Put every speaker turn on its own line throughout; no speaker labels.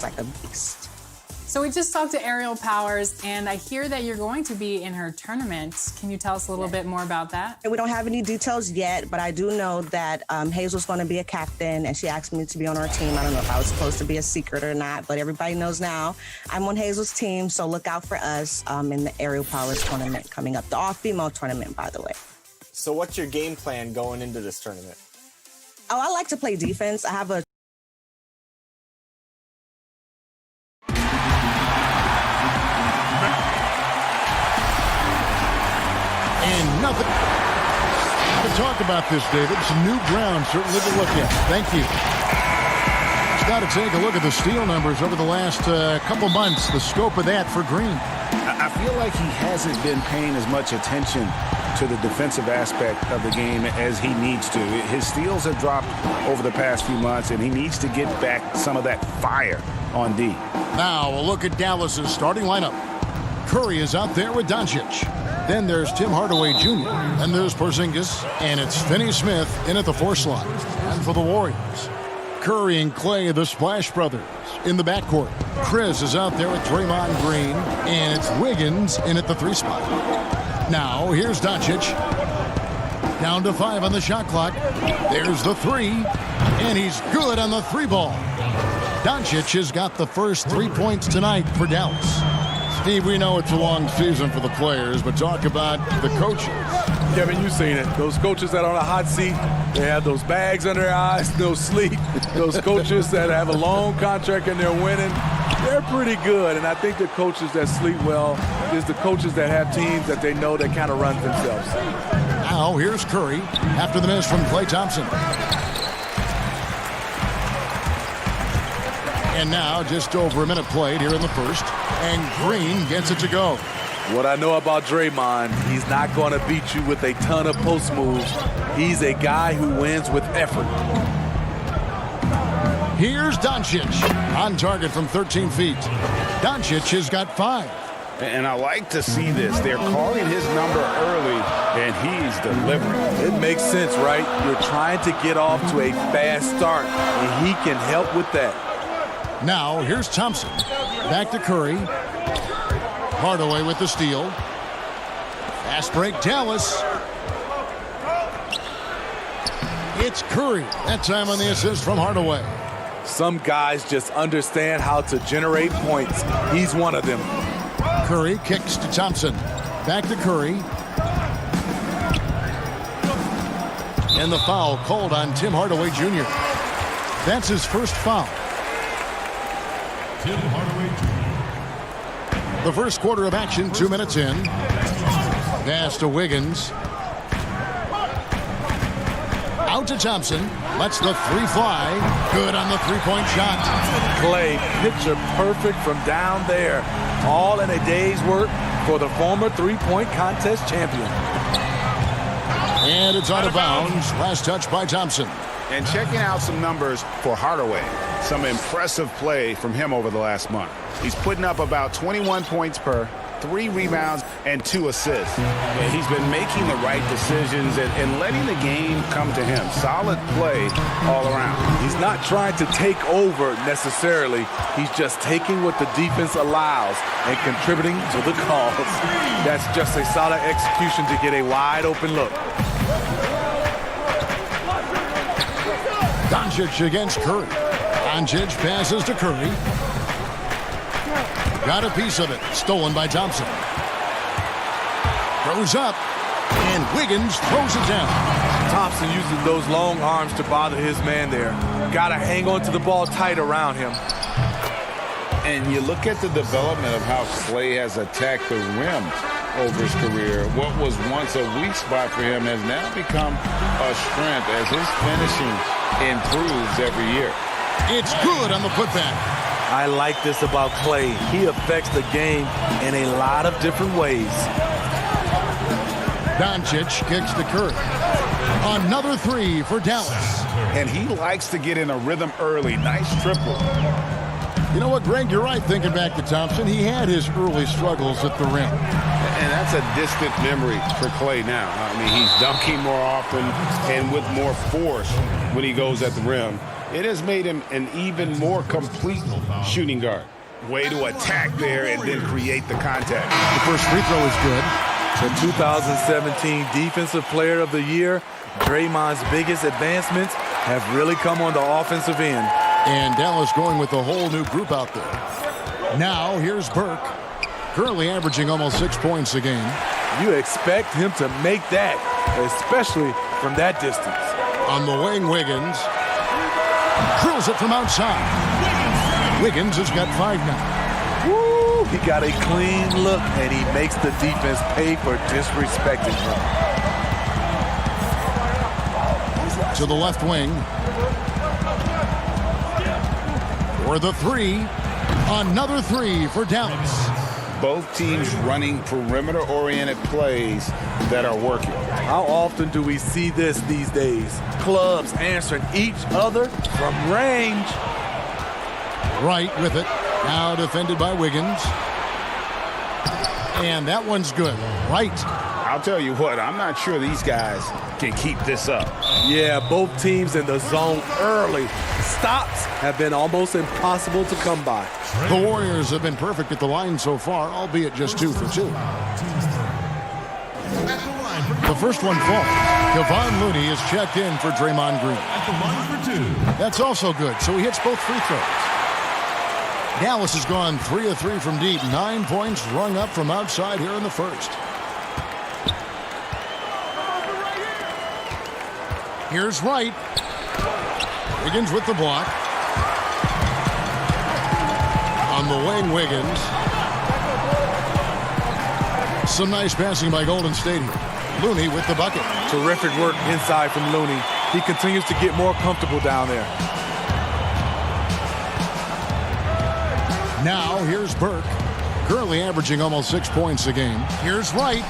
like a beast.
So we just talked to Aerial Powers, and I hear that you're going to be in her tournament. Can you tell us a little bit more about that?
We don't have any details yet, but I do know that Hazel's going to be a captain, and she asked me to be on our team. I don't know if I was supposed to be a secret or not, but everybody knows now I'm on Hazel's team, so look out for us in the Aerial Powers tournament coming up. The all-female tournament, by the way.
So what's your game plan going into this tournament?
Oh, I like to play defense. I have a
And nothing to talk about this, David. Some new ground, certainly to look at. Thank you. Just got to take a look at the steal numbers over the last couple months, the scope of that for Green.
I feel like he hasn't been paying as much attention to the defensive aspect of the game as he needs to. His steals have dropped over the past few months, and he needs to get back some of that fire on D.
Now a look at Dallas's starting lineup. Curry is out there with Doncic. Then there's Tim Hardaway Jr. And there's Porzingis. And it's Finney-Smith in at the 4 slot. And for the Warriors, Curry and Clay, the Splash Brothers, in the backcourt. Chris is out there with Draymond Green. And it's Wiggins in at the 3 spot. Now here's Doncic. Down to 5 on the shot clock. There's the 3. And he's good on the 3 ball. Doncic has got the first 3 points tonight for Dallas. Steve, we know it's a long season for the players, but talk about the coaches.
Kevin, you've seen it. Those coaches that are on a hot seat, they have those bags under their eyes, no sleep. Those coaches that have a long contract and they're winning, they're pretty good. And I think the coaches that sleep well is the coaches that have teams that they know that kind of run themselves.
Now here's Curry after the miss from Klay Thompson. And now just over a minute played here in the first. And Green gets it to go.
What I know about Draymond, he's not going to beat you with a ton of post moves. He's a guy who wins with effort.
Here's Doncic on target from 13 feet. Doncic has got 5.
And I like to see this. They're calling his number early, and he's delivering.
It makes sense, right? You're trying to get off to a fast start, and he can help with that.
Now, here's Thompson. Back to Curry. Hardaway with the steal. Fast break, Dallas. It's Curry. That time on the assist from Hardaway.
Some guys just understand how to generate points. He's one of them.
Curry kicks to Thompson. Back to Curry. And the foul called on Tim Hardaway Jr. That's his first foul. Tim Hardaway Jr. The first quarter of action, 2 minutes in. Pass to Wiggins. Out to Thompson. Lets the 3 fly. Good on the 3-point shot.
Clay, picture perfect from down there. All in a day's work for the former 3-point contest champion.
And it's out of bounds. Last touch by Thompson.
And checking out some numbers for Hardaway. Some impressive play from him over the last month. He's putting up about 21 points per, 3 rebounds, and 2 assists. And he's been making the right decisions and letting the game come to him. Solid play all around.
He's not trying to take over necessarily. He's just taking what the defense allows and contributing to the cause. That's just a solid execution to get a wide open look.
Doncic against Curry. Doncic passes to Curry. Got a piece of it. Stolen by Thompson. Throws up. And Wiggins throws it down.
Thompson using those long arms to bother his man there. Got to hang on to the ball tight around him.
And you look at the development of how Clay has attacked the rim over his career. What was once a weak spot for him has now become a strength as his finishing improves every year.
It's good on the putback.
I like this about Clay. He affects the game in a lot of different ways.
Doncic kicks to Curry. Another 3 for Dallas.
And he likes to get in a rhythm early. Nice triple.
You know what, Greg? You're right thinking back to Thompson. He had his early struggles at the rim.
And that's a distant memory for Clay now. I mean, he's dunking more often and with more force when he goes at the rim. It has made him an even more complete shooting guard. Way to attack there and then create the contact.
The first free throw is good.
The 2017 Defensive Player of the Year, Draymond's biggest advancements have really come on the offensive end.
And Dallas going with a whole new group out there. Now here's Burke, currently averaging almost 6 points a game.
You expect him to make that, especially from that distance.
On the wing, Wiggins drills it from outside. Wiggins has got 5 now.
Woo! He got a clean look, and he makes the defense pay for disrespecting him.
To the left wing. For the 3. Another 3 for Dallas.
Both teams running perimeter-oriented plays that are working.
How often do we see this these days? Clubs answering each other from range.
Wright with it. Now defended by Wiggins. And that one's good. Wright.
I'll tell you what, I'm not sure these guys can keep this up.
Yeah, both teams in the zone early. Stops have been almost impossible to come by.
The Warriors have been perfect at the line so far, albeit just 2 for 2. The first one falls. Kevon Looney is checked in for Draymond Green. That's also good, so he hits both free throws. Dallas has gone 3 of 3 from deep. 9 points rung up from outside here in the first. Here's Wright. Wiggins with the block. On the wing, Wiggins. Some nice passing by Golden State here. Looney with the bucket.
Terrific work inside from Looney. He continues to get more comfortable down there.
Now here's Burke, currently averaging almost 6 points a game. Here's Wright.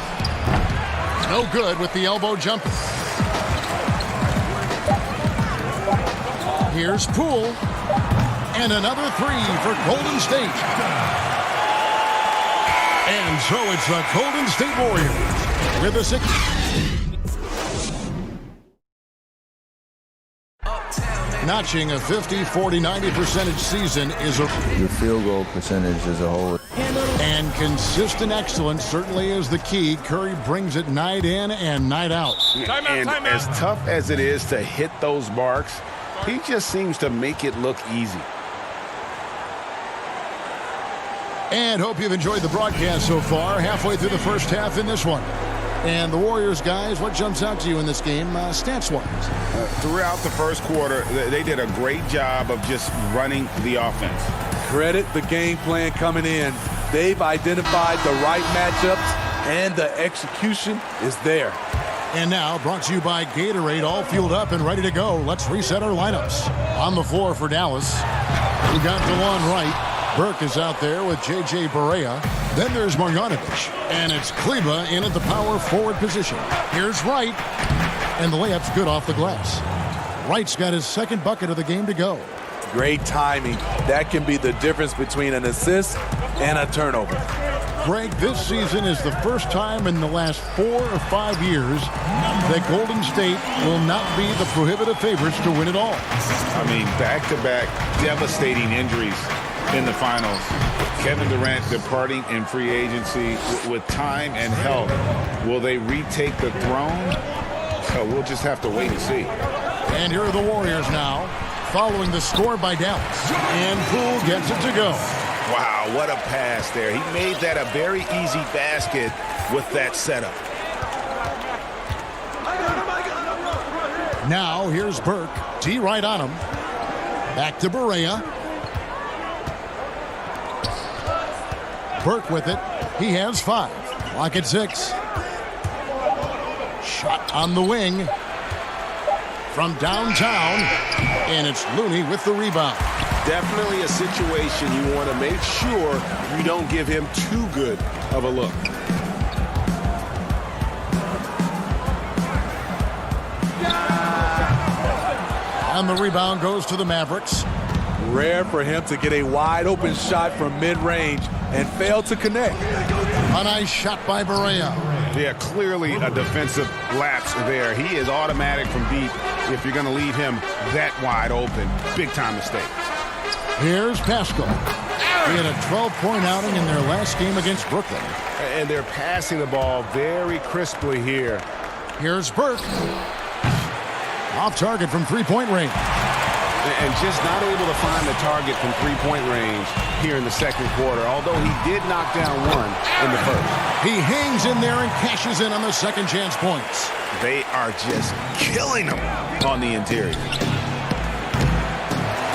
No good with the elbow jumper. Here's Poole. And another 3 for Golden State. And so it's the Golden State Warriors with a 6. Notching a 50, 40, 90% season is a...
Your field goal percentage as a whole.
And consistent excellence certainly is the key. Curry brings it night in and night out.
And as tough as it is to hit those marks, he just seems to make it look easy.
And hope you've enjoyed the broadcast so far. Halfway through the first half in this one. And the Warriors, guys, what jumps out to you in this game, stats-wise?
Throughout the first quarter, they did a great job of just running the offense.
Credit the game plan coming in. They've identified the right matchups, and the execution is there.
And now, brought to you by Gatorade, all fueled up and ready to go. Let's reset our lineups. On the floor for Dallas, we got DeLon Wright. Burke is out there with J.J. Barea. Then there's Marjanovic. And it's Kleba in at the power forward position. Here's Wright. And the layup's good off the glass. Wright's got his second bucket of the game to go.
Great timing. That can be the difference between an assist and a turnover.
Greg, this season is the first time in the last 4 or 5 years that Golden State will not be the prohibitive favorites to win it all.
I mean, back-to-back devastating injuries in the finals. Kevin Durant departing in free agency with time and health. Will they retake the throne? We'll just have to wait and see.
And here are the Warriors now, following the score by Dallas. And Poole gets it to go.
Wow, what a pass there. He made that a very easy basket with that setup.
Now here's Burke. T right on him. Back to Barea. Burke with it. He has 5. Clock at 6. Shot on the wing from downtown. And it's Looney with the rebound.
Definitely a situation you want to make sure you don't give him too good of a look.
And the rebound goes to the Mavericks.
Rare for him to get a wide open shot from mid-range and fail to connect.
A nice shot by Barea.
Yeah, clearly a defensive lapse there. He is automatic from deep if you're going to leave him that wide open. Big-time mistake.
Here's Pascal. He had a 12-point outing in their last game against Brooklyn.
And they're passing the ball very crisply here.
Here's Burke. Off target from three-point range.
And just not able to find the target from three-point range here in the second quarter, although he did knock down one in the first.
He hangs in there and cashes in on the second chance points.
They are just killing him on the interior.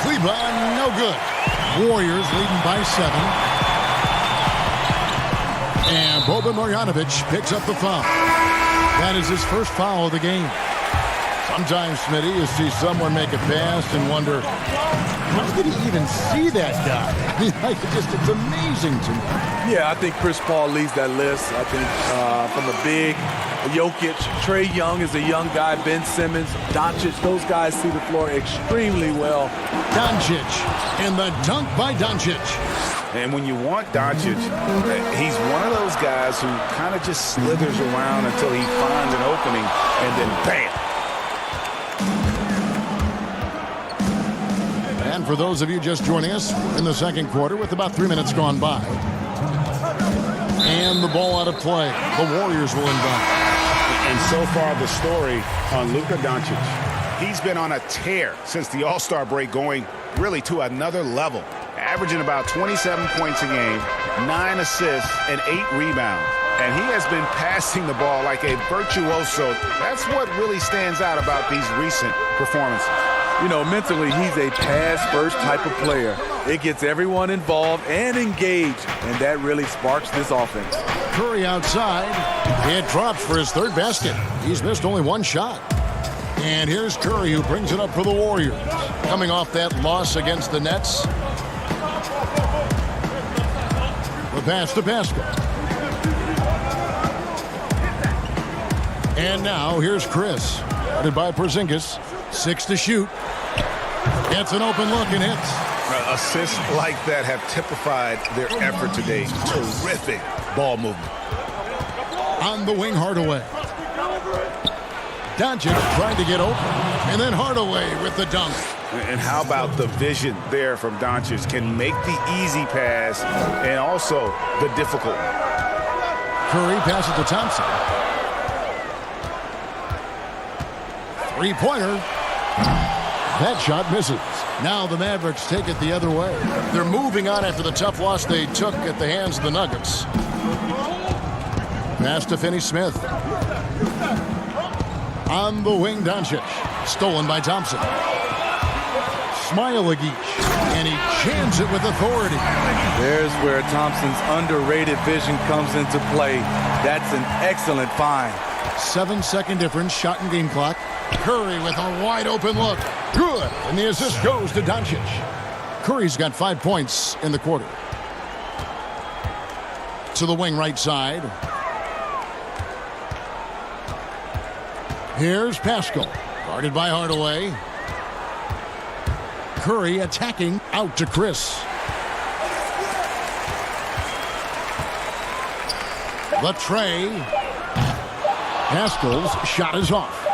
Cleveland, no good. Warriors leading by 7. And Boban Marjanovic picks up the foul. That is his first foul of the game. Sometimes, Smitty, you see someone make a pass and wonder, how did he even see that guy? I mean, it's amazing to me.
Yeah, I think Chris Paul leads that list. I think from the big, Jokic, Trae Young is a young guy, Ben Simmons, Doncic, those guys see the floor extremely well.
Doncic, and the dunk by Doncic.
And when you want Doncic, he's one of those guys who kind of just slithers around until he finds an opening, and then bam.
And for those of you just joining us in the second quarter with about 3 minutes gone by. And the ball out of play. The Warriors will inbound.
And so far the story on Luka Doncic. He's been on a tear since the All-Star break, going really to another level. Averaging about 27 points a game, 9 assists, and 8 rebounds. And he has been passing the ball like a virtuoso. That's what really stands out about these recent performances.
You know, mentally, he's a pass-first type of player. It gets everyone involved and engaged, and that really sparks this offense.
Curry outside. It drops for his third basket. He's missed only one shot. And here's Curry, who brings it up for the Warriors. Coming off that loss against the Nets. The pass to Pascal. And now here's Chris. Guarded by Porzingis. 6 to shoot. Gets an open look and hits.
Assists like that have typified their effort today. Terrific ball movement.
On the wing, Hardaway. Doncic trying to get open. And then Hardaway with the dunk.
And how about the vision there from Doncic? Can make the easy pass and also the difficult one.
Curry passes to Thompson. Three-pointer. That shot misses. Now the Mavericks take it the other way. They're moving on after the tough loss they took at the hands of the Nuggets. Pass to Finney-Smith. On the wing, Doncic. Stolen by Thompson. Smailagic. And he jams it with authority.
There's where Thompson's underrated vision comes into play. That's an excellent find.
7-second difference, shot and game clock. Curry with a wide open look. Good. And the assist goes to Doncic. Curry's got 5 points in the quarter. To the wing right side. Here's Pascal. Guarded by Hardaway. Curry attacking out to Chris. The tray. Pascal's shot is off.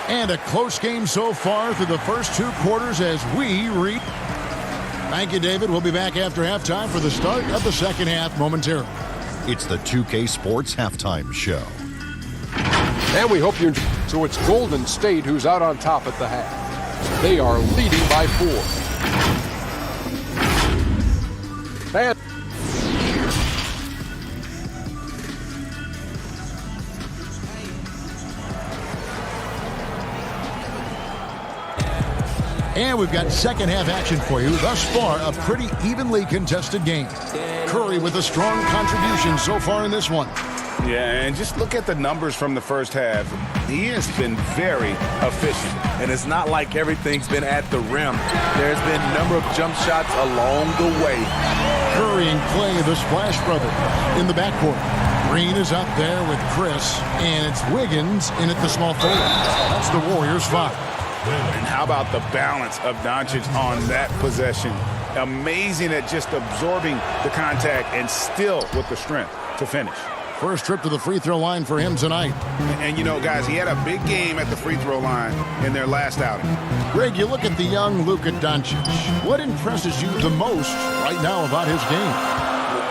And a close game so far through the first 2 quarters as we read. Thank you, David. We'll be back after halftime for the start of the second half momentarily.
It's the 2K Sports Halftime Show.
And we hope you enjoy. So it's Golden State who's out on top at the half. They are leading by 4.
And we've got second half action for you. Thus far, a pretty evenly contested game. Curry with a strong contribution so far in this one.
Yeah, and just look at the numbers from the first half. He has been very efficient.
And it's not like everything's been at the rim. There's been a number of jump shots along the way.
Curry and Clay, the Splash Brothers, in the backcourt. Green is up there with Chris, and it's Wiggins in at the small forward. That's the Warriors' 5.
And how about the balance of Doncic on that possession? Amazing at just absorbing the contact and still with the strength to finish.
First trip to the free throw line for him tonight.
And you know, guys, he had a big game at the free throw line in their last outing.
Greg, you look at the young Luka Doncic. What impresses you the most right now about his game?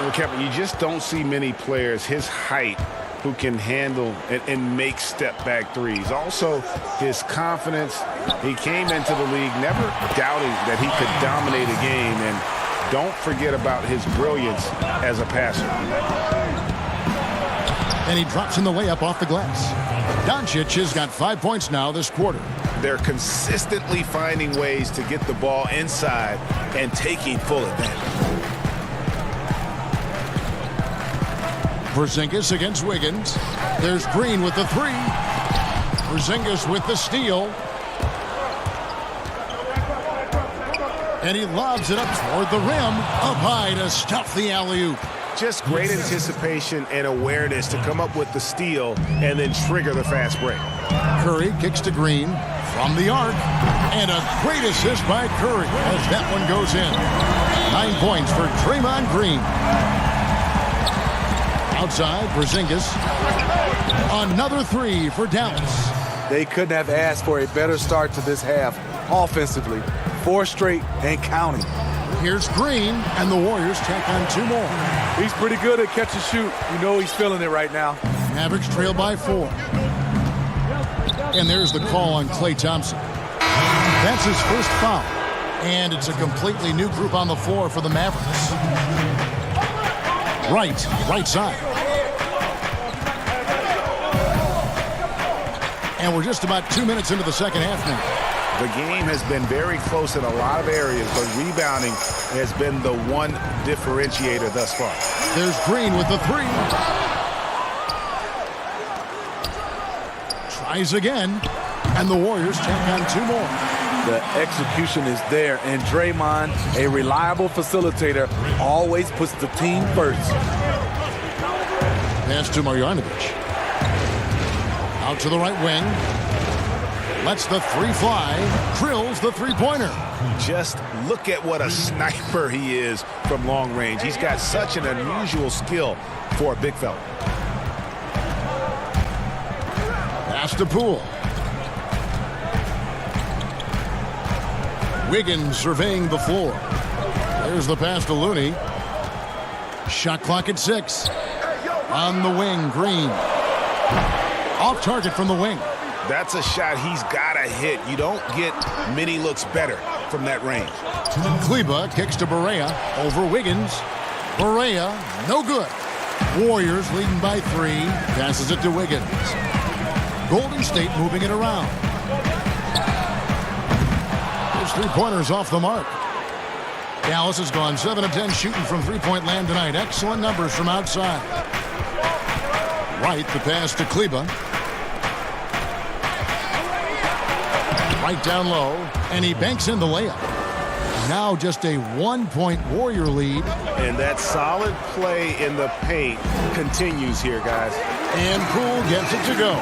Well, Kevin, you just don't see many players his height who can handle and make step-back threes. Also, his confidence. He came into the league never doubting that he could dominate a game. And don't forget about his brilliance as a passer.
And he drops in the layup off the glass. Doncic has got 5 points now this quarter.
They're consistently finding ways to get the ball inside and taking full advantage.
Porzingis against Wiggins. There's Green with the three. Porzingis with the steal. And he lobs it up toward the rim. Up high to stuff the alley-oop.
Just great anticipation and awareness to come up with the steal and then trigger the fast break.
Curry kicks to Green from the arc. And a great assist by Curry as that one goes in. 9 points for Draymond Green. Outside, Porzingis. Another three for Dallas.
They couldn't have asked for a better start to this half offensively. 4 straight and counting.
Here's Green, and the Warriors take on 2 more.
He's pretty good at catch and shoot. You know he's feeling it right now.
Mavericks trail by 4. And there's the call on Klay Thompson. That's his first foul. And it's a completely new group on the floor for the Mavericks. Right side. And we're just about 2 minutes into the second half now.
The game has been very close in a lot of areas, but rebounding has been the one differentiator thus far.
There's Green with the three. Tries again, and the Warriors take on 2 more.
The execution is there, and Draymond, a reliable facilitator, always puts the team first.
Pass to Marjanovic. Out to the right wing. Lets the three fly. Drills the three-pointer.
Just look at what a sniper he is from long range. He's got such an unusual skill for a big fella.
Pass to Poole. Wiggins surveying the floor. There's the pass to Looney. Shot clock at 6. On the wing, Green. Off target from the wing.
That's a shot he's got to hit. You don't get many looks better from that range.
Kleba kicks to Barea over Wiggins. Barea, no good. Warriors leading by 3. Passes it to Wiggins. Golden State moving it around. His three-pointers off the mark. Dallas has gone 7 of 10 shooting from three-point land tonight. Excellent numbers from outside. Right, the pass to Kleba. Right down low, and he banks in the layup. Now just a 1-point Warrior lead.
And that solid play in the paint continues here, guys.
And Poole gets it to go.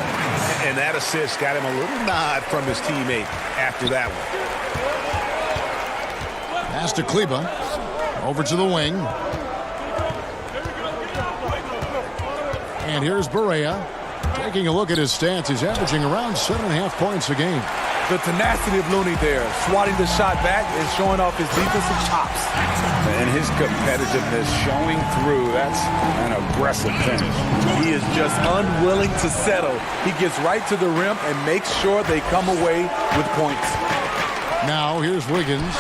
And that assist got him a little nod from his teammate after that one.
Pass to Kleba. Over to the wing. And here's Barea. Taking a look at his stats, he's averaging around 7.5 points a game.
The tenacity of Looney there, swatting the shot back and showing off his defensive chops.
And his competitiveness showing through. That's an aggressive finish.
He is just unwilling to settle. He gets right to the rim and makes sure they come away with points.
Now here's Wiggins.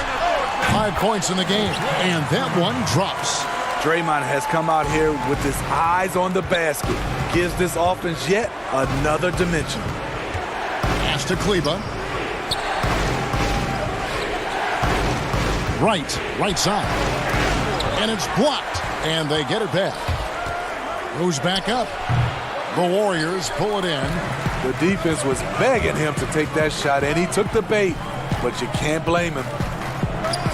5 points in the game, and that one drops.
Draymond has come out here with his eyes on the basket. Gives this offense yet another dimension.
Pass to Kleba. Right side. And it's blocked. And they get it back. Goes back up. The Warriors pull it in.
The defense was begging him to take that shot, and he took the bait. But you can't blame him.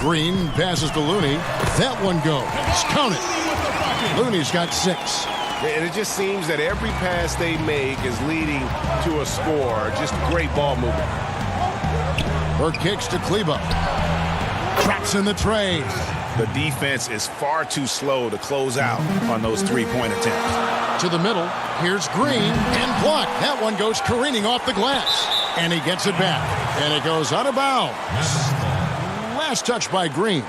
Green passes to Looney. That one goes. Count it. Looney's got 6.
And it just seems that every pass they make is leading to a score. Just great ball movement.
Her kicks to Kleba. Drops in the tray.
The defense is far too slow to close out on those three-point attempts.
To the middle. Here's Green and blocked. That one goes careening off the glass. And he gets it back. And it goes out of bounds. Last touch by Green.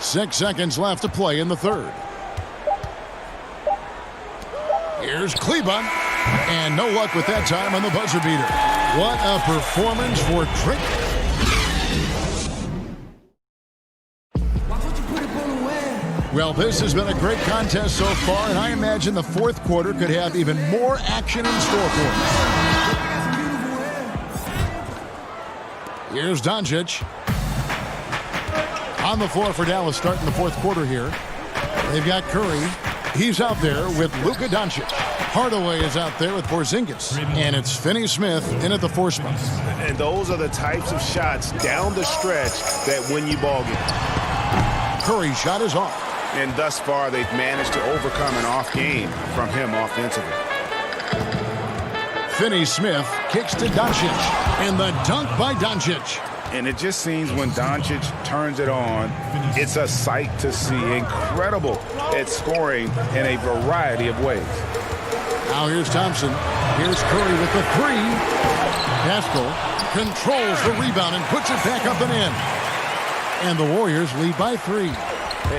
Six seconds left to play in the third. Here's Kleba. And no luck with that time on the buzzer beater. What a performance for Trick. Well, this has been a great contest so far, and I imagine the fourth quarter could have even more action in store for us. Here's Doncic. On the floor for Dallas starting the fourth quarter here. They've got Curry. He's out there with Luka Doncic. Hardaway is out there with Porzingis. And it's Finney-Smith in at the four spot.
And those are the types of shots down the stretch that win you ball games.
Curry's shot is off.
And thus far, they've managed to overcome an off game from him offensively.
Finney-Smith kicks to Doncic. And the dunk by Doncic.
And it just seems when Doncic turns it on, it's a sight to see. Incredible at scoring in a variety of ways.
Now here's Thompson. Here's Curry with the three. Pascal controls the rebound and puts it back up and in. And the Warriors lead by 3.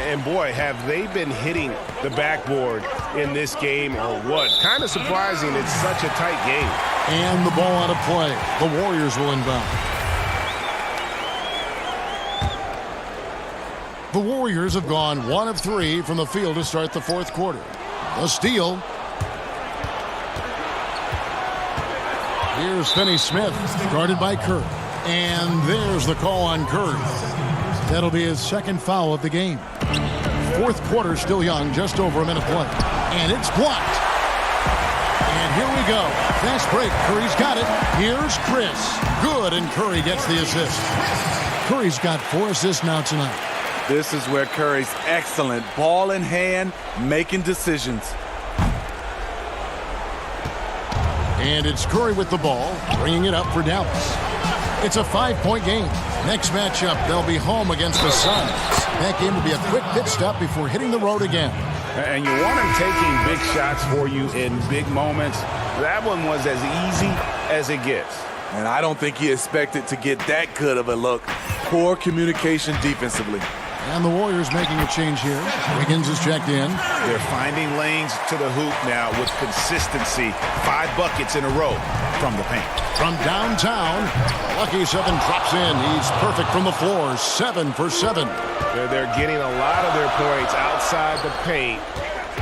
And boy, have they been hitting the backboard in this game or what? Kind of surprising. It's such a tight game.
And the ball out of play. The Warriors will inbound. The Warriors have gone 1 of 3 from the field to start the fourth quarter. A steal. Here's Finney-Smith, guarded by Curry. And there's the call on Curry. That'll be his second foul of the game. Fourth quarter still young, just over a minute play. And it's blocked. And here we go. Fast break. Curry's got it. Here's Chris. Good, and Curry gets the assist. Curry's got 4 assists now tonight.
This is where Curry's excellent. Ball in hand, making decisions.
And it's Curry with the ball, bringing it up for Dallas. It's a 5-point game. Next matchup, they'll be home against the Suns. That game will be a quick pit stop before hitting the road again.
And you want him taking big shots for you in big moments. That one was as easy as it gets.
And I don't think he expected to get that good of a look. Poor communication defensively.
And the Warriors making a change here. Wiggins is checked in.
They're finding lanes to the hoop now with consistency. 5 buckets in a row from the paint.
From downtown, Lucky 7 drops in. He's perfect from the floor. 7 for 7.
They're getting a lot of their points outside the paint.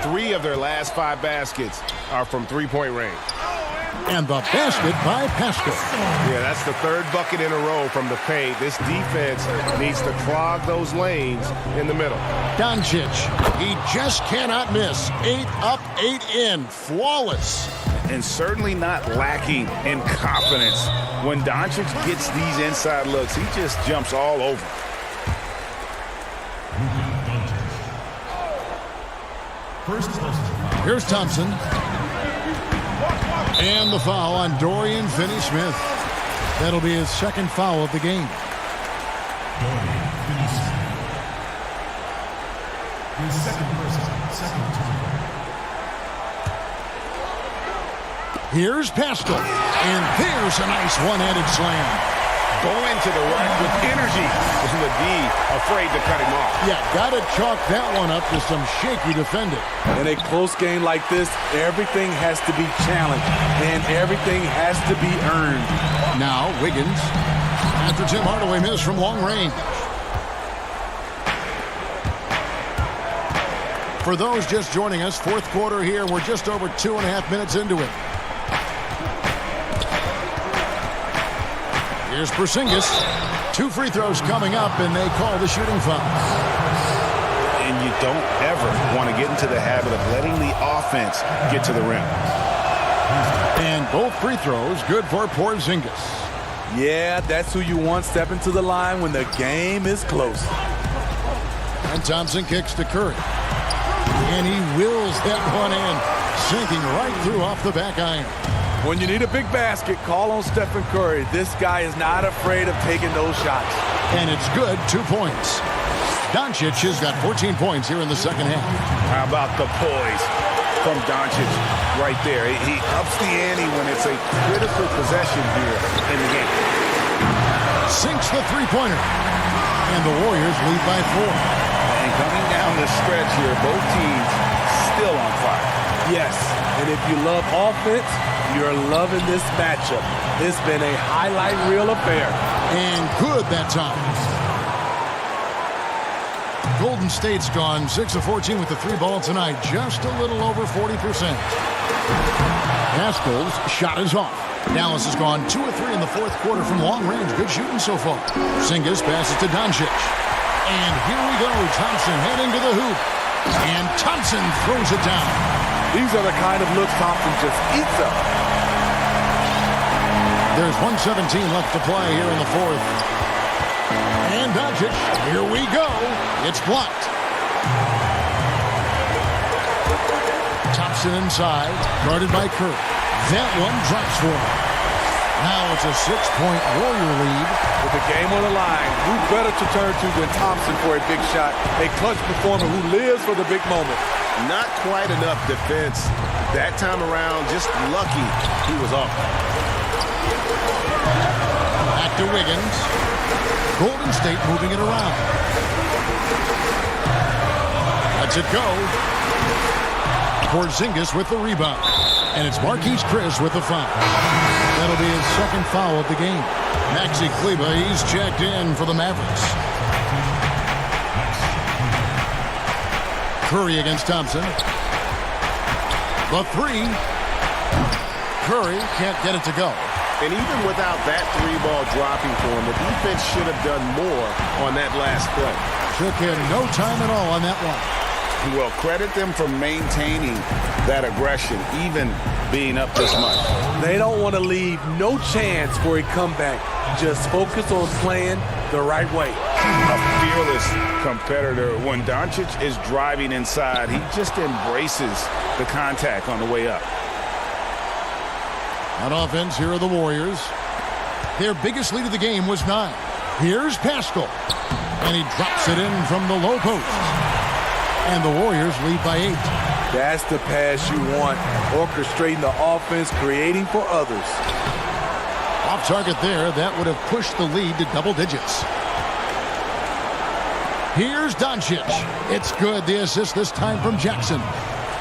3 of their last 5 baskets are from three-point range.
And the basket by Pascal.
Yeah, that's the 3rd bucket in a row from the paint. This defense needs to clog those lanes in the middle.
Doncic, he just cannot miss. 8 up, 8 in. Flawless.
And certainly not lacking in confidence. When Doncic gets these inside looks, he just jumps all over.
Here's Thompson. And the foul on Dorian Finney-Smith. That'll be his second foul of the game. Here's Pascal. And there's a nice one-handed slam.
Going to the rack with energy. Isn't the D afraid to cut him off?
Yeah, got to chalk that one up to some shaky defending.
In a close game like this, everything has to be challenged, and everything has to be earned.
Now, Wiggins, after Tim Hardaway missed from long range. For those just joining us, fourth quarter here, we're just over 2.5 minutes into it. Here's Porzingis. 2 free throws coming up, and they call the shooting foul.
And you don't ever want to get into the habit of letting the offense get to the rim.
And both free throws good for Porzingis.
Yeah, that's who you want stepping to the line when the game is close.
And Thompson kicks to Curry. And he wills that one in, sinking right through off the back iron.
When you need a big basket, call on Stephen Curry. This guy is not afraid of taking those shots.
And it's good, 2 points. Doncic has got 14 points here in the second half.
How about the poise from Doncic right there? He ups the ante when it's a critical possession here in the game.
Sinks the three-pointer. And the Warriors lead by 4.
And coming down the stretch here, both teams still on fire.
Yes, and if you love offense, you're loving this matchup. It's been a highlight reel affair.
And good that time. Golden State's gone 6 of 14 with the 3 ball tonight, just a little over 40%. Haskell's shot is off. Dallas has gone 2 of 3 in the fourth quarter from long range. Good shooting so far. Porzingis passes to Doncic. And here we go. Thompson heading to the hoop. And Thompson throws it down.
These are the kind of looks Thompson just eats up.
There's 1:17 left to play here in the fourth. And Doncic, here we go. It's blocked. Thompson inside, guarded by Curry. That one drops for him. Now it's a 6-point Warrior lead.
With the game on the line, who better to turn to than Thompson for a big shot? A clutch performer who lives for the big moment.
Not quite enough defense that time around. Just lucky he was off.
Back to Wiggins. Golden State moving it around. Lets it go. Porzingis with the rebound. And it's Marquise Chris with the foul. That'll be his second foul of the game. Maxi Kleber, he's checked in for the Mavericks. Curry against Thompson. The 3. Curry can't get it to go.
And even without that 3-ball dropping for him, the defense should have done more on that last play.
Took him no time at all on that one.
Well, credit them for maintaining that aggression, even being up this much.
They don't want to leave no chance for a comeback. Just focus on playing the right way.
A fearless competitor. When Doncic is driving inside, he just embraces the contact on the way up.
On offense, here are the Warriors. Their biggest lead of the game was 9. Here's Pascal. And he drops it in from the low post. And the Warriors lead by 8.
That's the pass you want. Orchestrating the offense, creating for others.
Off target there. That would have pushed the lead to double digits. Here's Doncic. It's good. The assist this time from Jackson.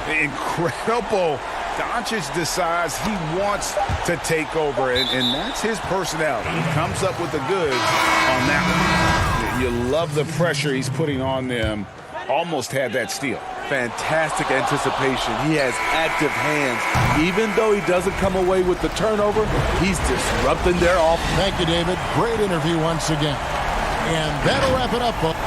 Incredible. Doncic decides he wants to take over, and that's his personality. He comes up with the goods on that one. You love the pressure he's putting on them. Almost had that steal.
Fantastic anticipation. He has active hands. Even though he doesn't come away with the turnover, he's disrupting their offense.
Thank you, David. Great interview once again. And that'll wrap it up, folks.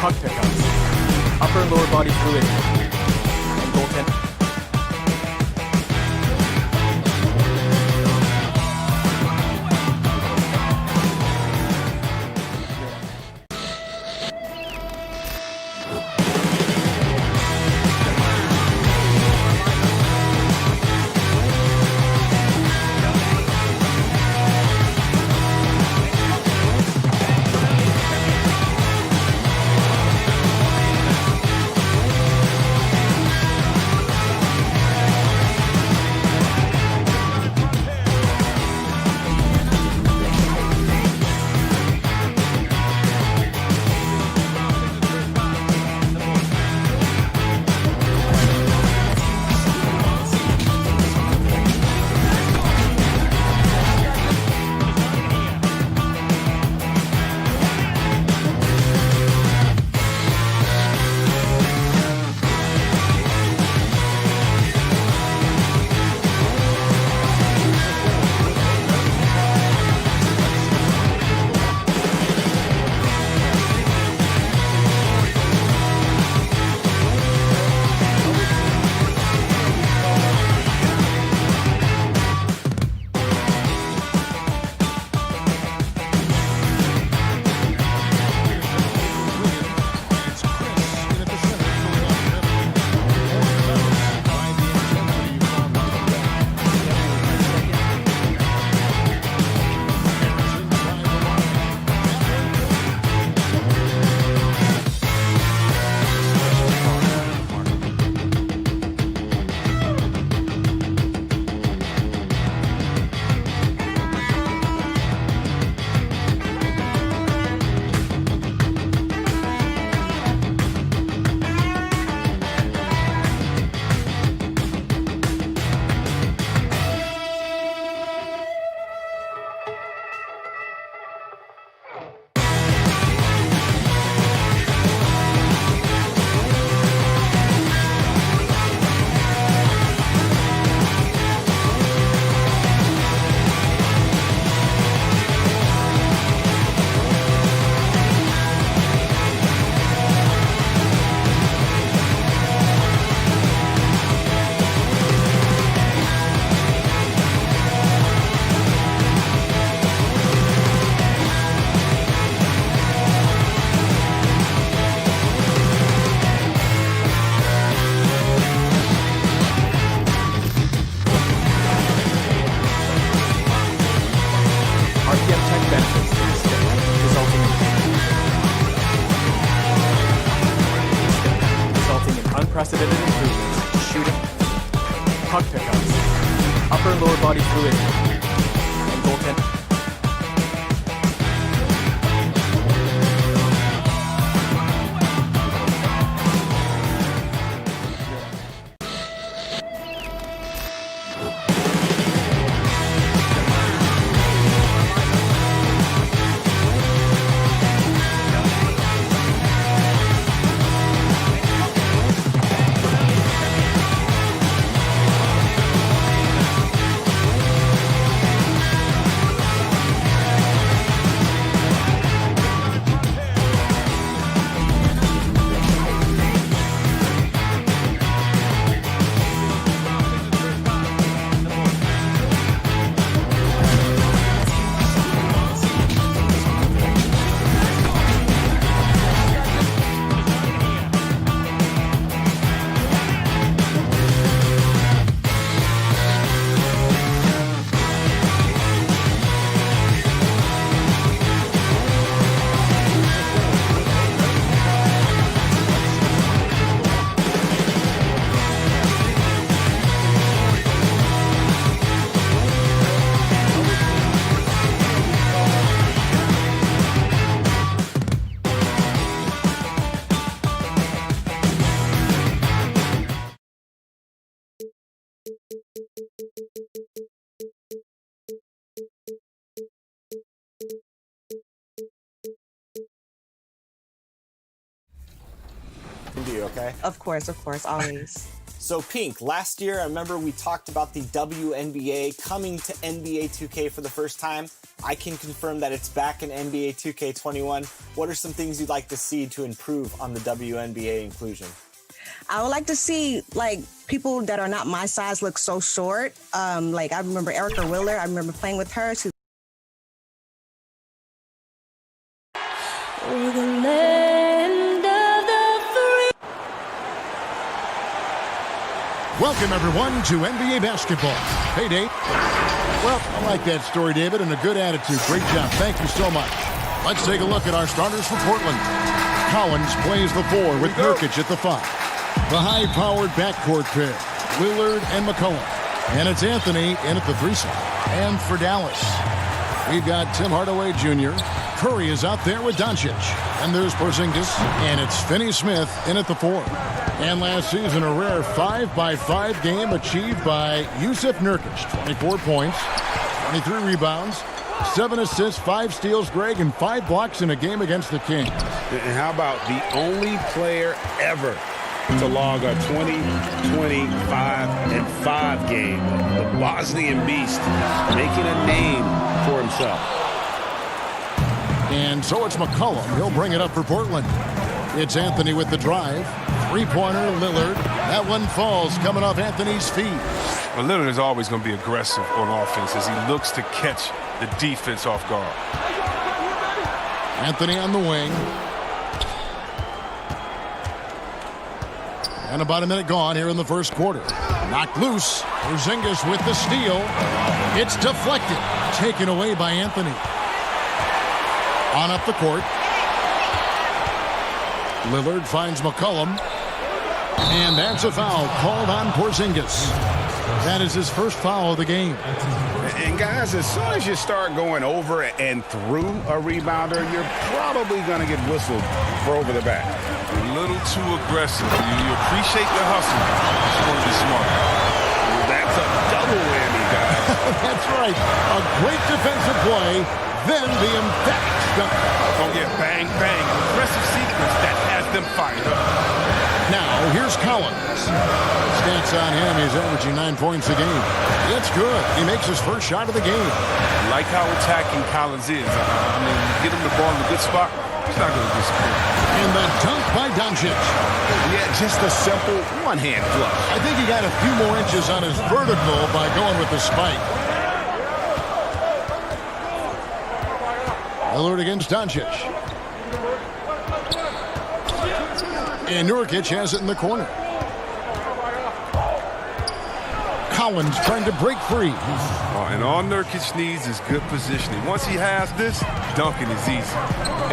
puck pickups, upper and lower body fluidity, and goaltending. Unprecedented improvements to shooting, puck pickups, upper and lower body fluidity, and goaltending.
Can do, okay?
Of course, always.
So, Pink, last year, I remember we talked about the WNBA coming to NBA 2K for the first time. I can confirm that it's back in NBA 2K21. What are some things you'd like to see to improve on the WNBA inclusion?
I would like to see, people that are not my size look so short. I remember Erica Willer. I remember playing with her.
We're the land of the free.
Welcome, everyone, to NBA basketball. Hey, Dave. Well, I like that story, David, and a good attitude. Great job. Thank you so much. Let's take a look at our starters for Portland. Collins plays the 4 with Nurkic at the 5. The high-powered backcourt pair, Lillard and McCollum. And it's Anthony in at the 3 slot. And for Dallas, we've got Tim Hardaway Jr. Curry is out there with Doncic. And there's Porzingis. And it's Finney Smith in at the 4. And last season, a rare 5-by-5 game achieved by Yusuf Nurkic. 24 points, 23 rebounds, 7 assists, 5 steals, Greg, and 5 blocks in a game against the Kings.
And how about the only player ever to log a 20, 25, and 5 game? The Bosnian Beast making a name for himself.
And so it's McCollum. He'll bring it up for Portland. It's Anthony with the drive. Three-pointer, Lillard. That one falls coming off Anthony's feet.
Well, Lillard is always going to be aggressive on offense as he looks to catch the defense off guard.
Anthony on the wing. And about a minute gone here in the first quarter. Knocked loose. Porzingis with the steal. It's deflected. Taken away by Anthony. On up the court. Lillard finds McCollum. And that's a foul called on Porzingis. That is his first foul of the game.
And guys, as soon as you start going over and through a rebounder, you're probably going to get whistled for over the back.
A little too aggressive. You appreciate the hustle. Just want to be smart.
That's a double whammy, guys.
That's right. A great defensive play, then the emphatic dunk.
Oh, yeah, bang, bang. Aggressive sequence that has them fired up.
Now, here's Collins. Stats on him, he's averaging 9 points a game. It's good. He makes his first shot of the game.
Like how attacking Collins is. I mean, get him the ball in a good spot, he's not going to disappoint.
And the dunk by Doncic.
Yeah, just a simple one-hand flush.
I think he got a few more inches on his vertical by going with the spike. Lillard against Doncic. And Nurkic has it in the corner. Collins trying to break free.
And all Nurkic needs is good positioning. Once he has this, dunking is easy.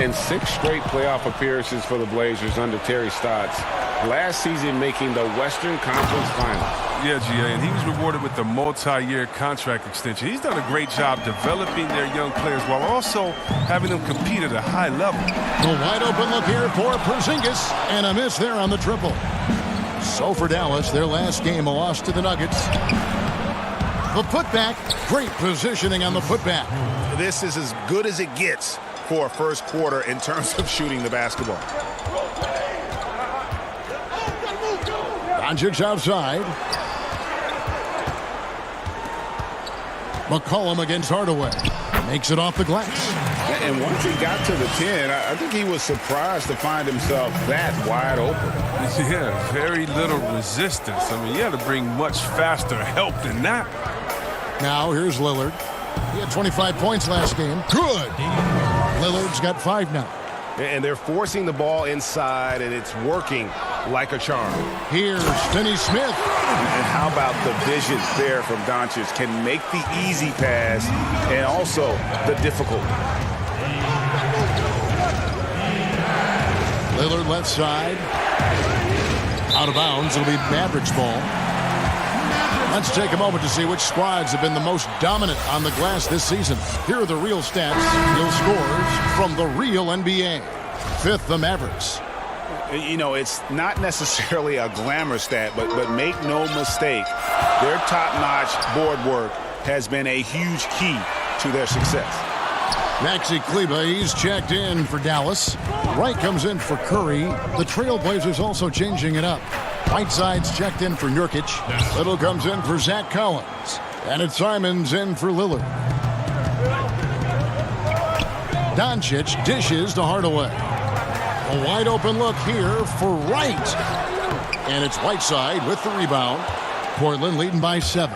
And 6 straight playoff appearances for the Blazers under Terry Stotts. Last season making the Western Conference Finals.
Yeah, GA, and he was rewarded with a multi-year contract extension. He's done a great job developing their young players while also having them compete at a high level.
The wide open look here for Porzingis, and a miss there on the triple. So for Dallas, their last game, a loss to the Nuggets. The putback, great positioning on the putback.
This is as good as it gets for a first quarter in terms of shooting the basketball.
Doncic outside. McCollum against Hardaway. Makes it off the glass.
And once he got to the 10, I think he was surprised to find himself that wide open.
Yeah, very little resistance. I mean, you had to bring much faster help than that.
Now here's Lillard. He had 25 points last game. Good. Lillard's got 5 now.
And they're forcing the ball inside, and it's working like a charm.
Here's Finney Smith.
And how about the vision there from Doncic? Can make the easy pass and also the difficult.
Lillard left side. Out of bounds. It'll be Mavericks ball. Let's take a moment to see which squads have been the most dominant on the glass this season. Here are the real stats, real scores from the real NBA. 5th, the Mavericks.
You know, it's not necessarily a glamour stat, but make no mistake, their top-notch board work has been a huge key to their success.
Maxi Kleber, he's checked in for Dallas. Wright comes in for Curry. The Trailblazers also changing it up. Whiteside's checked in for Nurkic. Little comes in for Zach Collins. And it's Simons in for Lillard. Doncic dishes to Hardaway. A wide open look here for Wright. And it's Whiteside with the rebound. Portland leading by 7.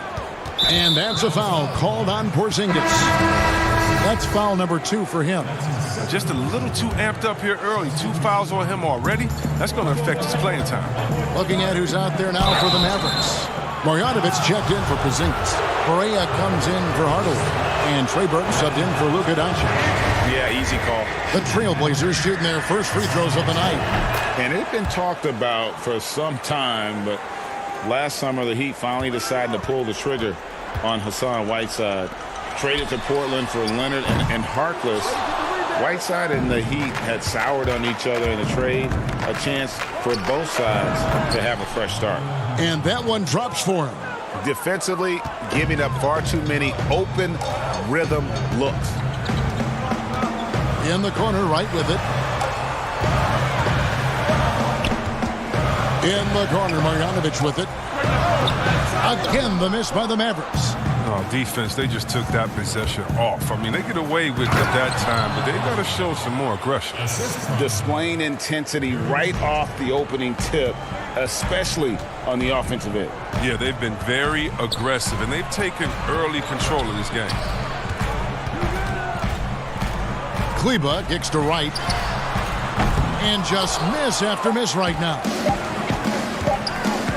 And that's a foul called on Porzingis. That's foul number 2 for him.
Just a little too amped up here early. 2 fouls on him already. That's going to affect his playing time.
Looking at who's out there now for the Mavericks. Marjanovic checked in for Porzingis. Correa comes in for Hardaway. And Trey Burton subbed in for Luka Doncic.
Yeah, easy call.
The Trailblazers shooting their first free throws of the night.
And it's been talked about for some time, but last summer the Heat finally decided to pull the trigger on Hassan Whiteside. Traded to Portland for Leonard and Harkless. Whiteside and the Heat had soured on each other in the trade. A chance for both sides to have a fresh start.
And that one drops for him.
Defensively, giving up far too many open rhythm looks.
In the corner, right with it. In the corner, Marjanovic with it. Again, the miss by the Mavericks.
Oh, defense, they just took that possession off. I mean, they get away with it at that time, but they got to show some more aggression.
Displaying intensity right off the opening tip, especially on the offensive end.
Yeah, they've been very aggressive, and they've taken early control of this game.
Kleber kicks to Wright. And just miss after miss right now.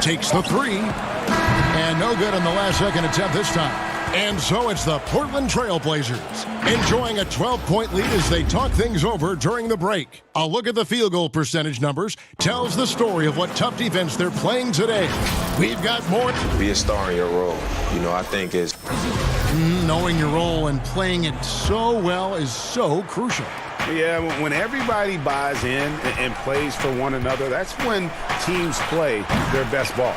Takes the 3. And no good on the last second attempt this time. And so it's the Portland Trailblazers enjoying a 12-point lead as they talk things over during the break. A look at the field goal percentage numbers tells the story of what tough defense they're playing today. We've got more.
Be a star in your role. You know, I think is
knowing your role and playing it so well is so crucial.
Yeah, when everybody buys in and plays for one another, that's when teams play their best ball.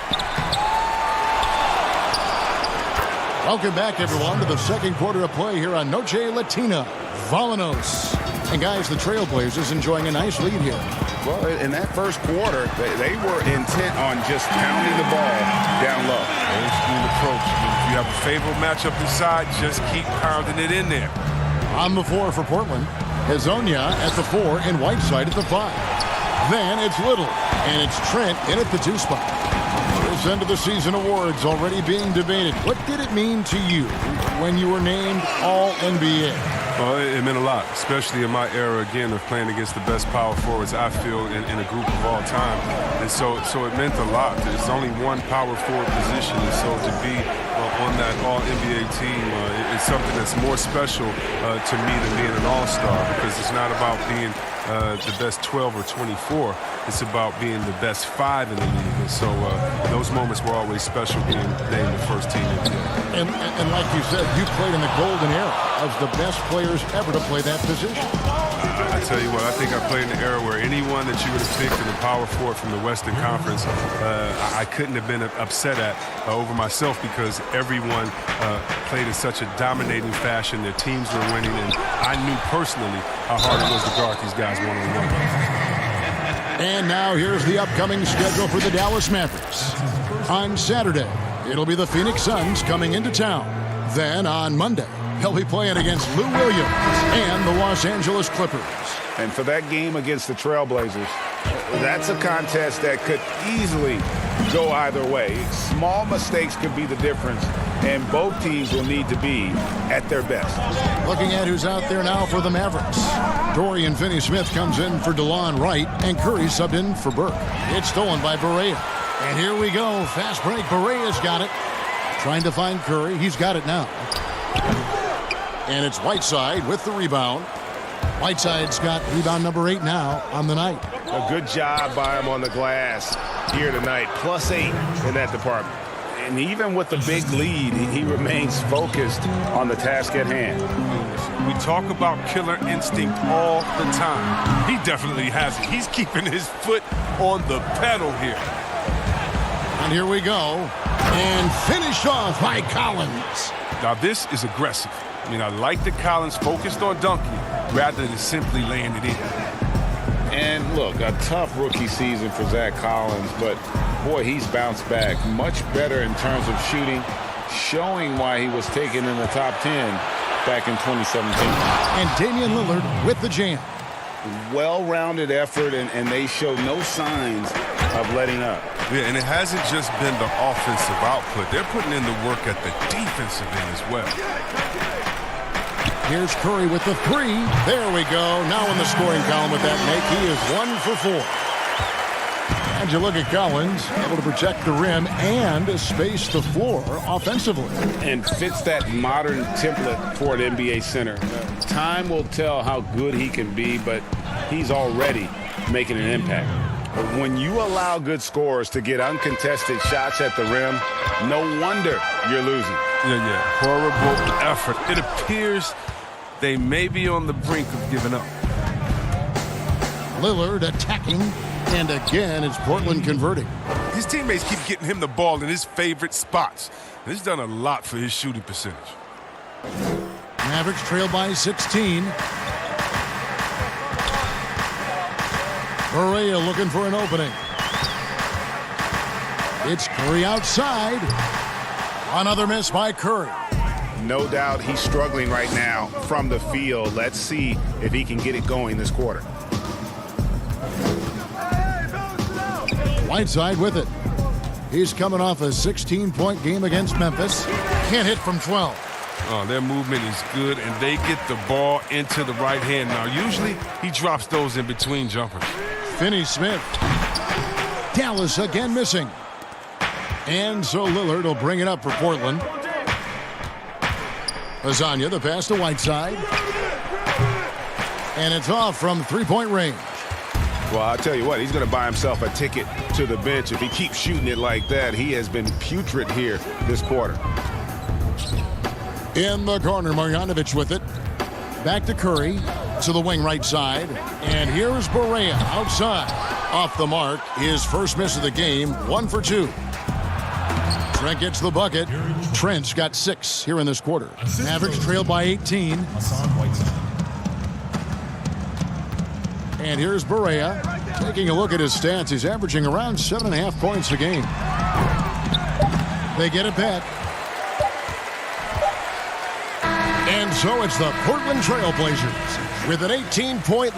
Welcome back, everyone, to the second quarter of play here on Noche Latina. Vamonos. And, guys, the Trailblazers enjoying a nice lead here.
Well, in that first quarter, they were intent on just pounding the ball down low.
Old school approach. If you have a favorable matchup inside, just keep pounding it in there.
On the 4 for Portland. Hazonia at the 4 and Whiteside at the 5. Then it's Little, and it's Trent in at the 2 spot. This end of the season awards already being debated. What did it mean to you when you were named All-NBA?
Well, it meant a lot, especially in my era, again, of playing against the best power forwards, I feel, in a group of all time. And so it meant a lot. There's only one power forward position, and so to be on that All-NBA team, it's something that's more special to me than being an All-Star, because it's not about being the best 12 or 24. It's about being the best 5 in the league. And so those moments were always special, being named the first team NBA.
And like you said, you played in the golden era as the best players ever to play that position.
I tell you what, I think I played in the era where anyone that you would have picked in the power forward from the Western Conference, I couldn't have been upset at over myself, because everyone played in such a dominating fashion. Their teams were winning, and I knew personally how hard it was to guard these guys one-on-one.
And now here's the upcoming schedule for the Dallas Mavericks. On Saturday, it'll be the Phoenix Suns coming into town. Then on Monday, he'll be playing against Lou Williams and the Los Angeles Clippers.
And for that game against the Trailblazers, that's a contest that could easily go either way. Small mistakes could be the difference, and both teams will need to be at their best.
Looking at who's out there now for the Mavericks. Dorian Finney-Smith comes in for DeLon Wright, and Curry subbed in for Burke. It's stolen by Barea. And here we go. Fast break. Barea's got it. Trying to find Curry. He's got it now. And it's Whiteside with the rebound. Whiteside's got rebound number 8 now on the night.
A good job by him on the glass here tonight. +8 in that department. And even with the big lead, he remains focused on the task at hand.
We talk about killer instinct all the time. He definitely has it. He's keeping his foot on the pedal here.
And here we go. And finished off by Collins.
Now this is aggressive. I mean, I like that Collins focused on dunking rather than simply laying it in.
And look, a tough rookie season for Zach Collins, but boy, he's bounced back much better in terms of shooting, showing why he was taken in the top 10 back in 2017.
And Damian Lillard with the jam.
Well-rounded effort, and they show no signs of letting up.
Yeah, and it hasn't just been the offensive output. They're putting in the work at the defensive end as well.
Here's Curry with the three. There we go. Now in the scoring column with that make, he is 1 for 4. And you look at Collins, able to protect the rim and space the floor offensively.
And fits that modern template for an NBA center. Time will tell how good he can be, but he's already making an impact. But when you allow good scorers to get uncontested shots at the rim, no wonder you're losing.
Yeah. Horrible effort. It appears they may be on the brink of giving up.
Lillard attacking, and again it's Portland converting.
His teammates keep getting him the ball in his favorite spots. This has done a lot for his shooting percentage.
Mavericks trail by 16. Correa looking for an opening. It's Curry outside. Another miss by Curry.
No doubt he's struggling right now from the field. Let's see if he can get it going this quarter.
Whiteside with it. He's coming off a 16-point game against Memphis. Can't hit from 12.
Oh, their movement is good, and they get the ball into the right hand. Now, usually he drops those in between jumpers.
Finney-Smith. Dallas again missing. And so Lillard will bring it up for Portland. Lasagna, the pass to Whiteside. And it's off from three-point range.
Well, I'll tell you what, he's going to buy himself a ticket to the bench. If he keeps shooting it like that, he has been putrid here this quarter.
In the corner, Marjanovic with it. Back to Curry, to the wing right side. And here's Barea outside. Off the mark, his first miss of the game, 1 for 2. Trent gets the bucket. Trent's got 6 here in this quarter. Mavericks trail by 18. And here's Barea. Taking a look at his stats, he's averaging around 7.5 points a game. They get it back. And so it's the Portland Trail Blazers with an 18-point.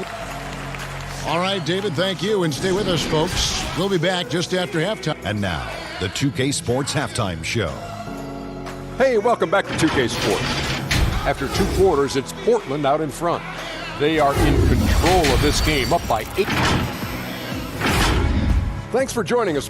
All right, David, thank you. And stay with us, folks. We'll be back just after halftime.
And now, the 2K Sports Halftime Show.
Hey, welcome back to 2K Sports. After 2 quarters, it's Portland out in front. They are in control of this game, up by 8. Thanks for joining us.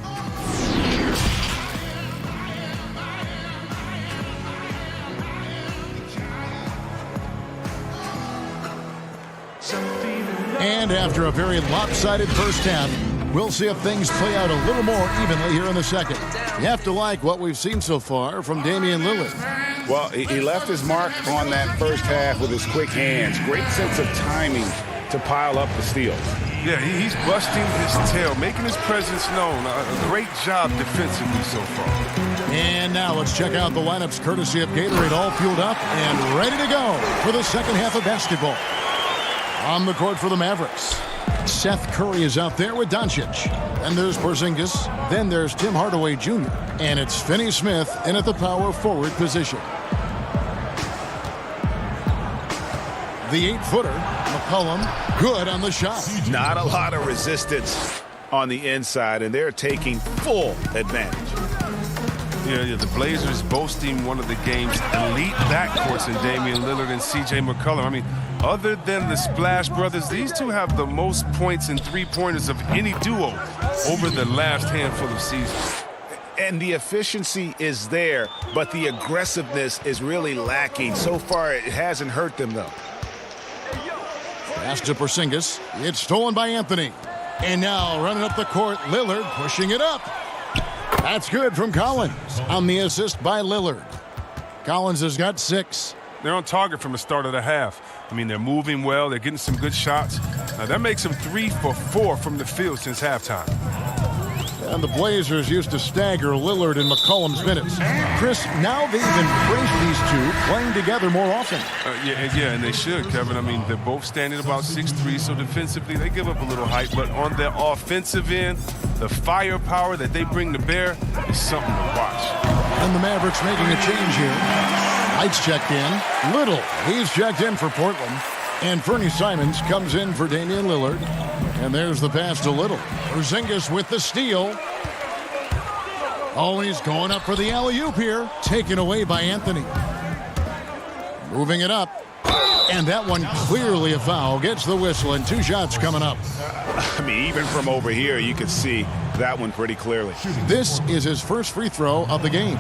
And after a very lopsided first half, we'll see if things play out a little more evenly here in the second. You have to like what we've seen so far from Damian Lillard.
Well, he left his mark on that first half with his quick hands. Great sense of timing to pile up the steals.
Yeah, he's busting his tail, making his presence known. A great job defensively so far.
And now let's check out the lineups courtesy of Gatorade, all fueled up and ready to go for the second half of basketball. On the court for the Mavericks, Seth Curry is out there with Doncic. Then there's Porzingis. Then there's Tim Hardaway Jr. And it's Finney-Smith in at the power forward position. The 8-footer, McCollum, good on the shot.
Not a lot of resistance on the inside, and they're taking full advantage.
Yeah, the Blazers boasting one of the game's elite backcourts in Damian Lillard and C.J. McCollum. I mean, other than the Splash Brothers, these two have the most points and three-pointers of any duo over the last handful of seasons.
And the efficiency is there, but the aggressiveness is really lacking. So far, it hasn't hurt them, though.
Pass to Porzingis. It's stolen by Anthony. And now running up the court, Lillard pushing it up. That's good from Collins on the assist by Lillard. Collins has got 6.
They're on target from the start of the half. I mean, they're moving well. They're getting some good shots. Now, that makes them 3 for 4 from the field since halftime.
And the Blazers used to stagger Lillard and McCollum's minutes. Chris, now they've embraced these two playing together more often.
Yeah, and they should, Kevin. I mean, they're both standing about 6'3", so defensively they give up a little height. But on their offensive end, the firepower that they bring to bear is something to watch.
And the Mavericks making a change here. Lights checked in. Little, he's checked in for Portland. And Fernie Simons comes in for Damian Lillard. And there's the pass to Little. Porzingis with the steal. Oh, he's going up for the alley-oop here. Taken away by Anthony. Moving it up. And that one clearly a foul. Gets the whistle and 2 shots coming up.
I mean, even from over here, you could see that one pretty clearly.
This is his first free throw of the game.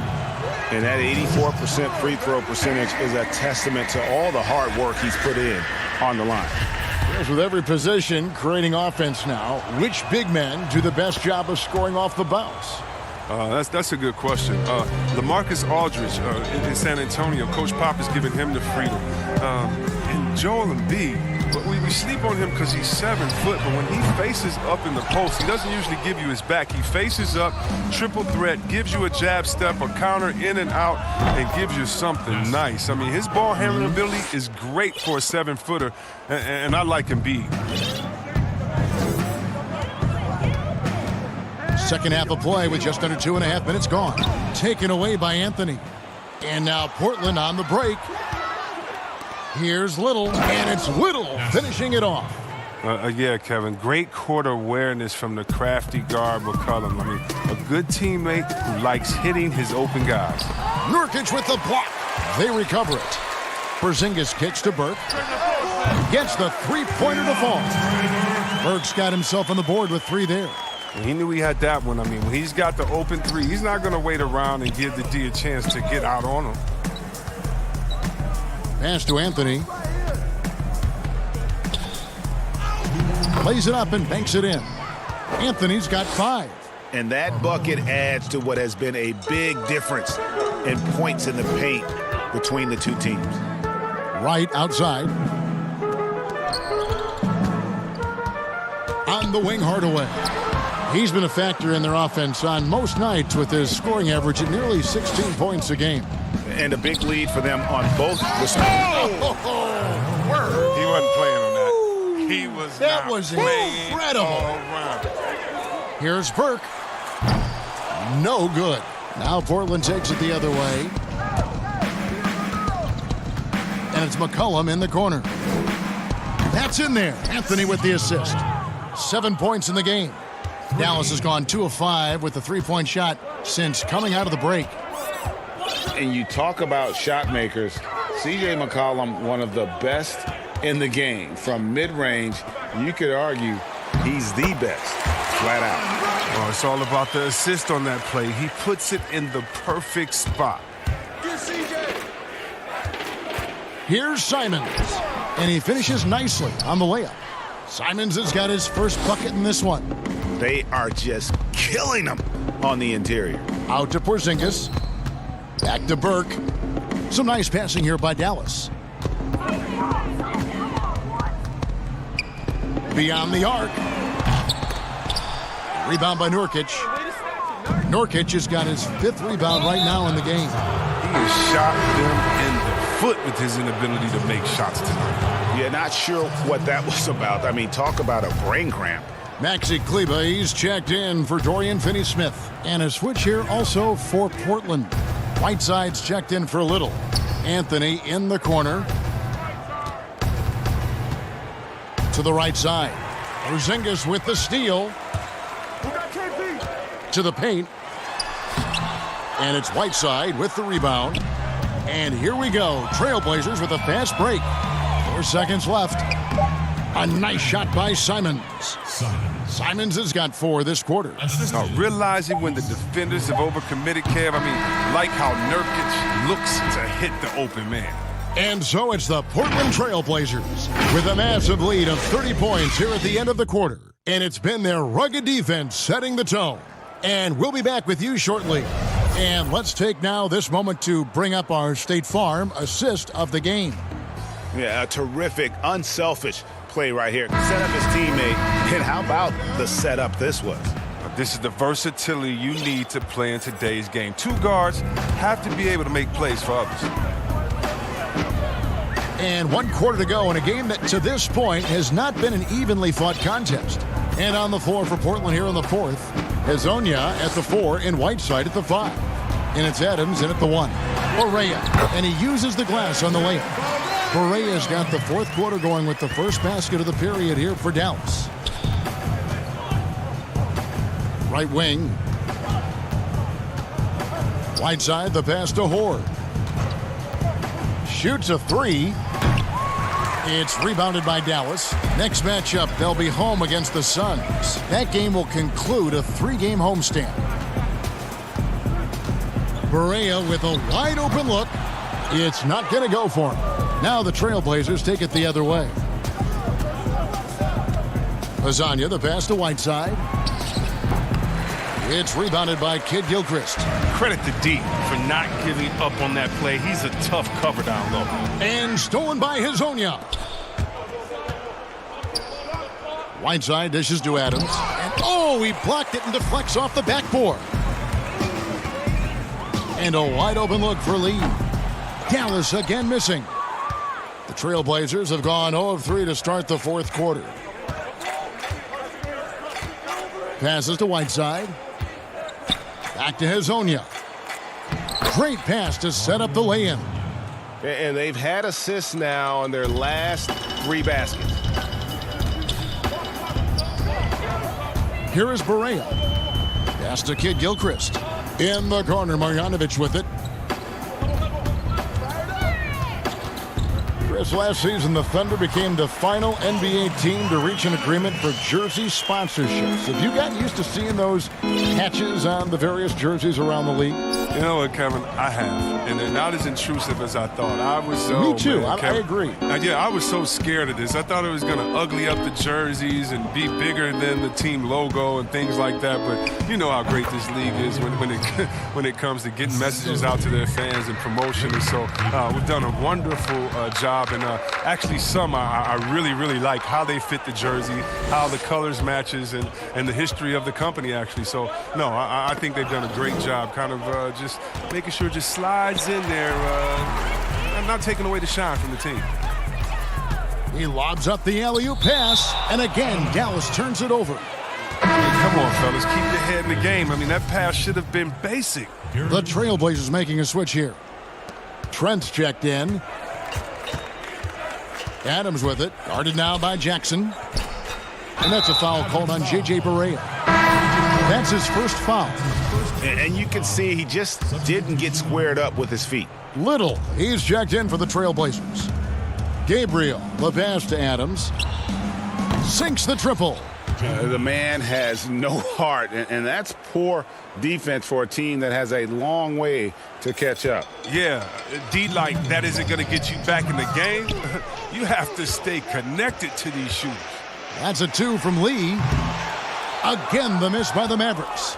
And that 84% free throw percentage is a testament to all the hard work he's put in on the line.
Yes, with every position creating offense now, which big men do the best job of scoring off the bounce?
That's a good question. LaMarcus Aldridge in San Antonio, Coach Pop has given him the freedom. And Joel Embiid, but we sleep on him because he's 7 foot, but when he faces up in the post, he doesn't usually give you his back. He faces up, triple threat, gives you a jab step, a counter in and out, and gives you something nice. I mean, his ball handling ability is great for a 7-footer, and I like Embiid.
Second half of play with just under 2.5 minutes gone. Taken away by Anthony. And now Portland on the break. Here's Little, and it's Little finishing it off.
Yeah, Kevin, great court awareness from the crafty guard McCollum. I mean, a good teammate who likes hitting his open guys.
Nurkic with the block. They recover it. Porzingis kicks to Burke. Gets the three-pointer to fall. Burke's got himself on the board with 3 there.
And he knew he had that one. I mean, when he's got the open 3, he's not going to wait around and give the D a chance to get out on him.
Pass to Anthony. Plays it up and banks it in. Anthony's got 5.
And that bucket adds to what has been a big difference in points in the paint between the two teams.
Right outside. On the wing, Hardaway. He's been a factor in their offense on most nights with his scoring average at nearly 16 points a game.
And a big lead for them on both.
He wasn't playing on that. He was
that
not
was
playing
incredible.
all around.
Here's Burke. No good. Now Portland takes it the other way. And it's McCollum in the corner. That's in there. Anthony with the assist. 7 points in the game. Dallas has gone 2 of 5 with the 3-point shot since coming out of the break.
And you talk about shot makers, C.J. McCollum, one of the best in the game. From mid-range, you could argue he's the best, flat out.
Oh, it's all about the assist on that play. He puts it in the perfect spot.
Here's Simons, and he finishes nicely on the layup. Simons has got his first bucket in this one.
They are just killing them on the interior.
Out to Porzingis. Back to Burke. Some nice passing here by Dallas. Beyond the arc. Rebound by Nurkic. Nurkic has got his 5th rebound right now in the game.
He has shot them in the foot with his inability to make shots tonight.
Yeah, not sure what that was about. I mean, talk about a brain cramp.
Maxi Kleber, he's checked in for Dorian Finney-Smith. And a switch here also for Portland. Whiteside's checked in for Little. Anthony in the corner. To the right side. Porzingis with the steal. To the paint. And it's Whiteside with the rebound. And here we go. Trailblazers with a fast break. 4 seconds left. A nice shot by Simons. Simons has got 4 this quarter.
Now, realizing when the defenders have overcommitted, Kev, I mean, like how Nurkic looks to hit the open man.
And so it's the Portland Trailblazers with a massive lead of 30 points here at the end of the quarter. And it's been their rugged defense setting the tone. And we'll be back with you shortly. And let's take now this moment to bring up our State Farm assist of the game.
Yeah, a terrific, unselfish play right here. Set up his teammate. And how about the setup this was?
This is the versatility you need to play in today's game. Two guards have to be able to make plays for others.
And 1 quarter to go in a game that to this point has not been an evenly fought contest. And on the floor for Portland here in the fourth, Hezonja at the 4 and Whiteside at the 5. And it's Adams in at the 1. Barea, and he uses the glass on the layup. Barea's got the fourth quarter going with the first basket of the period here for Dallas. Right wing. Whiteside, the pass to Horde. Shoots a 3. It's rebounded by Dallas. Next matchup, they'll be home against the Suns. That game will conclude a 3-game homestand. Barea with a wide open look. It's not going to go for him. Now the Trailblazers take it the other way. Hezonja, the pass to Whiteside. It's rebounded by Kid Gilchrist.
Credit to D for not giving up on that play. He's a tough cover down low.
And stolen by Hezonja. Whiteside dishes to Adams. And oh, he blocked it and deflects off the backboard. And a wide open look for Lee. Dallas again missing. The Trailblazers have gone 0 of 3 to start the fourth quarter. Passes to Whiteside. Back to Hezonja. Great pass to set up the lay-in.
And they've had assists now on their last 3 baskets.
Here is Barea. Pass to Kid Gilchrist. In the corner, Marjanovic with it. Chris, last season the Thunder became the final NBA team to reach an agreement for jersey sponsorships. Have you gotten used to seeing those patches on the various jerseys around the league?
You know what, Kevin? I have. And they're not as intrusive as I thought. I was
Me too.
Man,
I agree.
Yeah, I was so scared of this. I thought it was going to ugly up the jerseys and be bigger than the team logo and things like that. But you know how great this league is when it comes to getting messages out to their fans and promotion. And so we've done a wonderful job. And actually some I really, really like how they fit the jersey, how the colors matches, and the history of the company, actually. So, no, I think they've done a great job kind of just making sure it just slides in there, not taking away the shine from the team.
He lobs up the alley-oop pass, and again, Dallas turns it over.
Come on, fellas, keep your head in the game. I mean, that pass should have been basic.
The Trailblazers making a switch here. Trent's checked in. Adams with it, guarded now by Jackson. And that's a foul called on J.J. Barea. That's his first foul.
And you can see he just didn't get squared up with his feet.
Little, he's checked in for the Trailblazers. Gabriel, the pass to Adams. Sinks the triple.
The man has no heart, and that's poor defense for a team that has a long way to catch up.
Yeah, D, like that isn't going to get you back in the game. You have to stay connected to these shooters.
That's a 2 from Lee. Again, the miss by the Mavericks.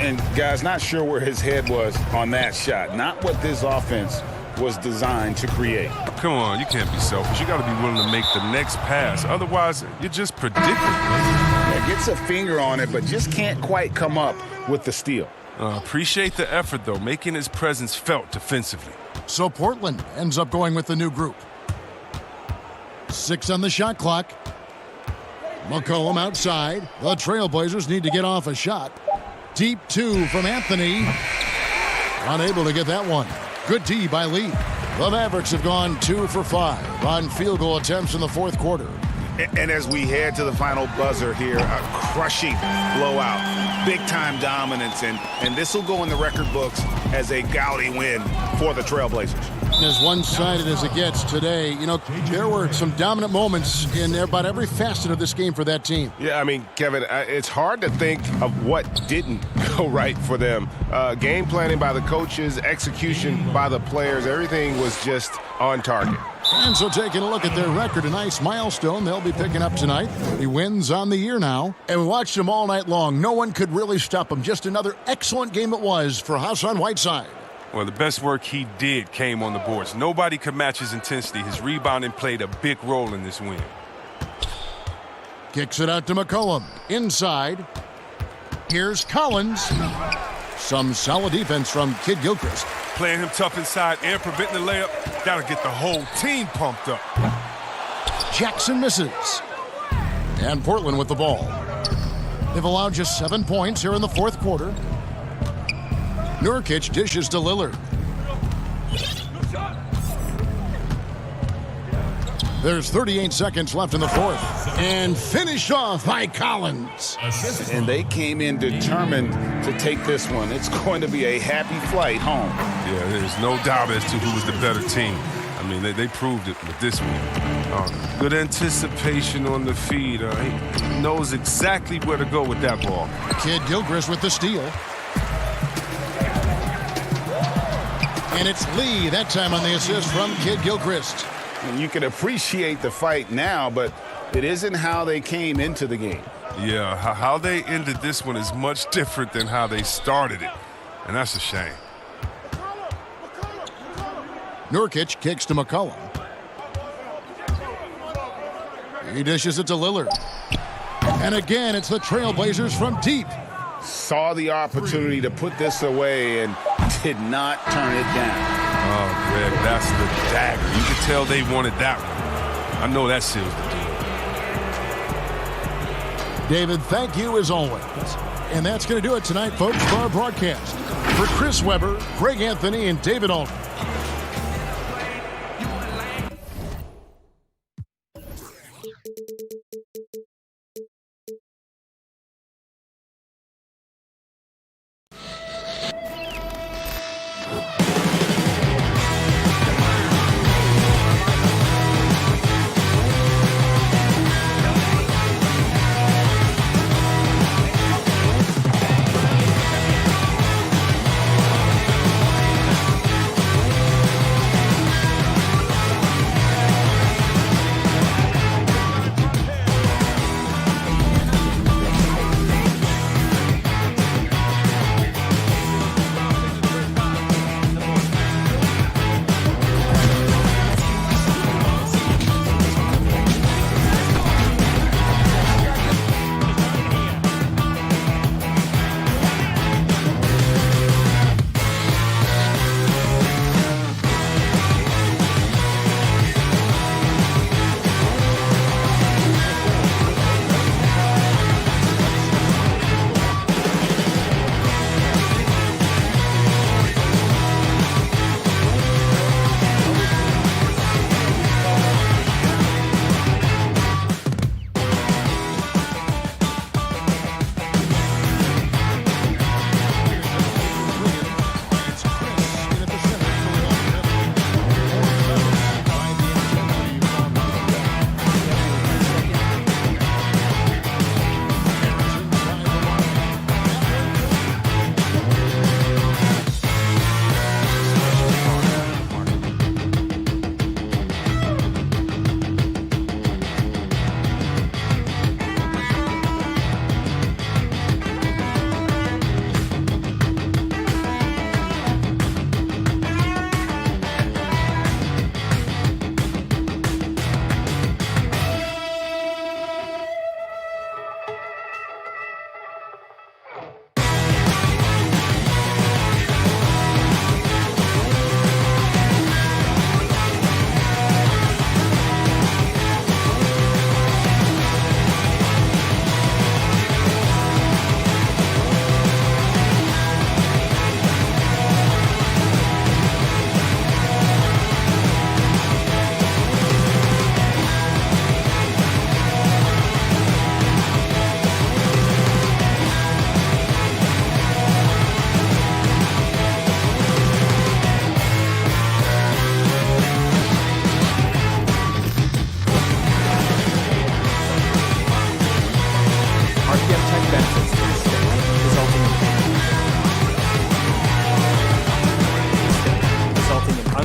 And guys, not sure where his head was on that shot. Not what this offense was designed to create.
Come on, you can't be selfish. You got to be willing to make the next pass. Otherwise, you're just predicting.
Yeah, gets a finger on it, but just can't quite come up with the steal.
Appreciate the effort, though, making his presence felt defensively.
So Portland ends up going with the new group. 6 on the shot clock. McCollum outside. The Trailblazers need to get off a shot. Deep 2 from Anthony. Unable to get that one. Good D by Lee. The Mavericks have gone 2 for 5 on field goal attempts in the fourth quarter.
And as we head to the final buzzer here, a crushing blowout, big-time dominance, and this will go in the record books as a gaudy win for the Trailblazers.
As one-sided as it gets today, you know, there were some dominant moments in about every facet of this game for that team.
Yeah, I mean, Kevin, it's hard to think of what didn't go right for them. Game planning by the coaches, execution by the players, everything was just on target.
And so taking a look at their record, a nice milestone they'll be picking up tonight. 30 wins on the year now. And we watched them all night long. No one could really stop them. Just another excellent game it was for Hassan Whiteside.
Well, the best work he did came on the boards. Nobody could match his intensity. His rebounding played a big role in this win.
Kicks it out to McCollum. Inside. Here's Collins. Some solid defense from Kid Gilchrist.
Playing him tough inside and preventing the layup. That'll get the whole team pumped up.
Jackson misses. And Portland with the ball. They've allowed just 7 points here in the fourth quarter. Nurkic dishes to Lillard. There's 38 seconds left in the fourth. And finished off by Collins.
And they came in determined to take this one. It's going to be a happy flight home.
Yeah, there's no doubt as to who was the better team. I mean, they proved it with this one. Good anticipation on the feed. He knows exactly where to go with that ball.
Kid Gilchrist with the steal. And it's Lee that time on the assist from Kid Gilchrist.
And you can appreciate the fight now, but it isn't how they came into the game.
Yeah, how they ended this one is much different than how they started it. And that's a shame.
Nurkic kicks to McCollum. He dishes it to Lillard. And again, it's the Trailblazers from deep.
Saw the opportunity to put this away and did not turn it down.
Oh, Greg, that's the dagger. You could tell they wanted that one. I know that seals the deal.
David, thank you as always. And that's going to do it tonight, folks, for our broadcast. For Chris Webber, Greg Anthony, and David Aldridge.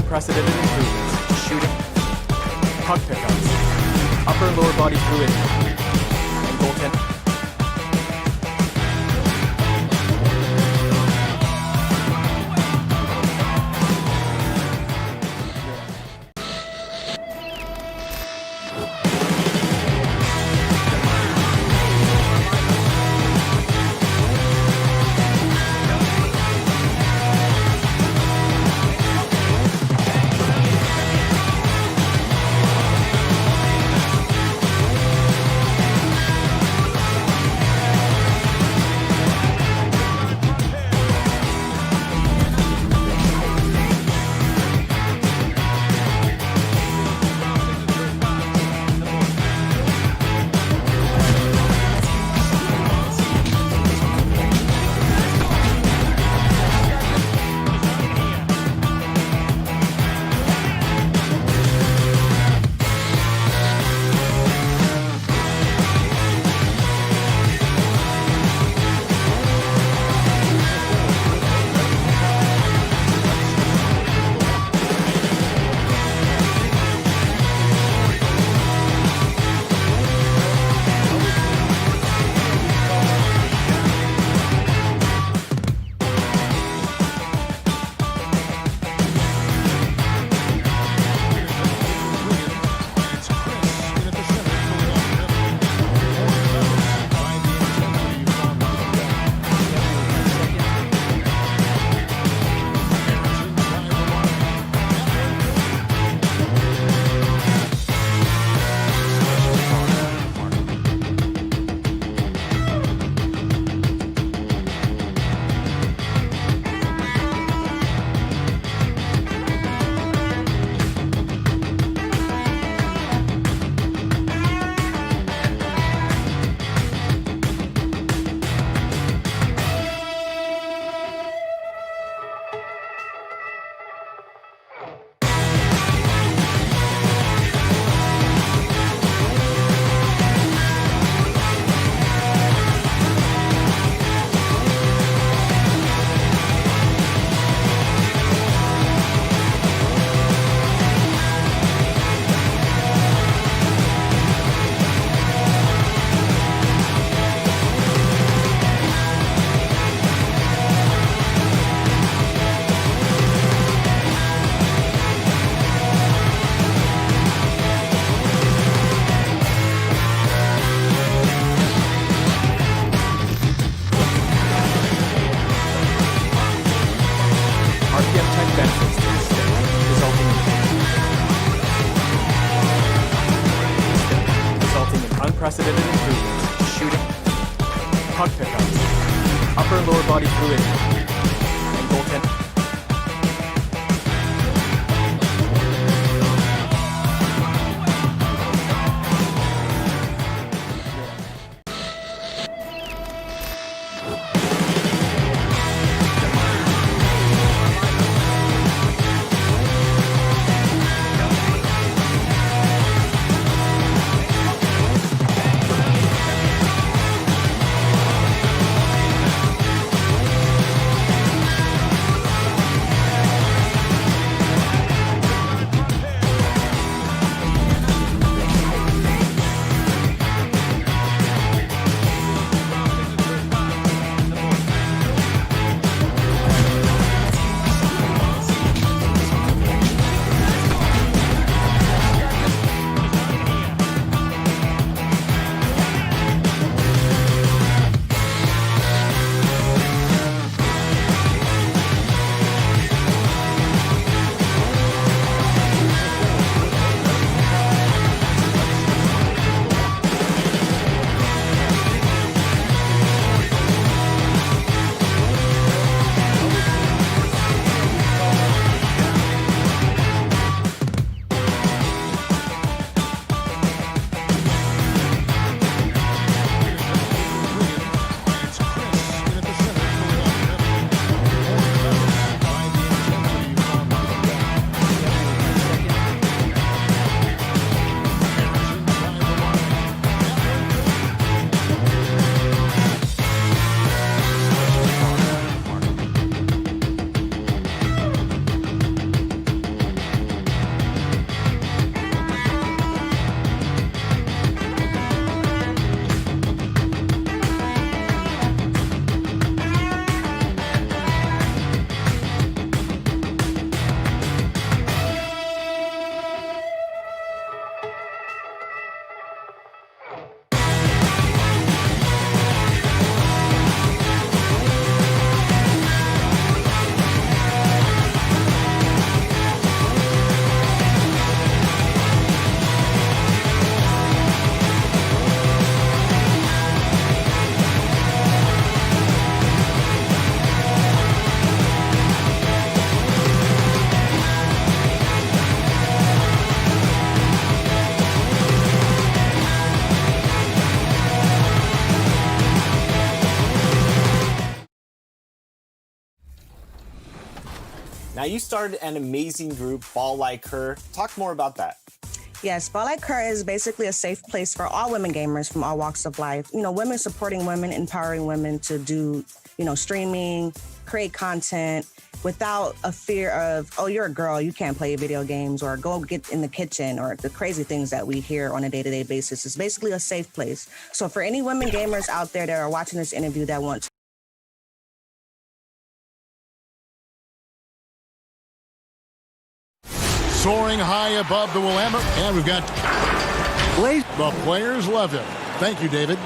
unprecedented improvements, shooting, puck pickups, upper and lower body fluidity, and goaltending. Upper and lower body fluid. And goaltend.
Now, you started an amazing group, Ball Like Her. Talk more about that.
Yes, Ball Like Her is basically a safe place for all women gamers from all walks of life. You know, women supporting women, empowering women to do, streaming, create content without a fear of, oh, you're a girl, you can't play video games, or go get in the kitchen, or the crazy things that we hear on a day-to-day basis. It's basically a safe place. So for any women gamers out there that are watching this interview that want to
soaring high above the Willamette, and we've got the players love him. Thank you, David.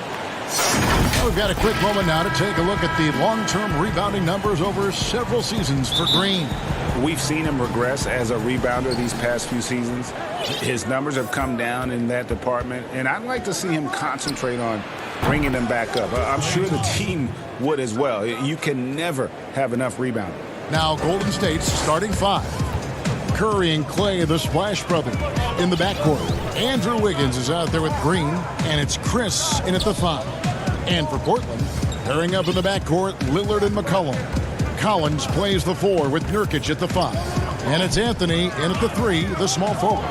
We've got a quick moment now to take a look at the long-term rebounding numbers over several seasons for Green.
We've seen him regress as a rebounder these past few seasons. His numbers have come down in that department, and I'd like to see him concentrate on bringing them back up. I'm sure the team would as well. You can never have enough rebounding.
Now Golden State's starting five. Curry and Clay, the Splash Brothers, in the backcourt. Andrew Wiggins is out there with Green, and it's Chris in at the five. And for Portland, pairing up in the backcourt, Lillard and McCollum. Collins plays the four with Nurkic at the five. And it's Anthony in at the three, the small forward.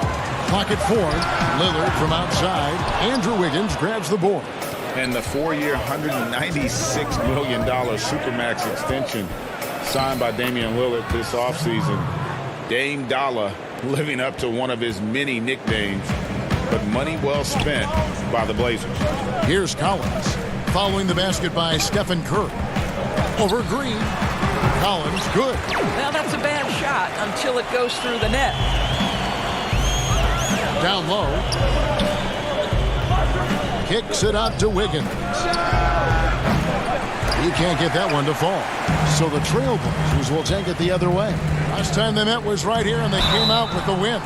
Pocket four, Lillard from outside. Andrew Wiggins grabs the board.
And the 4-year, $196 million Supermax extension signed by Damian Lillard this offseason. Dame Dollar living up to one of his many nicknames, but money well spent by the Blazers.
Here's Collins, following the basket by Stephen Curry. Over Green, Collins, good.
Well, that's a bad shot until it goes through the net.
Down low. Kicks it out to Wiggins. He can't get that one to fall. So the Trailblazers will take it the other way. Last time they met was right here, and they came out with the win.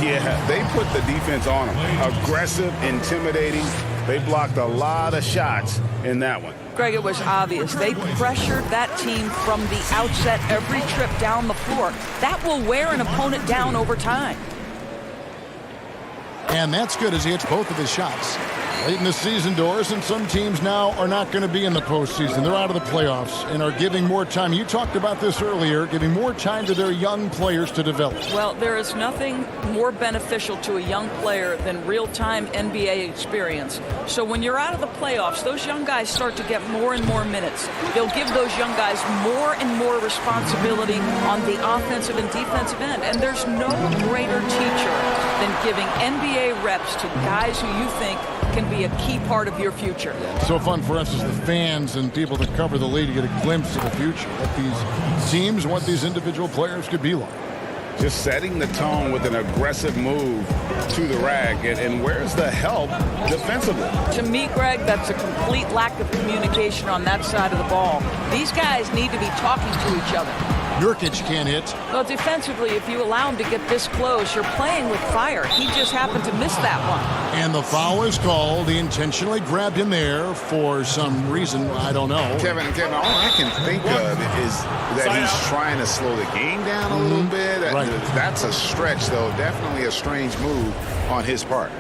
Yeah, they put the defense on them. Aggressive, intimidating, They blocked a lot of shots in that one.
Greg, it was obvious. They pressured that team from the outset every trip down the floor. That will wear an opponent down over time.
And that's good as he hits both of his shots. Late in the season, Doris, and some teams now are not going to be in the postseason. They're out of the playoffs and are giving more time. You talked about this earlier, giving more time to their young players to develop.
Well, there is nothing more beneficial to a young player than real-time NBA experience. So when you're out of the playoffs, those young guys start to get more and more minutes. They'll give those young guys more and more responsibility on the offensive and defensive end. And there's no greater teacher than giving NBA reps to guys who you think can be a key part of your future.
So fun for us as the fans and people that cover the league to get a glimpse of the future, what these teams, what these individual players could be like.
Just setting the tone with an aggressive move to the rack. And where's the help defensively?
To me, Greg, that's a complete lack of communication on that side of the ball. These guys need to be talking to each other.
Nurkic can't hit.
Well, defensively, if you allow him to get this close, you're playing with fire. He just happened to miss that one.
And the foul is called. He intentionally grabbed him there for some reason. I don't know.
Kevin, all I can think of is that he's trying to slow the game down a little bit.
Right.
That's a stretch, though. Definitely a strange move on his part.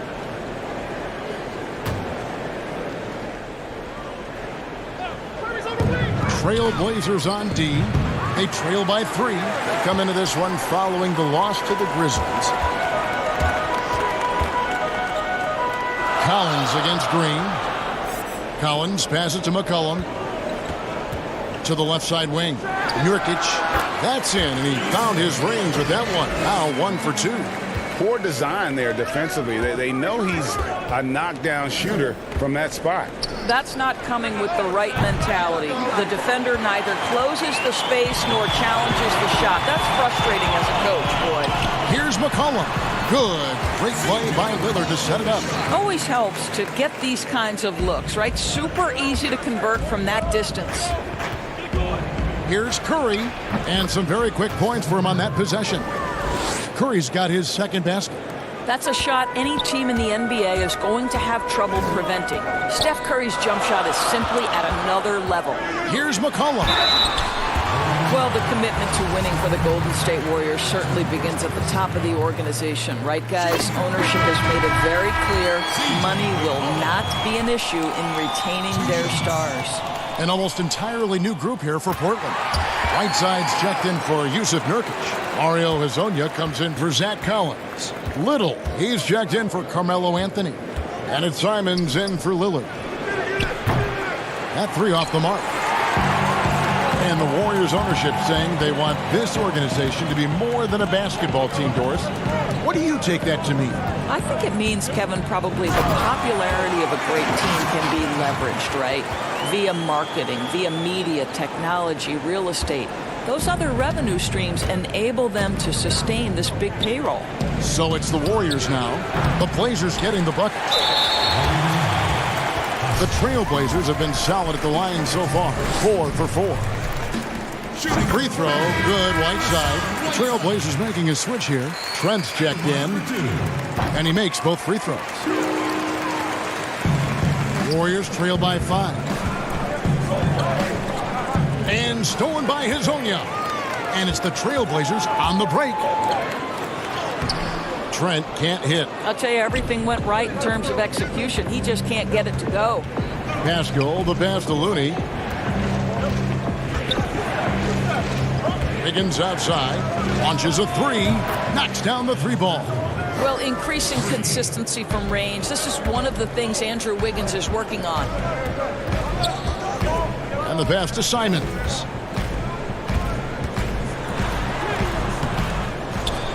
Trailblazers on D. They trail by 3. They come into this one following the loss to the Grizzlies. Collins against Green. Collins passes to McCollum. To the left side wing. Nurkic. That's in, and he found his range with that one. Now 1 for 2.
Poor design there defensively. They know he's a knockdown shooter from that spot.
That's not coming with the right mentality. The defender neither closes the space nor challenges the shot. That's frustrating as a coach, boy.
Here's McCollum. Good. Great play by Lillard to set it up.
Always helps to get these kinds of looks, right? Super easy to convert from that distance.
Here's Curry, and some very quick points for him on that possession. Curry's got his second basket.
That's a shot any team in the NBA is going to have trouble preventing. Steph Curry's jump shot is simply at another level.
Here's McCollum.
Well, the commitment to winning for the Golden State Warriors certainly begins at the top of the organization, right, guys? Ownership has made it very clear money will not be an issue in retaining their stars.
An almost entirely new group here for Portland. Whiteside's checked in for Yusuf Nurkic. Mario Hezonja comes in for Zach Collins. Little, he's checked in for Carmelo Anthony. And it's Simons in for Lillard. That 3 off the mark. And the Warriors ownership saying they want this organization to be more than a basketball team, Doris. What do you take that to mean?
I think it means, Kevin, probably the popularity of a great team can be leveraged, right? Via marketing, via media, technology, real estate. Those other revenue streams enable them to sustain this big payroll.
So it's the Warriors now. The Blazers getting the buckets. The Trailblazers have been solid at the line so far. 4 for 4. Free throw, good, Whiteside. The Trailblazers making a switch here. Trent's checked in, and he makes both free throws. Warriors trail by 5. And stolen by Hezonja. And it's the Trailblazers on the break. Trent can't hit.
I'll tell you, everything went right in terms of execution. He just can't get it to go.
Pascal, the pass to Looney. Higgins outside. Launches a 3. Knocks down the 3 ball.
Well, increasing consistency from range. This is one of the things Andrew Wiggins is working on.
And the pass to Simons.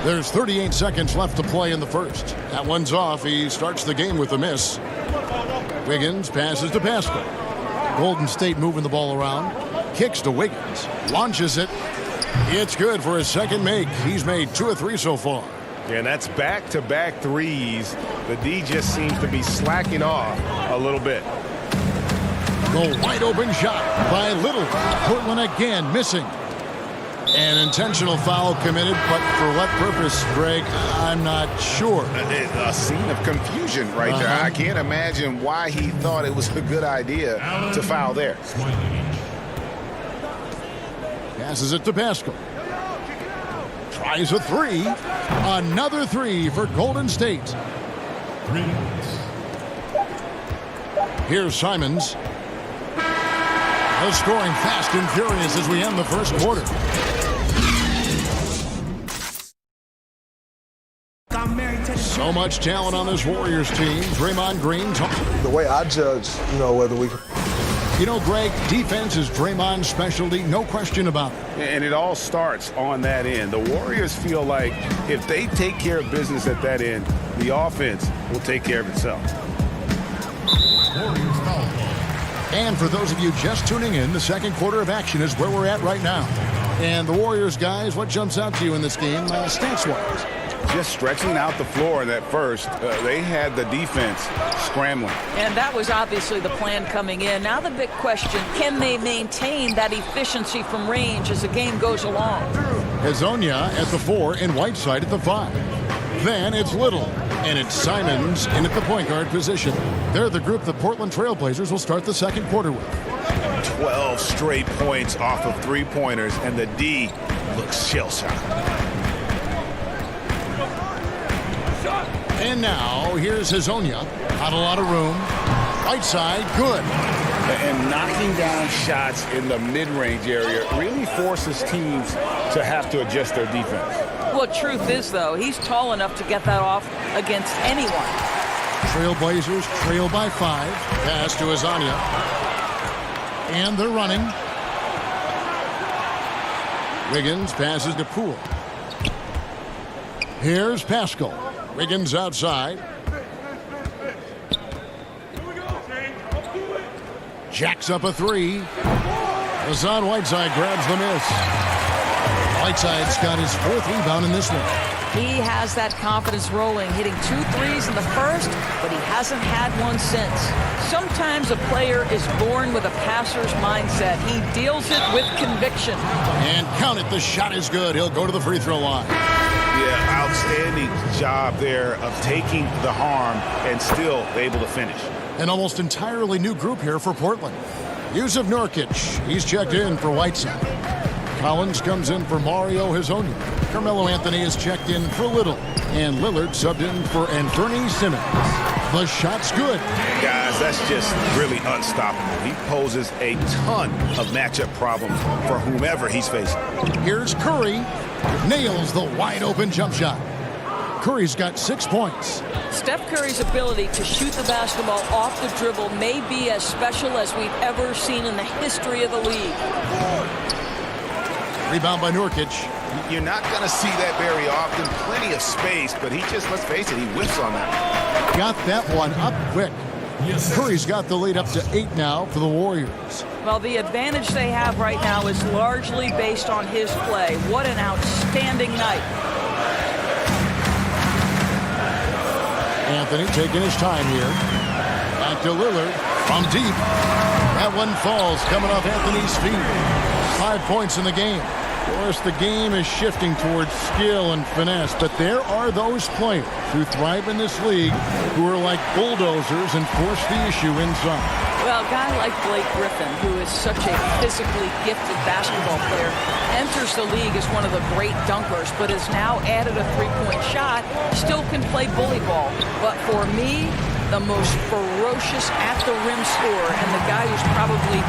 There's 38 seconds left to play in the first. That one's off. He starts the game with a miss. Wiggins passes to Pascal. Golden State moving the ball around. Kicks to Wiggins. Launches it. It's good for his second make. He's made 2 or 3 so far.
And that's back-to-back threes. The D just seems to be slacking off a little bit.
The wide open shot by Little. Portland again missing. An intentional foul committed, but for what purpose, Greg? I'm not sure.
A scene of confusion right there. I can't imagine why he thought it was a good idea to foul there.
Passes it to Pascal. Tries a three. Another three for Golden State. Here's Simons. The scoring fast and furious as we end the first quarter. So much talent on this Warriors team. Draymond Green.
The way I judge, whether we...
Greg, defense is Draymond's specialty, no question about it.
And it all starts on that end. The Warriors feel like if they take care of business at that end, the offense will take care of itself.
And for those of you just tuning in, the second quarter of action is where we're at right now. And the Warriors, guys, what jumps out to you in this game, stats-wise?
Just stretching out the floor in that first, they had the defense scrambling.
And that was obviously the plan coming in. Now the big question, can they maintain that efficiency from range as the game goes along?
Hezonja at the 4 and Whiteside at the 5. Then it's Little, and it's Simons in at the point guard position. They're the group the Portland Trailblazers will start the second quarter with.
12 straight points off of three-pointers, and the D looks shell-shocked.
And now, here's Hezonja. Not a lot of room. Whiteside, good.
And knocking down shots in the mid-range area really forces teams to have to adjust their defense.
Well, truth is, though, he's tall enough to get that off against anyone.
Trailblazers trail by 5. Pass to Hezonja. And they're running. Wiggins passes to Poole. Here's Pascal. Wiggins outside. Jacks up a 3. Hassan Whiteside grabs the miss. Whiteside's got his 4th rebound in this one.
He has that confidence rolling, hitting 2 threes in the first, but he hasn't had one since. Sometimes a player is born with a passer's mindset. He deals it with conviction.
And count it, the shot is good. He'll go to the free throw line.
Yeah, outstanding job there of taking the harm and still able to finish.
An almost entirely new group here for Portland. Yusuf Nurkic, he's checked in for Whiteside. Collins comes in for Mario Hezonja. Carmelo Anthony is checked in for Little. And Lillard subbed in for Anthony Simmons. The shot's good.
Guys, that's just really unstoppable. He poses a ton of matchup problems for whomever he's facing.
Here's Curry. Nails the wide-open jump shot. Curry's got 6 points.
Steph Curry's ability to shoot the basketball off the dribble may be as special as we've ever seen in the history of the league.
Rebound by Nurkic.
You're not going to see that very often. Plenty of space, but he just, let's face it, he whiffs on that.
Got that one up quick. Curry's got the lead up to 8 now for the Warriors.
Well, the advantage they have right now is largely based on his play. What an outstanding night.
Anthony taking his time here. Back to Lillard from deep. That one falls, coming off Anthony's feet. 5 points in the game. Of course, the game is shifting towards skill and finesse, but there are those players who thrive in this league who are like bulldozers and force the issue inside.
Well, a guy like Blake Griffin, who is such a physically gifted basketball player, enters the league as one of the great dunkers, but has now added a three-point shot, still can play bully ball. But for me, the most ferocious at-the-rim scorer and the guy who's probably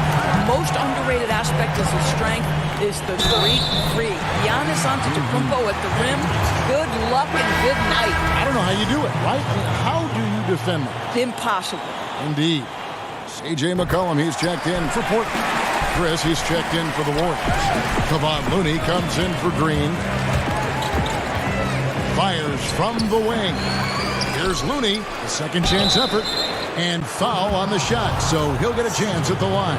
most underrated aspect of his strength is the great free. Giannis Antetokounmpo at the rim, good luck and good night.
I don't know how you do it, right? I mean, how do you defend that?
Impossible.
Indeed. C.J. McCollum, he's checked in for Portland. Chris, he's checked in for the Warriors. Kevon Looney comes in for Green. Fires from the wing. Here's Looney, a second chance effort, and foul on the shot, so he'll get a chance at the line.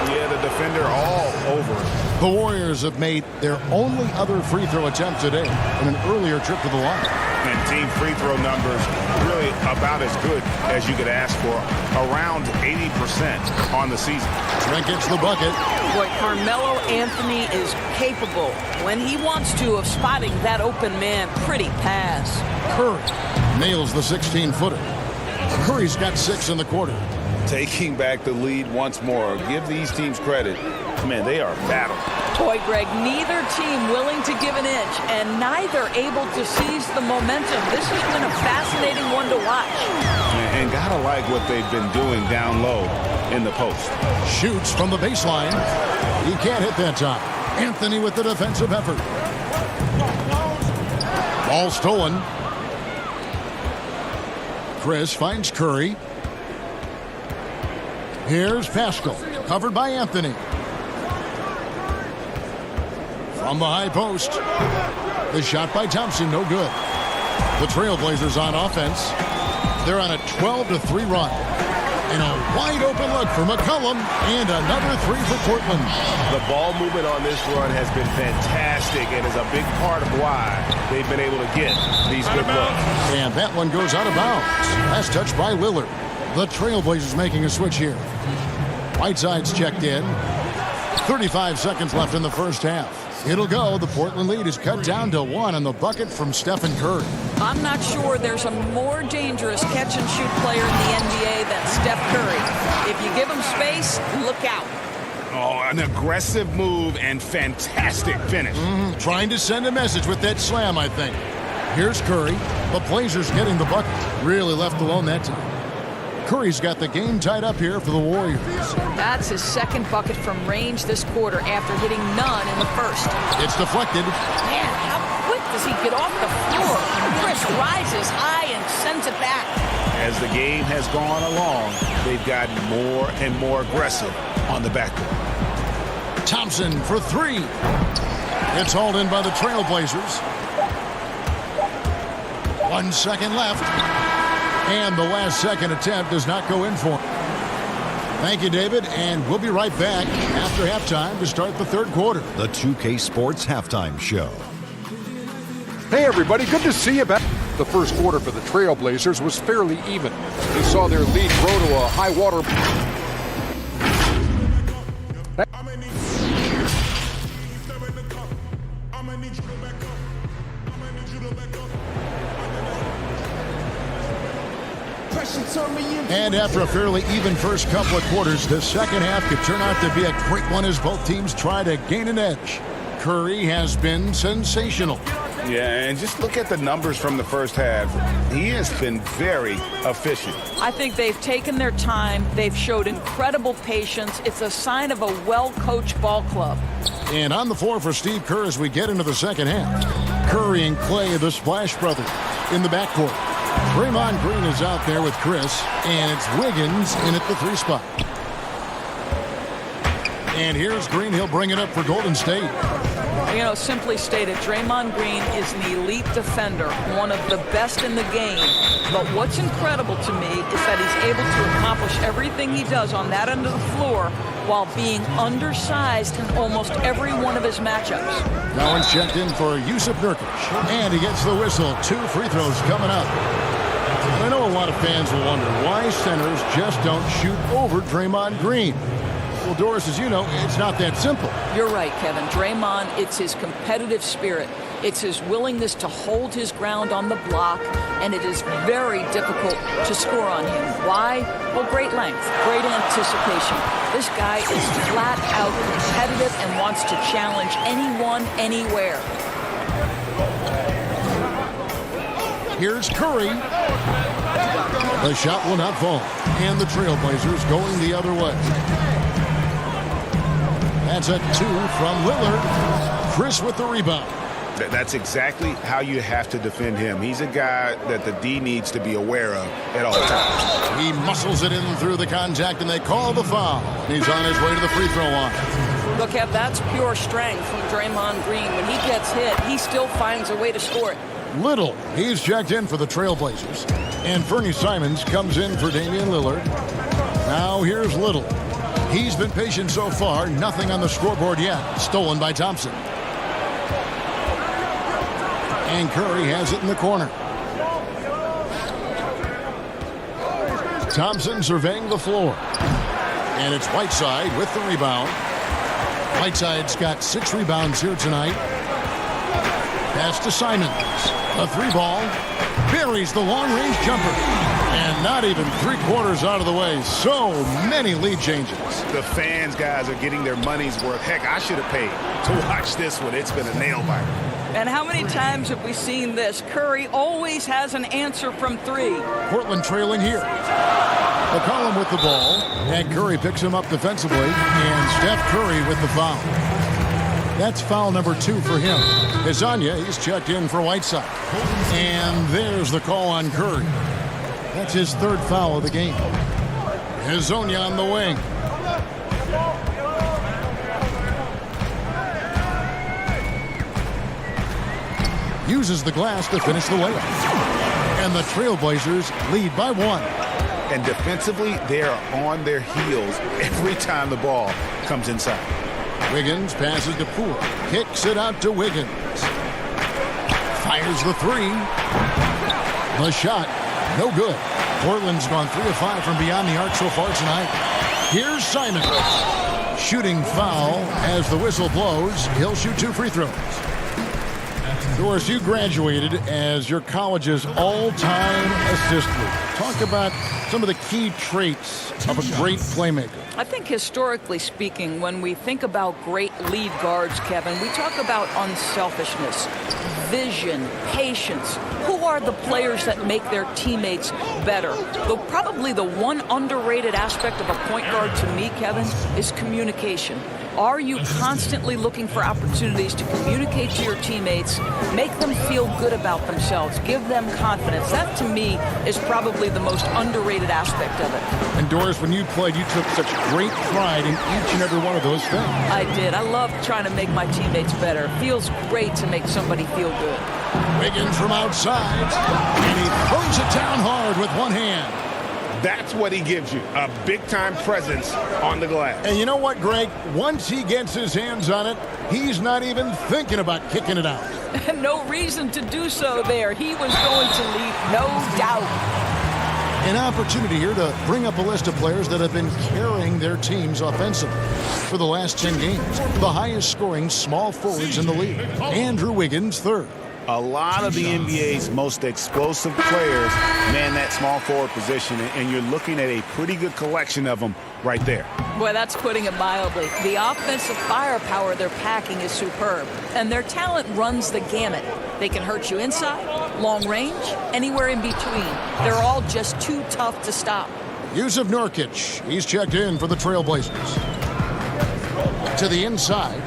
Yeah, the defender all over.
The Warriors have made their only other free throw attempt today on an earlier trip to the line.
And team free throw numbers really about as good as you could ask for, around 80% on the season.
Trent gets the bucket.
Boy, Carmelo Anthony is capable, when he wants to, of spotting that open man. Pretty pass.
Curry nails the 16-footer. Curry's got 6 in the quarter.
Taking back the lead once more. Give these teams credit. Man, they are battling.
Boy, Greg, neither team willing to give an inch and neither able to seize the momentum. This has been a fascinating one to watch.
And gotta like what they've been doing down low in the post.
Shoots from the baseline. He can't hit that time. Anthony with the defensive effort. Ball stolen. Chris finds Curry. Here's Pascal, covered by Anthony. From the high post. The shot by Thompson, no good. The Trailblazers on offense. They're on a 12-3 run. And a wide open look for McCollum, and another 3 for Portland.
The ball movement on this run has been fantastic and is a big part of why they've been able to get these good looks.
And that one goes out of bounds. Last touch by Lillard. The Trailblazers making a switch here. Whiteside's checked in. 35 seconds left in the first half. It'll go. The Portland lead is cut down to 1 on the bucket from Stephen Curry.
I'm not sure there's a more dangerous catch-and-shoot player in the NBA than Steph Curry. If you give him space, look out.
Oh, an aggressive move and fantastic finish.
Trying to send a message with that slam, I think. Here's Curry. The Blazers getting the bucket. Really left alone that time. Curry's got the game tied up here for the Warriors.
That's his second bucket from range this quarter after hitting none in the first.
It's deflected.
Man, how quick does he get off the floor? Chris rises high and sends it back.
As the game has gone along, they've gotten more and more aggressive on the backcourt.
Thompson for 3. It's hauled in by the Trailblazers. 1 second left. And the last second attempt does not go in for him. Thank you, David, and we'll be right back after halftime to start the third quarter.
The 2K Sports Halftime Show.
Hey, everybody, good to see you back. The first quarter for the Trailblazers was fairly even. They saw their lead grow to a high water.
And after a fairly even first couple of quarters, the second half could turn out to be a great one as both teams try to gain an edge. Curry has been sensational.
Yeah, and just look at the numbers from the first half. He has been very efficient.
I think they've taken their time. They've showed incredible patience. It's a sign of a well-coached ball club.
And on the floor for Steve Kerr as we get into the second half. Curry and Clay, the Splash Brothers, in the backcourt. Draymond Green is out there with Chris, and it's Wiggins in at the 3 spot. And here's Green. He'll bring it up for Golden State.
You know, simply stated, Draymond Green is an elite defender, one of the best in the game. But what's incredible to me is that he's able to accomplish everything he does on that end of the floor while being undersized in almost every one of his matchups.
Now one's checked in for Yusuf Nurkic, and he gets the whistle. 2 free throws coming up. And I know a lot of fans will wonder why centers just don't shoot over Draymond Green. Well, Doris, as you know, it's not that simple.
You're right, Kevin. Draymond, it's his competitive spirit. It's his willingness to hold his ground on the block, and it is very difficult to score on him. Why? Well, great length, great anticipation. This guy is flat out competitive and wants to challenge anyone, anywhere.
Here's Curry. The shot will not fall, and the Trailblazers going the other way. That's a 2 from Lillard. Chris with the rebound.
That's exactly how you have to defend him. He's a guy that the D needs to be aware of at all times.
He muscles it in through the contact, and they call the foul. He's on his way to the free throw line.
Look, Kev, that's pure strength from Draymond Green. When he gets hit, he still finds a way to score it.
Little, he's checked in for the Trailblazers. And Fernie Simons comes in for Damian Lillard. Now here's Little. He's been patient so far. Nothing on the scoreboard yet. Stolen by Thompson. And Curry has it in the corner. Thompson surveying the floor. And it's Whiteside with the rebound. Whiteside's got 6 rebounds here tonight. Pass to Simons. A 3-ball. Buries the long-range jumper. And not even 3/4 out of the way. So many lead changes.
The fans, guys, are getting their money's worth. Heck, I should have paid to watch this one. It's been a nail-biter.
And how many times have we seen this? Curry always has an answer from 3.
Portland trailing here. McCollum with the ball, and Curry picks him up defensively, and Steph Curry with the foul. That's foul number 2 for him. Hezonja, he's checked in for Whiteside. And there's the call on Curry. That's his 3rd foul of the game. Hezonja on the wing. Uses the glass to finish the layup. And the Trailblazers lead by 1.
And defensively, they are on their heels every time the ball comes inside.
Wiggins passes to Poole. Kicks it out to Wiggins. Fires the 3. The shot, no good. Portland's gone 3 of 5 from beyond the arc so far tonight. Here's Simons. Shooting foul as the whistle blows. He'll shoot 2 free throws. Doris, you graduated as your college's all-time assist leader. Talk about some of the key traits of a great playmaker.
I think historically speaking, when we think about great lead guards, Kevin, we talk about unselfishness, vision, patience. Who are the players that make their teammates better? Though probably the one underrated aspect of a point guard to me, Kevin, is communication. Are you constantly looking for opportunities to communicate to your teammates, make them feel good about themselves, give them confidence? That, to me, is probably the most underrated aspect of it.
And Doris, when you played, you took such great pride in each and every one of those things.
I did. I love trying to make my teammates better. It feels great to make somebody feel good.
Wiggins from outside, and he throws it down hard with one hand.
That's what he gives you, a big-time presence on the glass.
And you know what, Greg? Once he gets his hands on it, he's not even thinking about kicking it out.
No reason to do so there. He was going to leave, no doubt.
An opportunity here to bring up a list of players that have been carrying their teams offensively for the last 10 games. The highest scoring small forwards in the league. Andrew Wiggins, 3rd.
A lot of the NBA's most explosive players man that small forward position, and you're looking at a pretty good collection of them right there.
Boy, that's putting it mildly. The offensive firepower they're packing is superb, and their talent runs the gamut. They can hurt you inside, long range, anywhere in between. They're all just too tough to stop.
Yusuf Nurkic, he's checked in for the Trailblazers. To the inside.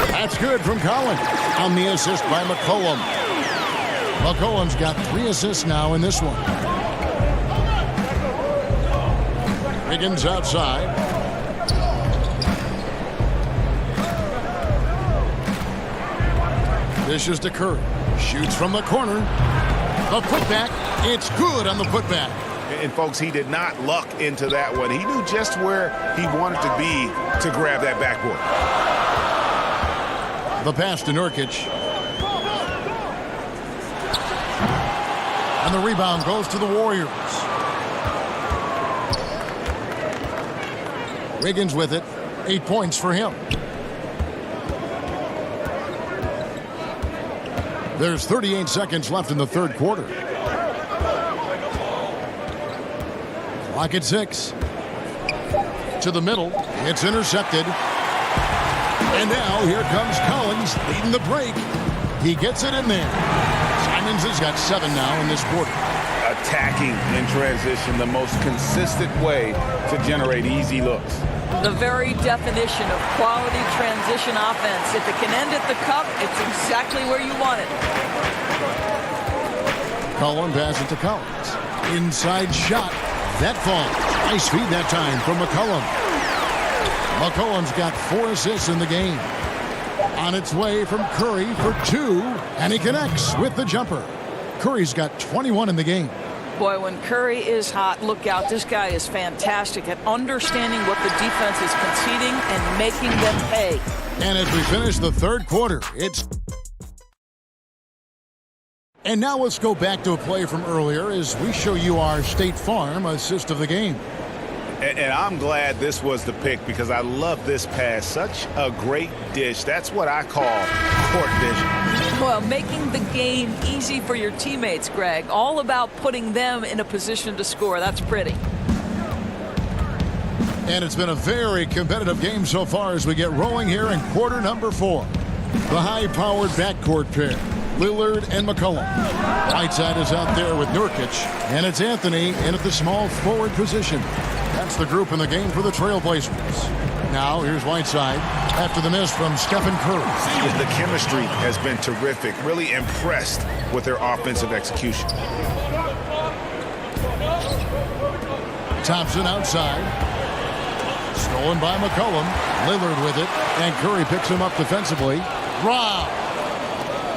That's good from Collins. On the assist by McCollum. McCollum's got 3 assists now in this one. Wiggins outside. Dishes to Curry. Shoots from the corner. A putback. It's good on the putback.
And folks, he did not luck into that one. He knew just where he wanted to be to grab that backboard.
The pass to Nurkic. And the rebound goes to the Warriors. Wiggins with it. 8 points for him. There's 38 seconds left in the 3rd quarter. Clock at 6. To the middle. It's intercepted. And now here comes Collins leading the break. He gets it in there. Simons has got 7 now in this quarter.
Attacking in transition, the most consistent way to generate easy looks.
The very definition of quality transition offense. If it can end at the cup, it's exactly where you want it.
Collins passes to Collins. Inside shot. That falls. Nice feed that time from McCollum. McCollum's got 4 assists in the game. On its way from Curry for 2, and he connects with the jumper. Curry's got 21 in the game.
Boy, when Curry is hot, look out. This guy is fantastic at understanding what the defense is conceding and making them pay.
And as we finish the third quarter, And now let's go back to a play from earlier as we show you our State Farm assist of the game.
And I'm glad this was the pick because I love this pass. Such a great dish. That's what I call court vision.
Well, making the game easy for your teammates, Greg. All about putting them in a position to score. That's pretty.
And it's been a very competitive game so far as we get rolling here in quarter number 4. The high-powered backcourt pair, Lillard and McCollum. Whiteside is out there with Nurkic, and it's Anthony in at the small forward position. That's the group in the game for the Trailblazers. Now, here's Whiteside after the miss from Stephen Curry.
The chemistry has been terrific. Really impressed with their offensive execution.
Thompson outside. Stolen by McCollum. Lillard with it, and Curry picks him up defensively. Rob!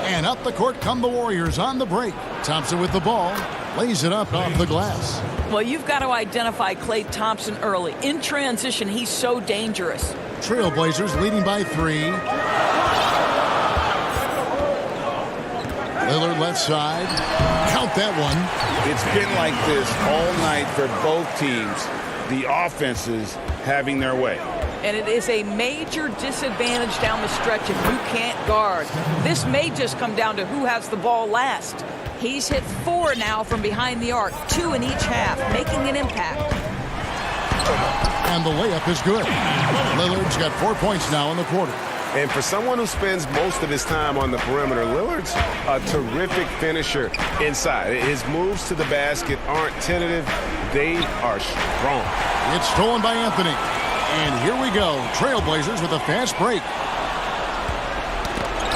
And up the court come the Warriors on the break. Thompson with the ball. Lays it up off the glass.
Well, you've got to identify Klay Thompson early. In transition, he's so dangerous.
Trailblazers leading by 3. Lillard left side. Count that one.
It's been like this all night for both teams. The offenses having their way.
And it is a major disadvantage down the stretch if you can't guard. This may just come down to who has the ball last. He's hit 4 now from behind the arc, 2 in each half, making an impact.
And the layup is good. Lillard's got 4 points now in the quarter.
And for someone who spends most of his time on the perimeter, Lillard's a terrific finisher inside. His moves to the basket aren't tentative. They are strong.
It's stolen by Anthony. And here we go. Trailblazers with a fast break.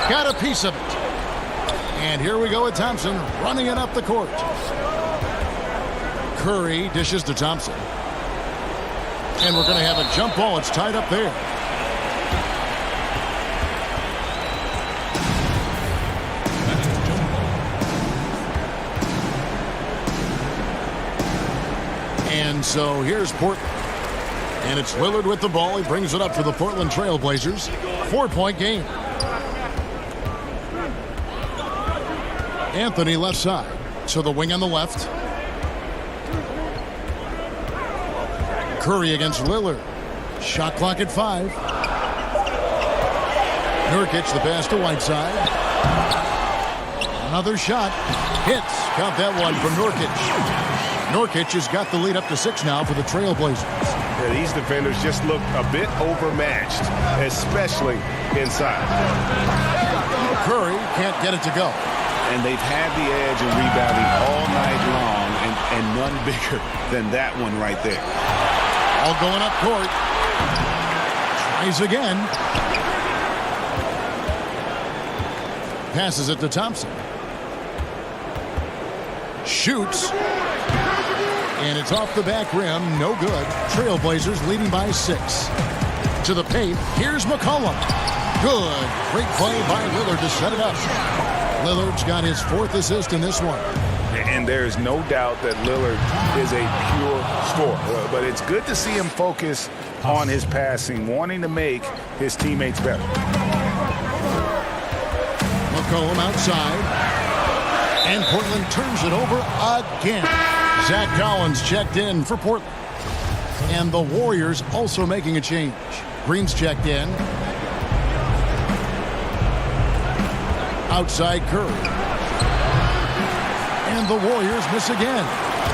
Got a piece of it. And here we go with Thompson running it up the court. Curry dishes to Thompson. And we're going to have a jump ball. It's tied up there. And so here's Portland. And it's Lillard with the ball. He brings it up for the Portland Trailblazers. 4-point game. Anthony left side. So the wing on the left. Curry against Lillard. Shot clock at 5. Nurkic the pass to Whiteside. Another shot. Hits. Count that one from Nurkic. Nurkic has got the lead up to 6 now for the Trailblazers.
Yeah, these defenders just look a bit overmatched, especially inside.
Curry can't get it to go.
And they've had the edge in rebounding all night long, and none bigger than that one right there.
All going up court. Tries again. Passes it to Thompson. Shoots. And it's off the back rim. No good. Trailblazers leading by 6. To the paint. Here's McCollum. Good. Great play by Lillard to set it up. Lillard's got his 4th assist in this one.
And there's no doubt that Lillard is a pure scorer. But it's good to see him focus on his passing, wanting to make his teammates better.
McCollum outside. And Portland turns it over again. Zach Collins checked in for Portland. And the Warriors also making a change. Green's checked in. Outside Curry. And the Warriors miss again.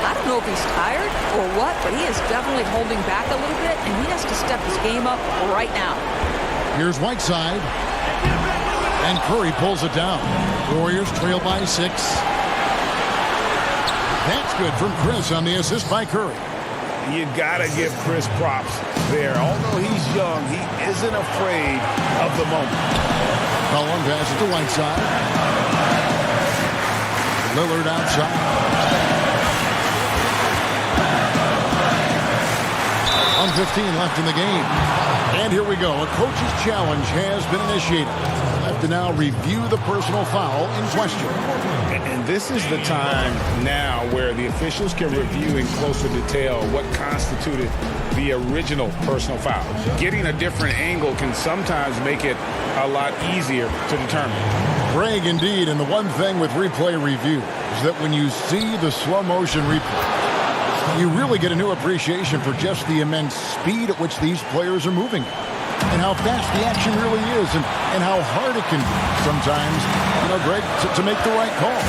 I don't know if he's tired or what, but he is definitely holding back a little bit, and he has to step his game up right now.
Here's Whiteside. And Curry pulls it down. Warriors trail by 6. That's good from Chris on the assist by Curry.
You gotta give Chris props there. Although he's young, he isn't afraid of the moment.
Cullen passes to Whiteside. Lillard outside. 1:15 left in the game. And here we go. A coach's challenge has been initiated. We'll have to now review the personal foul in question.
And this is the time now where the officials can review in closer detail what constituted the original personal foul. Getting a different angle can sometimes make it a lot easier to determine.
Greg, indeed, and the one thing with replay review is that when you see the slow motion replay, you really get a new appreciation for just the immense speed at which these players are moving and how fast the action really is and how hard it can be sometimes, Greg, to make the right call.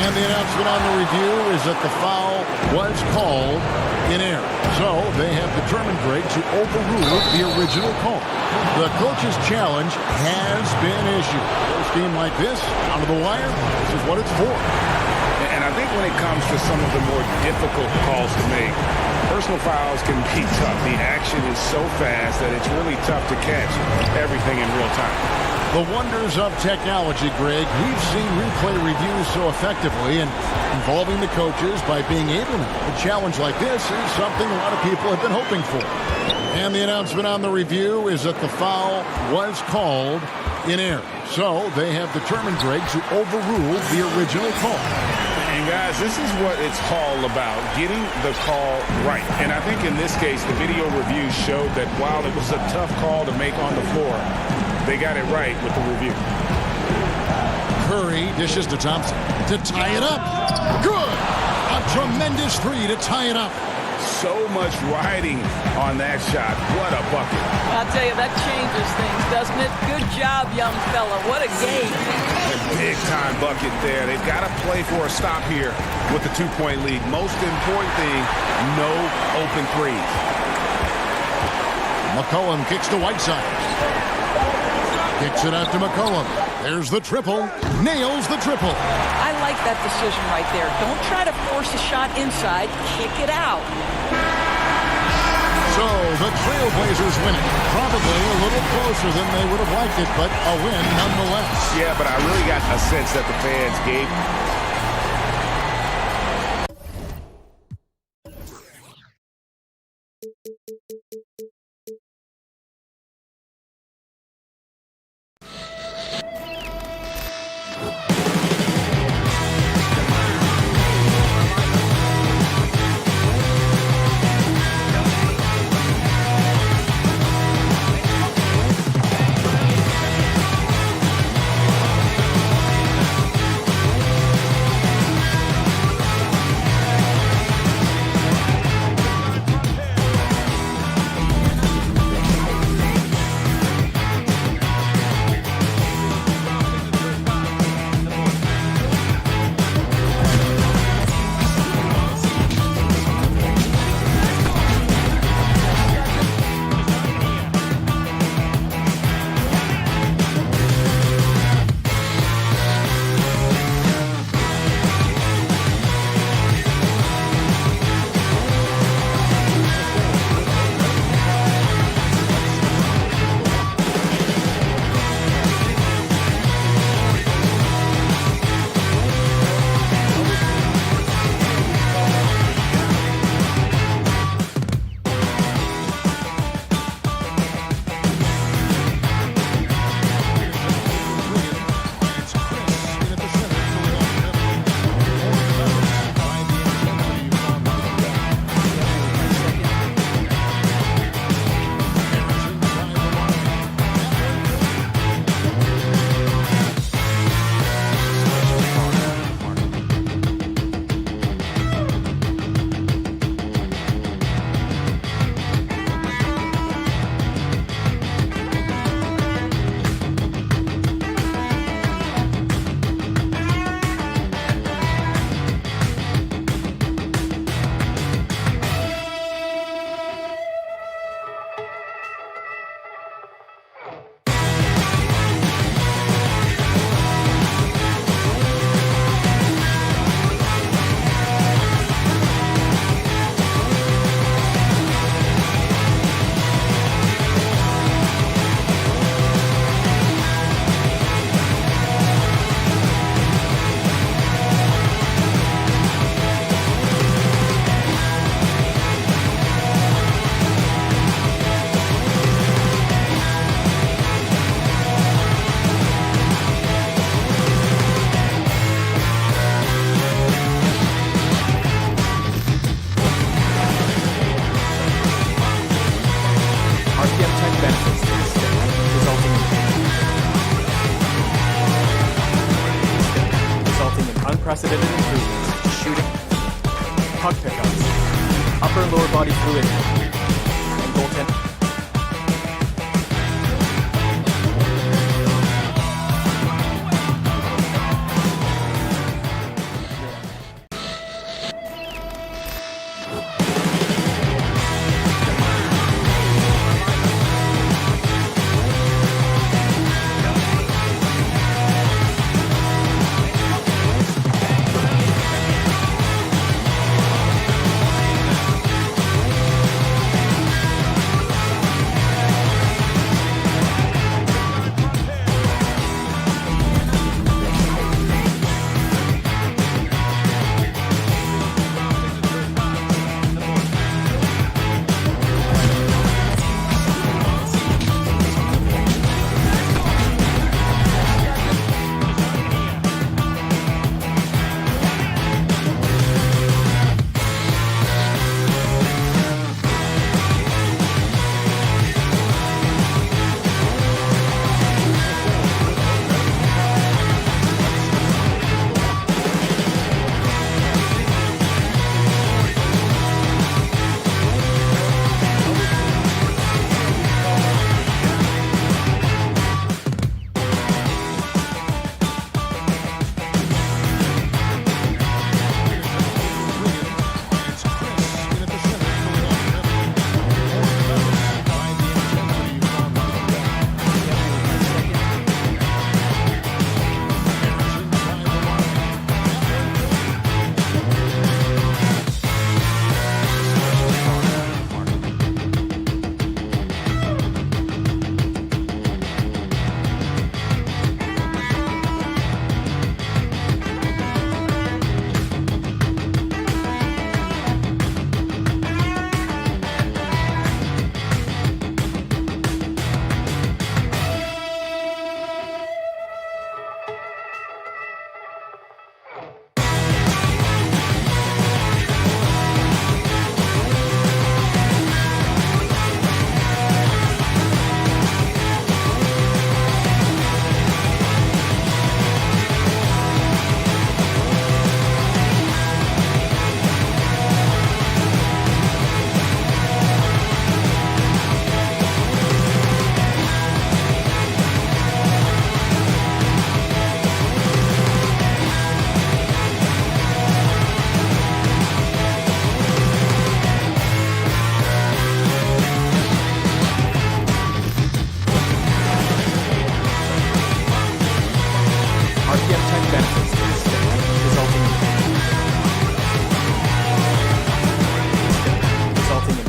And the announcement on the review is that the foul was called in error. So they have determined, Greg, to overrule the original call. The coach's challenge has been issued. A scheme like this, out of the wire, this is what it's for.
And I think when it comes to some of the more difficult calls to make, personal fouls can be tough. The action is so fast that it's really tough to catch everything in real time.
The wonders of technology, Greg. We've seen replay reviews so effectively and involving the coaches by being able to. A challenge like this is something a lot of people have been hoping for. And the announcement on the review is that the foul was called in error. So they have determined, Greg, to overrule the original call.
And guys, this is what it's all about, getting the call right. And I think in this case, the video review showed that while it was a tough call to make on the floor, they got it right with the review.
Curry dishes to Thompson to tie it up. Good! A tremendous three to tie it up.
So much riding on that shot. What a bucket.
I'll tell you, that changes things, doesn't it? Good job, young fella. What a game.
A big-time bucket there. They've got to play for a stop here with the 2-point lead. Most important thing, no open threes.
McCollum kicks to Whiteside. Kicks it out to McCollum. There's the triple. Nails the triple.
I like that decision right there. Don't try to force a shot inside. Kick it out.
So the Trailblazers win it. Probably a little closer than they would have liked it, but a win nonetheless.
Yeah, but I really got a sense that the fans gave
unprecedented improvements. Shooting, puck pickups, upper and lower body fluidity, and goaltending.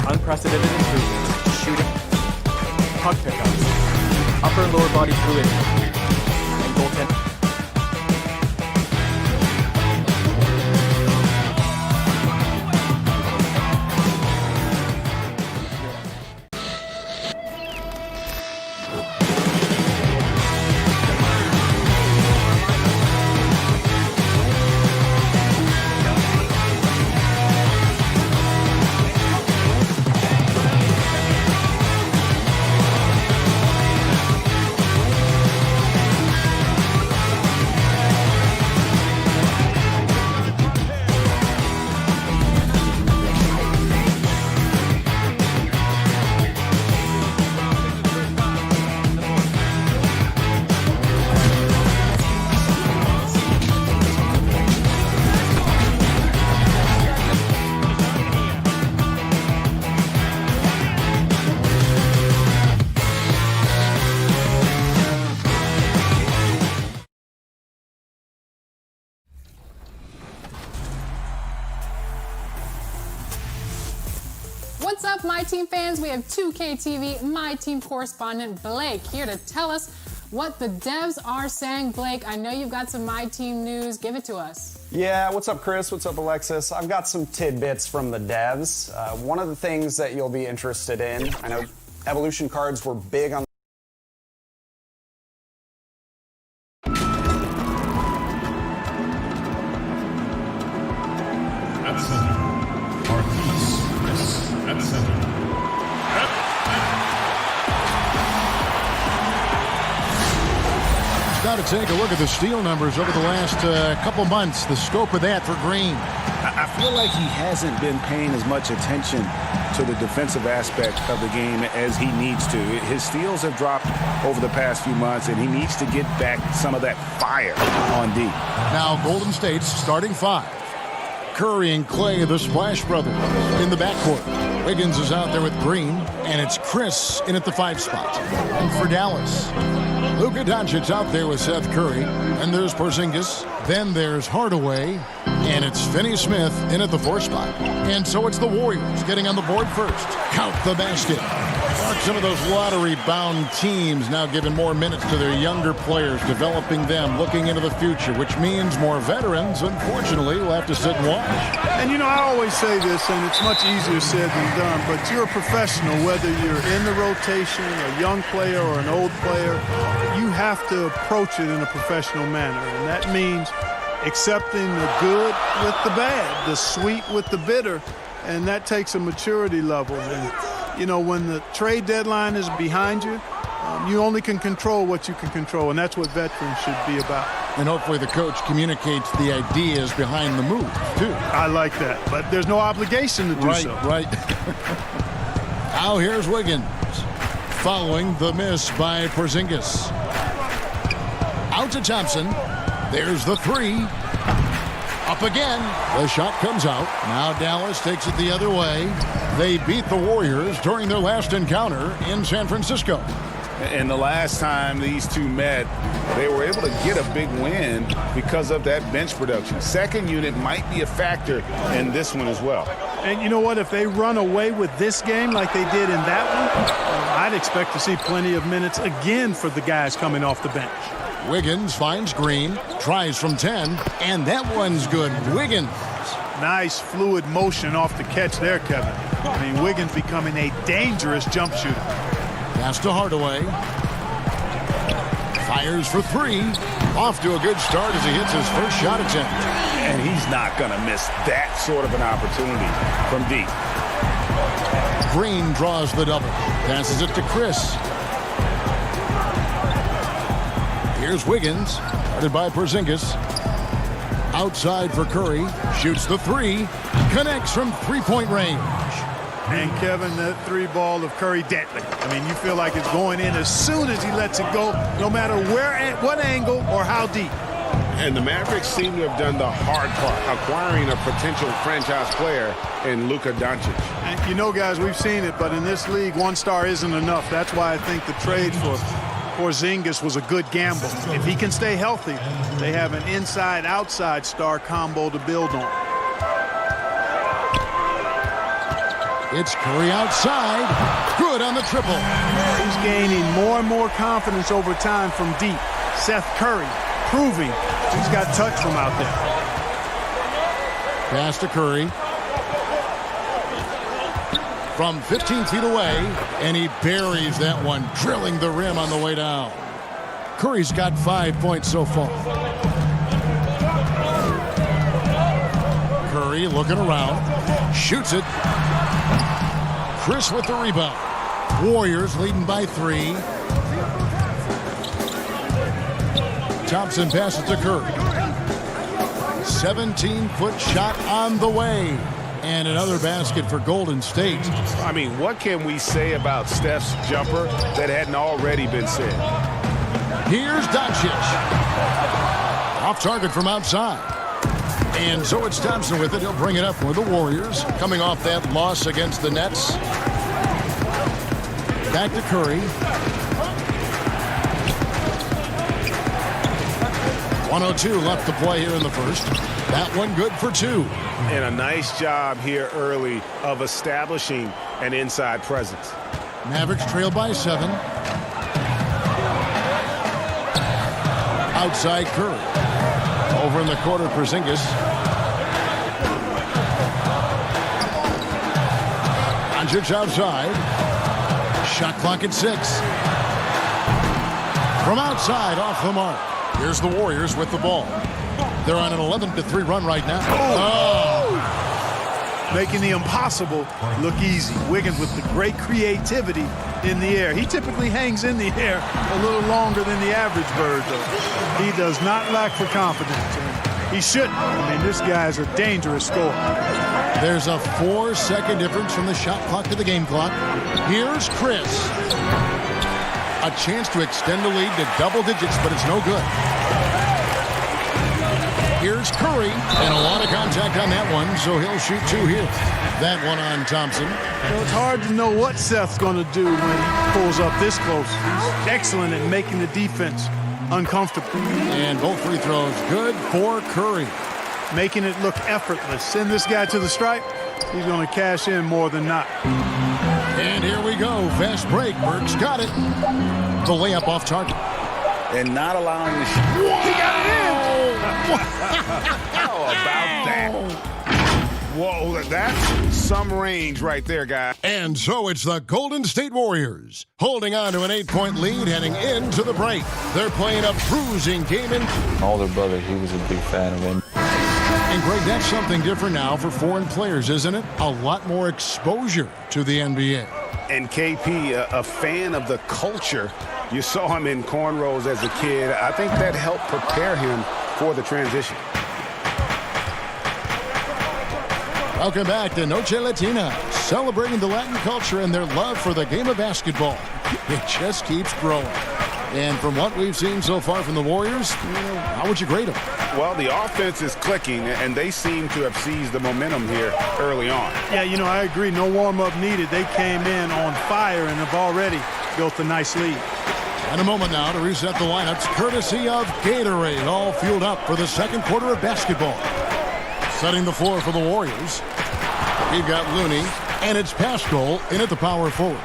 Unprecedented improvements. Shooting, puck pickups, upper and lower body fluidity, and goaltending.
What's up, My Team fans? We have 2K TV My Team correspondent Blake here to tell us what the devs are saying. Blake, I know you've got some My Team news. Give it to us.
Yeah, what's up, Chris? What's up, Alexis? I've got some tidbits from the devs. One of the things that you'll be interested in, I know evolution cards were big on
Now to take a look at the steal numbers over the last couple months, the scope of that for Green.
I feel like he hasn't been paying as much attention to the defensive aspect of the game as he needs to. His steals have dropped over the past few months, and he needs to get back some of that fire on D.
Now Golden State's starting five. Curry and Clay, the Splash Brothers, in the backcourt. Wiggins is out there with Green, and it's Chris in at the 5 spot. And for Dallas, Luka Doncic out there with Seth Curry, and there's Porzingis. Then there's Hardaway, and it's Finney-Smith in at the 4 spot. And so it's the Warriors getting on the board first. Count the basket. Some of those lottery-bound teams now giving more minutes to their younger players, developing them, looking into the future, which means more veterans, unfortunately, will have to sit and watch.
And, I always say this, and it's much easier said than done, but you're a professional, whether you're in the rotation, a young player or an old player, you have to approach it in a professional manner. And that means accepting the good with the bad, the sweet with the bitter, and that takes a maturity level. And, when the trade deadline is behind you, you only can control what you can control, and that's what veterans should be about.
And hopefully the coach communicates the ideas behind the move, too.
I like that, but there's no obligation to do so.
Right. Now here's Wiggins, following the miss by Porzingis. Out to Thompson. There's the 3. Up again. The shot comes out. Now Dallas takes it the other way. They beat the Warriors during their last encounter in San Francisco.
And the last time these two met, they were able to get a big win because of that bench production. Second unit might be a factor in this one as well.
And you know what? If they run away with this game like they did in that one, I'd expect to see plenty of minutes again for the guys coming off the bench.
Wiggins finds Green, tries from 10, and that one's good. Wiggins.
Nice fluid motion off the catch there, Kevin. Wiggins becoming a dangerous jump shooter.
Pass to Hardaway. Fires for 3. Off to a good start as he hits his first shot attempt.
And he's not going to miss that sort of an opportunity from deep.
Green draws the double. Passes it to Chris. Here's Wiggins, guarded by Porzingis. Outside for Curry. Shoots the 3. Connects from 3-point range.
And Kevin, that 3 ball of Curry, deadly. You feel like it's going in as soon as he lets it go, no matter where, at what angle, or how deep.
And the Mavericks seem to have done the hard part, acquiring a potential franchise player in Luka Doncic.
And guys, we've seen it, but in this league, 1 star isn't enough. That's why I think the trade for Porzingis was a good gamble. If he can stay healthy, they have an inside-outside star combo to build on.
It's Curry outside. Good on the triple.
He's gaining more and more confidence over time from deep. Seth Curry proving he's got touch from out there.
Pass to Curry. From 15 feet away, and he buries that one, drilling the rim on the way down. Curry's got 5 points so far. Curry looking around, shoots it. Chris with the rebound. Warriors leading by 3. Thompson passes to Curry. 17-foot shot on the way. And another basket for Golden State.
What can we say about Steph's jumper that hadn't already been said?
Here's Doncic. Off target from outside. And so it's Thompson with it. He'll bring it up for the Warriors. Coming off that loss against the Nets. Back to Curry. 1:02 left to play here in the first. That one good for 2.
And a nice job here early of establishing an inside presence.
Mavericks trail by 7. Outside Curry. Over in the corner, Porzingis. Doncic outside. Shot clock at 6. From outside, off the mark. Here's the Warriors with the ball. They're on an 11-3 run right now. Oh!
making the impossible look easy. Wiggins with the great creativity in the air. He typically hangs in the air a little longer than the average bird, though. He does not lack for confidence, and he shouldn't. I mean, this guy's a dangerous scorer.
There's a 4-second difference from the shot clock to the game clock. Here's Chris. A chance to extend the lead to double digits, but it's no good. Here's Curry, and a lot of contact on that one, so he'll shoot 2 here. That one on Thompson.
It's hard to know what Seth's going to do when he pulls up this close. He's excellent at making the defense uncomfortable.
And both free throws good for Curry.
Making it look effortless. Send this guy to the stripe, he's going to cash in more than not.
And here we go. Fast break. Burks got it. The layup off target.
And not allowing the shot.
He got it in!
How about that? Whoa, that's some range right there, guy.
And so it's the Golden State Warriors holding on to an 8-point lead heading into the break. They're playing a bruising game.
Older brother, he was a big fan of him.
And Greg, that's something different now for foreign players, isn't it? A lot more exposure to the NBA.
And KP, a fan of the culture. You saw him in cornrows as a kid. I think that helped prepare him for the transition.
Welcome back to Noche Latina, celebrating the Latin culture and their love for the game of basketball. It just keeps growing. And from what we've seen so far from the Warriors, how would you grade them?
Well, the offense is clicking, and they seem to have seized the momentum here early on.
Yeah, I agree. No warm-up needed. They came in on fire and have already built a nice lead.
And a moment now to reset the lineups, courtesy of Gatorade, all fueled up for the second quarter of basketball. Setting the floor for the Warriors, we've got Looney, and it's Pascal in at the power forward.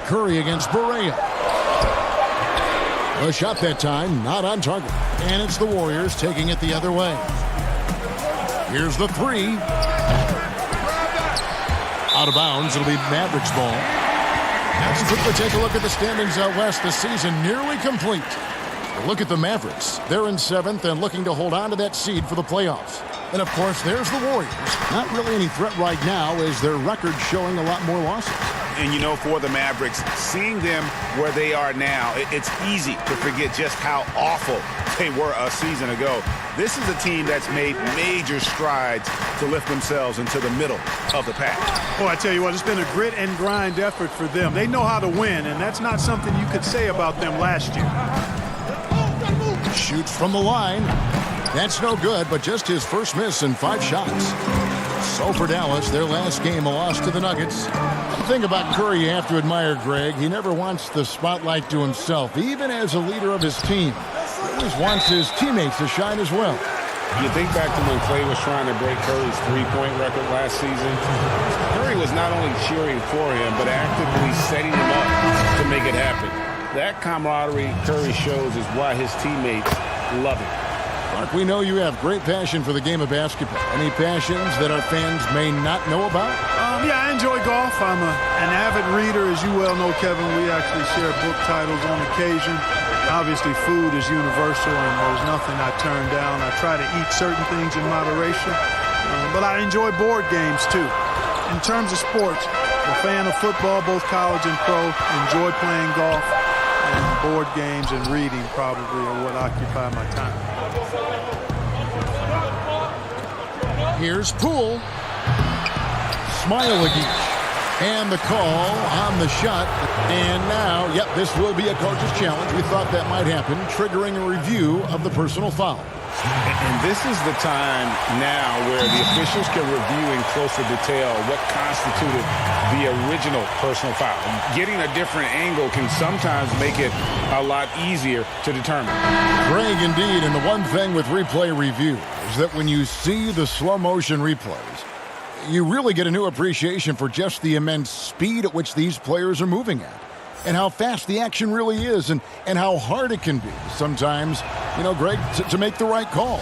Curry against Barea. The shot that time, not on target. And it's the Warriors taking it the other way. Here's the 3. Out of bounds, it'll be Mavericks ball. Let's quickly take a look at the standings out west. The season nearly complete. Look at the Mavericks. They're in 7th and looking to hold on to that seed for the playoffs. And, of course, there's the Warriors. Not really any threat right now as their record showing a lot more losses.
And, for the Mavericks, seeing them where they are now, it's easy to forget just how awful they were a season ago. This is a team that's made major strides to lift themselves into the middle of the pack.
Oh, I tell you what, it's been a grit and grind effort for them. They know how to win, and that's not something you could say about them last year.
Shoots from the line. That's no good, but just his first miss in 5 shots. So for Dallas, their last game, a loss to the Nuggets. The thing about Curry you have to admire, Greg, he never wants the spotlight to himself, even as a leader of his team. He always wants his teammates to shine as well.
You think back to when Clay was trying to break Curry's 3-point record last season. Curry was not only cheering for him, but actively setting him up to make it happen. That camaraderie Curry shows is why his teammates love him.
Mark, we know you have great passion for the game of basketball. Any passions that our fans may not know about?
Yeah, I enjoy golf. I'm an avid reader. As you well know, Kevin, we actually share book titles on occasion. Obviously, food is universal, and there's nothing I turn down. I try to eat certain things in moderation, but I enjoy board games, too. In terms of sports, I'm a fan of football, both college and pro. Enjoy playing golf, and board games and reading probably are what occupy my time.
Here's Poole. Smile-a-geesh. And the call on the shot. And now, this will be a coach's challenge. We thought that might happen, triggering a review of the personal foul.
And this is the time now where the officials can review in closer detail what constituted the original personal foul. Getting a different angle can sometimes make it a lot easier to determine.
Greg, indeed, and the one thing with replay review is that when you see the slow motion replays, you really get a new appreciation for just the immense speed at which these players are moving at. And how fast the action really is, and how hard it can be sometimes, Greg, to make the right call.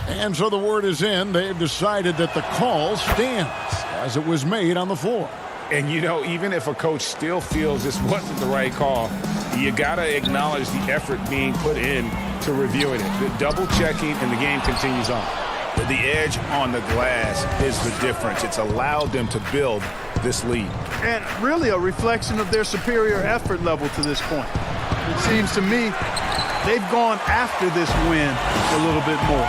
And so the word is in. They've decided that the call stands as it was made on the floor.
And, even if a coach still feels this wasn't the right call, you got to acknowledge the effort being put in to reviewing it. The double checking, and the game continues on.
The edge on the glass is the difference. It's allowed them to build this lead.
And really a reflection of their superior effort level to this point. It seems to me they've gone after this win a little bit more.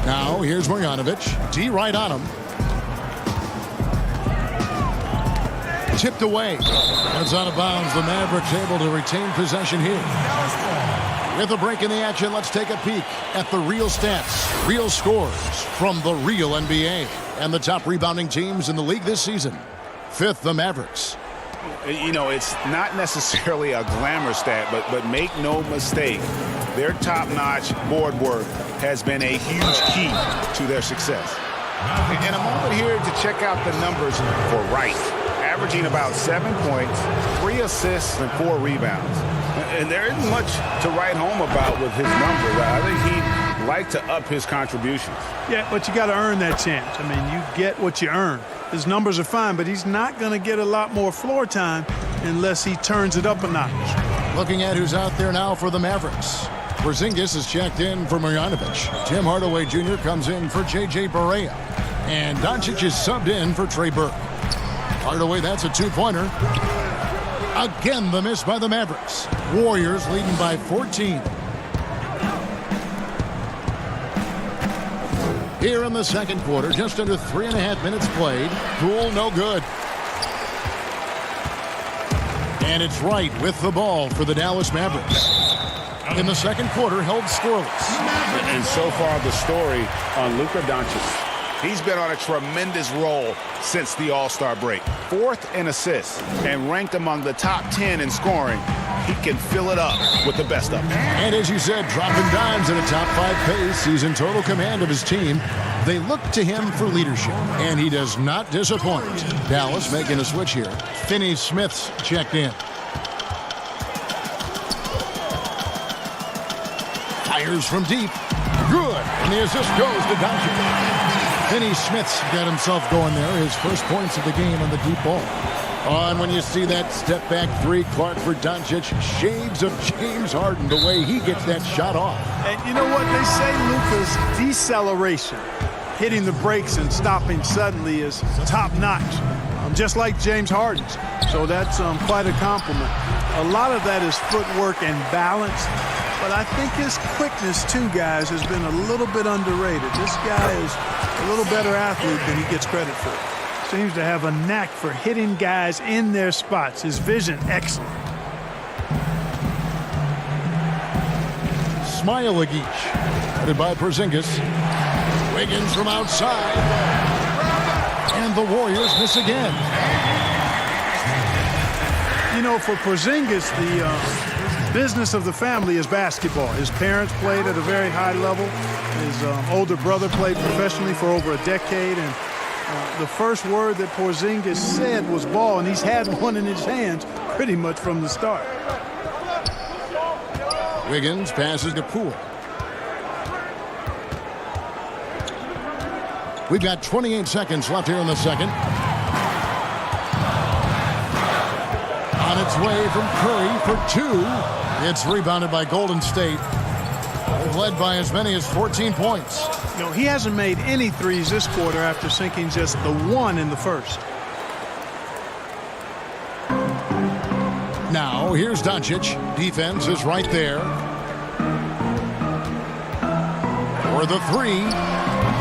Now here's Marjanovic. D right on him. Tipped away. It's out of bounds. The Mavericks able to retain possession here. With a break in the action, let's take a peek at the real stats, real scores from the real NBA. And the top rebounding teams in the league this season. Fifth, the Mavericks.
You know, it's not necessarily a glamour stat, but make no mistake, their top-notch board work has been a huge key to their success. In a moment here to check out the numbers for Wright. Averaging about 7 points, 3 assists, and 4 rebounds. And there isn't much to write home about with his numbers. I think he'd like to up his contributions.
Yeah, but you got to earn that chance. I mean, you get what you earn. His numbers are fine, but he's not going to get a lot more floor time unless he turns it up a notch.
Looking at who's out there now for the Mavericks. Porzingis is checked in for Marjanovic. Tim Hardaway Jr. comes in for J.J. Barea. And Doncic is subbed in for Trey Burke. Hardaway, that's a two-pointer. Again, the miss by the Mavericks. Warriors leading by 14. Here in the second quarter, just under 3.5 minutes played. Poole, no good. And it's Wright with the ball for the Dallas Mavericks. In the second quarter, held scoreless.
And so far, the story on Luka Doncic. He's been on a tremendous roll since the All-Star break. 4th in assists and ranked among the top 10 in scoring. He can fill it up with the best of them.
And as you said, dropping dimes at a top 5 pace. He's in total command of his team. They look to him for leadership, and he does not disappoint. Dallas making a switch here. Finney-Smith's checked in. Fires from deep. Good. And the assist goes to Doncic. Finney-Smith's got himself going there. His first points of the game on the deep ball. And when you see that step-back three, Clark for Doncic, shades of James Harden, the way he gets that shot off.
And you know what they say, Luka's deceleration, hitting the brakes and stopping suddenly is top-notch, just like James Harden's. So that's quite a compliment. A lot of that is footwork and balance. But I think his quickness, too, guys, has been a little bit underrated. This guy is a little better athlete than he gets credit for. Seems to have a knack for hitting guys in their spots. His vision, excellent.
Smailagic, headed by Porzingis. Wiggins from outside. And the Warriors miss again.
You know, for Porzingis, the business of the family is basketball. His parents played at a very high level. His older brother played professionally for over a decade. And the first word that Porzingis said was ball, and he's had one in his hands pretty much from the start.
Wiggins passes to Poole. We've got 28 seconds left here in the second. On its way from Curry for 2. It's rebounded by Golden State. They've led by as many as 14 points.
You know, he hasn't made any threes this quarter after sinking just the one in the first.
Now, here's Doncic. Defense is right there. For the 3.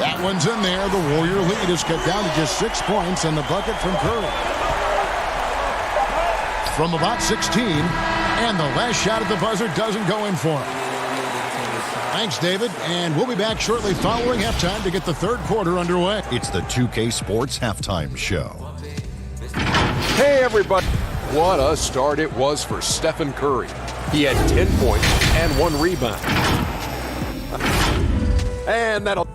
That one's in there. The Warrior lead is cut down to just 6 points, and the bucket from Curry. From about 16, and the last shot at the buzzer doesn't go in for him. Thanks, David, and we'll be back shortly following halftime to get the third quarter underway.
It's the 2K Sports Halftime Show.
Hey, everybody. What a start it was for Stephen Curry. He had 10 points and 1 rebound. And that'll...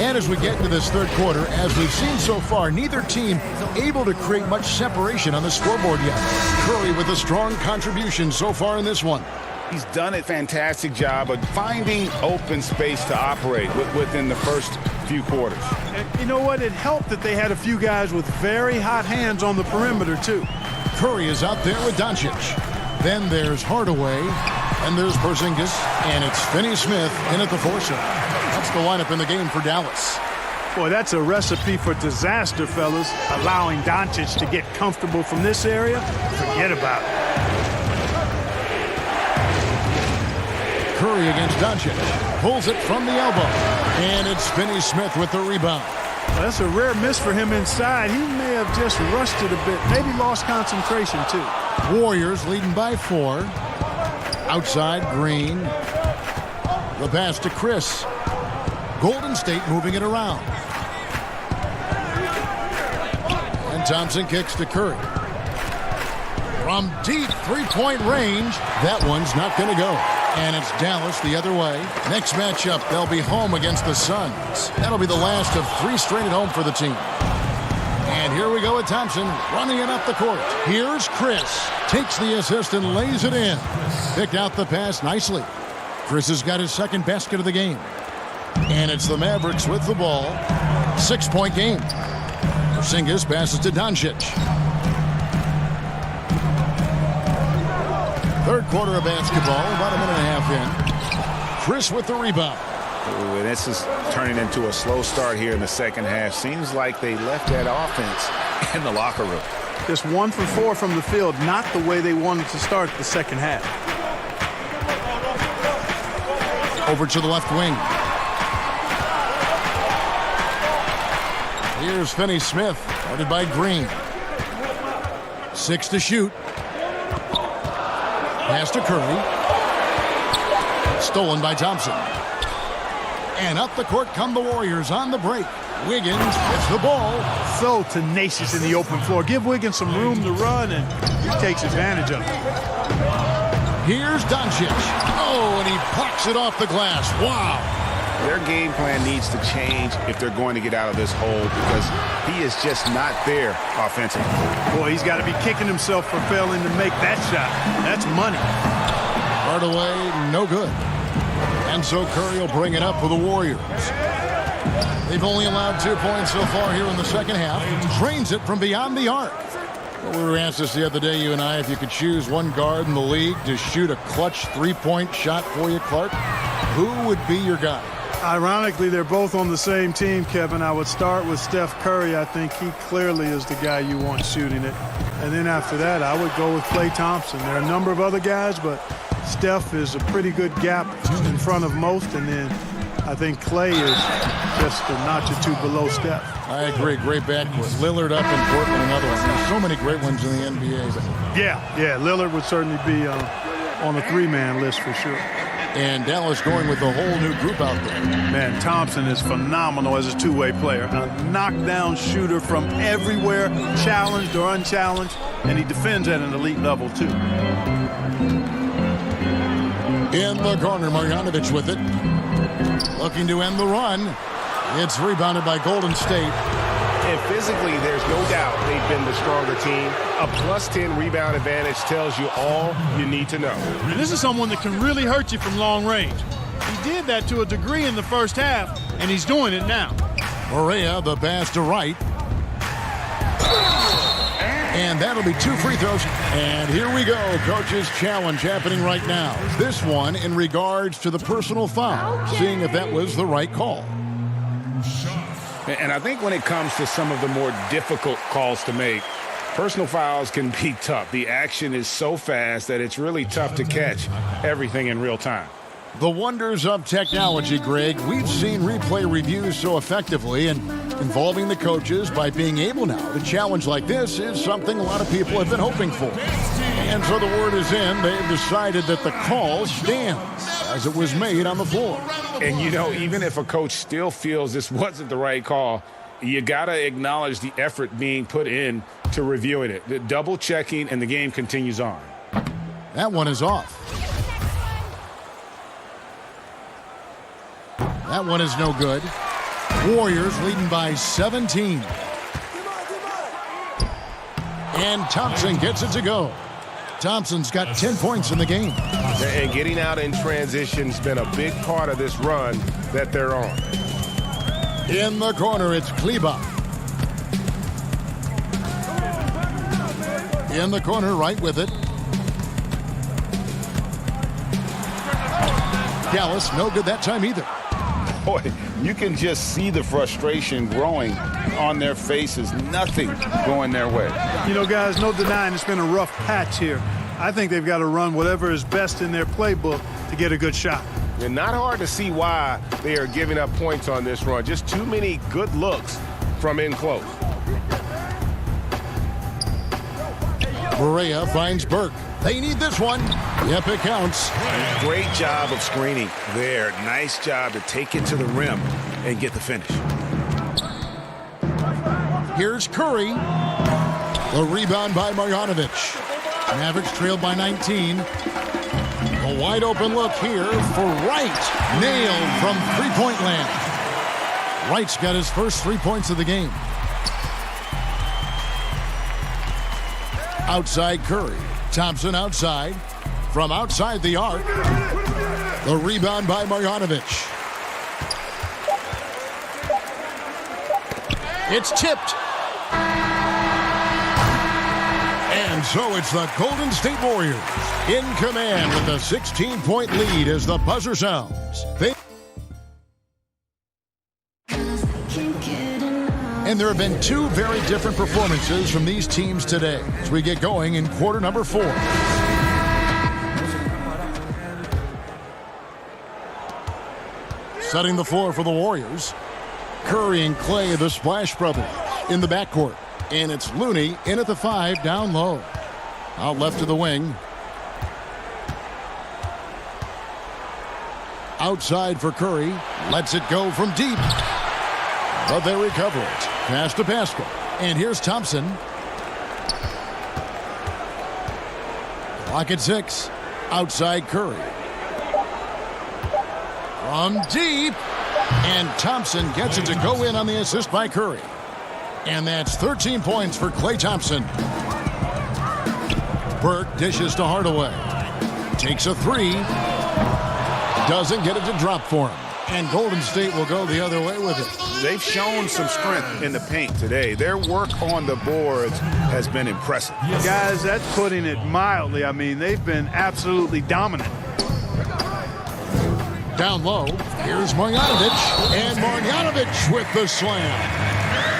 And as we get into this third quarter, as we've seen so far, neither team able to create much separation on the scoreboard yet. Curry with a strong contribution so far in this one.
He's done a fantastic job of finding open space to operate within the first few quarters.
And you know what? It helped that they had a few guys with very hot hands on the perimeter, too.
Curry is out there with Doncic. Then there's Hardaway, and there's Porzingis, and it's Finney-Smith in at the 4 shot. That's the lineup in the game for Dallas.
Boy, that's a recipe for disaster, fellas. Allowing Doncic to get comfortable from this area, forget about it.
Curry against Doncic. Pulls it from the elbow. And it's Finney-Smith with the rebound.
Well, that's a rare miss for him inside. He may have just rushed it a bit. Maybe lost concentration, too.
Warriors leading by 4. Outside, Green. The pass to Chris. Golden State moving it around. And Thompson kicks to Curry. From deep three-point range, that one's not going to go. And it's Dallas the other way. Next matchup, they'll be home against the Suns. That'll be the last of 3 straight at home for the team. And here we go with Thompson running it up the court. Here's Chris. Takes the assist and lays it in. Picked out the pass nicely. Chris has got his second basket of the game. And it's the Mavericks with the ball. 6-point game. Porzingis passes to Doncic. Third quarter of basketball, about a minute and a half in. Chris with the rebound.
Ooh, and this is turning into a slow start here in the second half. Seems like they left that offense in the locker room.
Just 1 for 4 from the field, not the way they wanted to start the second half.
Over to the left wing. Here's Finney-Smith, guarded by Green. 6 to shoot. Pass to Curry. Stolen by Thompson. And up the court come the Warriors on the break. Wiggins gets the ball.
So tenacious in the open floor. Give Wiggins some room to run, and he takes advantage of it.
Here's Doncic. Oh, and he plucks it off the glass. Wow.
Their game plan needs to change if they're going to get out of this hole, because he is just not there offensively.
Boy, he's got to be kicking himself for failing to make that shot. That's money.
Hardaway, no good. And so Curry will bring it up for the Warriors. They've only allowed 2 points so far here in the second half. Drains it from beyond the arc. Well, we were asked this the other day, you and I, if you could choose one guard in the league to shoot a clutch 3-point shot for you, Clark, who would be your guy?
Ironically, they're both on the same team, Kevin. I would start with Steph Curry. I think he clearly is the guy you want shooting it. And then after that, I would go with Klay Thompson. There are a number of other guys, but Steph is a pretty good gap in front of most. And then I think Klay is just a notch or two below Steph.
I agree. Great backcourt. Lillard up in Portland, another one. There's so many great ones in the NBA.
Yeah, Lillard would certainly be on a 3-man list for sure.
And Dallas going with a whole new group out there.
Man, Thompson is phenomenal as a two-way player. A knockdown shooter from everywhere, challenged or unchallenged, and he defends at an elite level, too.
In the corner, Marjanovic with it. Looking to end the run. It's rebounded by Golden State.
And physically, there's no doubt they've been the stronger team. A +10 rebound advantage tells you all you need to know.
And this is someone that can really hurt you from long range. He did that to a degree in the first half, and he's doing it now.
Correa, the pass to Wright. And that'll be 2 free throws. And here we go. Coach's challenge happening right now. This one in regards to the personal foul. Seeing if that was the right call.
And I think when it comes to some of the more difficult calls to make, personal fouls can be tough. The action is so fast that it's really tough to catch everything in real time.
The wonders of technology, Greg. We've seen replay reviews so effectively, and involving the coaches by being able now to challenge like this is something a lot of people have been hoping for. And so the word is in. They've decided that the call stands as it was made on the floor.
And, you know, even if a coach still feels this wasn't the right call, you got to acknowledge the effort being put in to reviewing it. The double checking, and the game continues on.
That one is off. That one is no good. Warriors leading by 17. And Thompson gets it to go. Thompson's got 10 points in the game.
And getting out in transition's been a big part of this run that they're on.
In the corner, it's Kleba. In the corner, right with it. Dallas, no good that time either.
Boy, you can just see the frustration growing on their faces. Nothing going their way.
You know, guys, no denying it's been a rough patch here. I think they've got to run whatever is best in their playbook to get a good shot.
And not hard to see why they are giving up points on this run. Just too many good looks from in close.
Berea finds Burke. They need this one. Yep, it counts.
Great job of screening there. Nice job to take it to the rim and get the finish.
Here's Curry. The rebound by Marjanovic. Mavericks trailed by 19. A wide open look here for Wright. Nailed from three-point land. Wright's got his first 3 points of the game. Outside Curry. Thompson outside. From outside the arc. The rebound by Marjanovic. It's tipped. And so it's the Golden State Warriors in command with a 16-point lead as the buzzer sounds. And there have been two very different performances from these teams today as we get going in quarter number 4. Setting the floor for the Warriors. Curry and Clay, the Splash Brothers, in the backcourt. And it's Looney in at the 5, down low. Out left to the wing. Outside for Curry. Lets it go from deep. But they recover it. Pass to Pascal. And here's Thompson. Clock at 6. Outside Curry. From deep. And Thompson gets it to go in on the assist by Curry. And that's 13 points for Klay Thompson. Burke dishes to Hardaway. Takes a 3. Doesn't get it to drop for him. And Golden State will go the other way with it.
They've shown some strength in the paint today. Their work on the boards has been impressive.
Guys, that's putting it mildly. I mean, they've been absolutely dominant.
Down low, here's Marjanovic. And Marjanovic with the slam.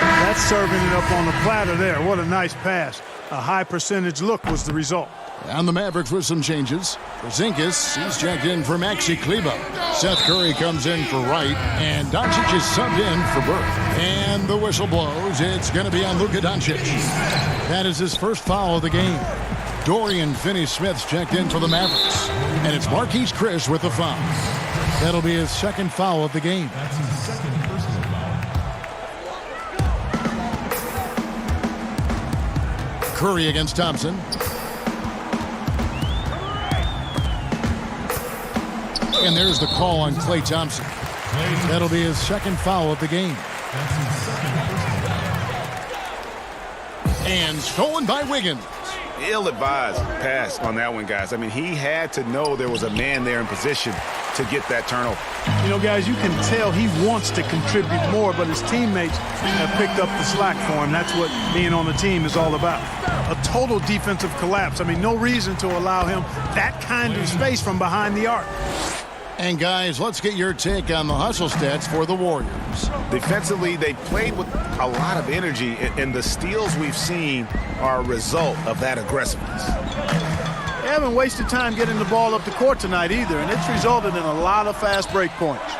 That's serving it up on the platter there. What a nice pass. A high percentage look was the result.
And the Mavericks with some changes. Porzingis, he's checked in for Maxi Kleba. Seth Curry comes in for Wright. And Doncic is subbed in for Burke. And the whistle blows. It's going to be on Luka Doncic. That is his first foul of the game. Dorian Finney-Smith's checked in for the Mavericks. And it's Marquise Chris with the foul. That'll be his second foul of the game. Curry against Thompson. And there's the call on Klay Thompson. That'll be his second foul of the game. And stolen by Wiggins.
Ill-advised pass on that one, guys. I mean, he had to know there was a man there in position to get that turnover.
You know, guys, you can tell he wants to contribute more, but his teammates have picked up the slack for him. That's what being on the team is all about. A total defensive collapse. I mean, no reason to allow him that kind of space from behind the arc.
And guys, let's get your take on the hustle stats for the Warriors.
Defensively, they played with a lot of energy, and the steals we've seen are a result of that aggressiveness.
They haven't wasted time getting the ball up the court tonight either, and it's resulted in a lot of fast break points.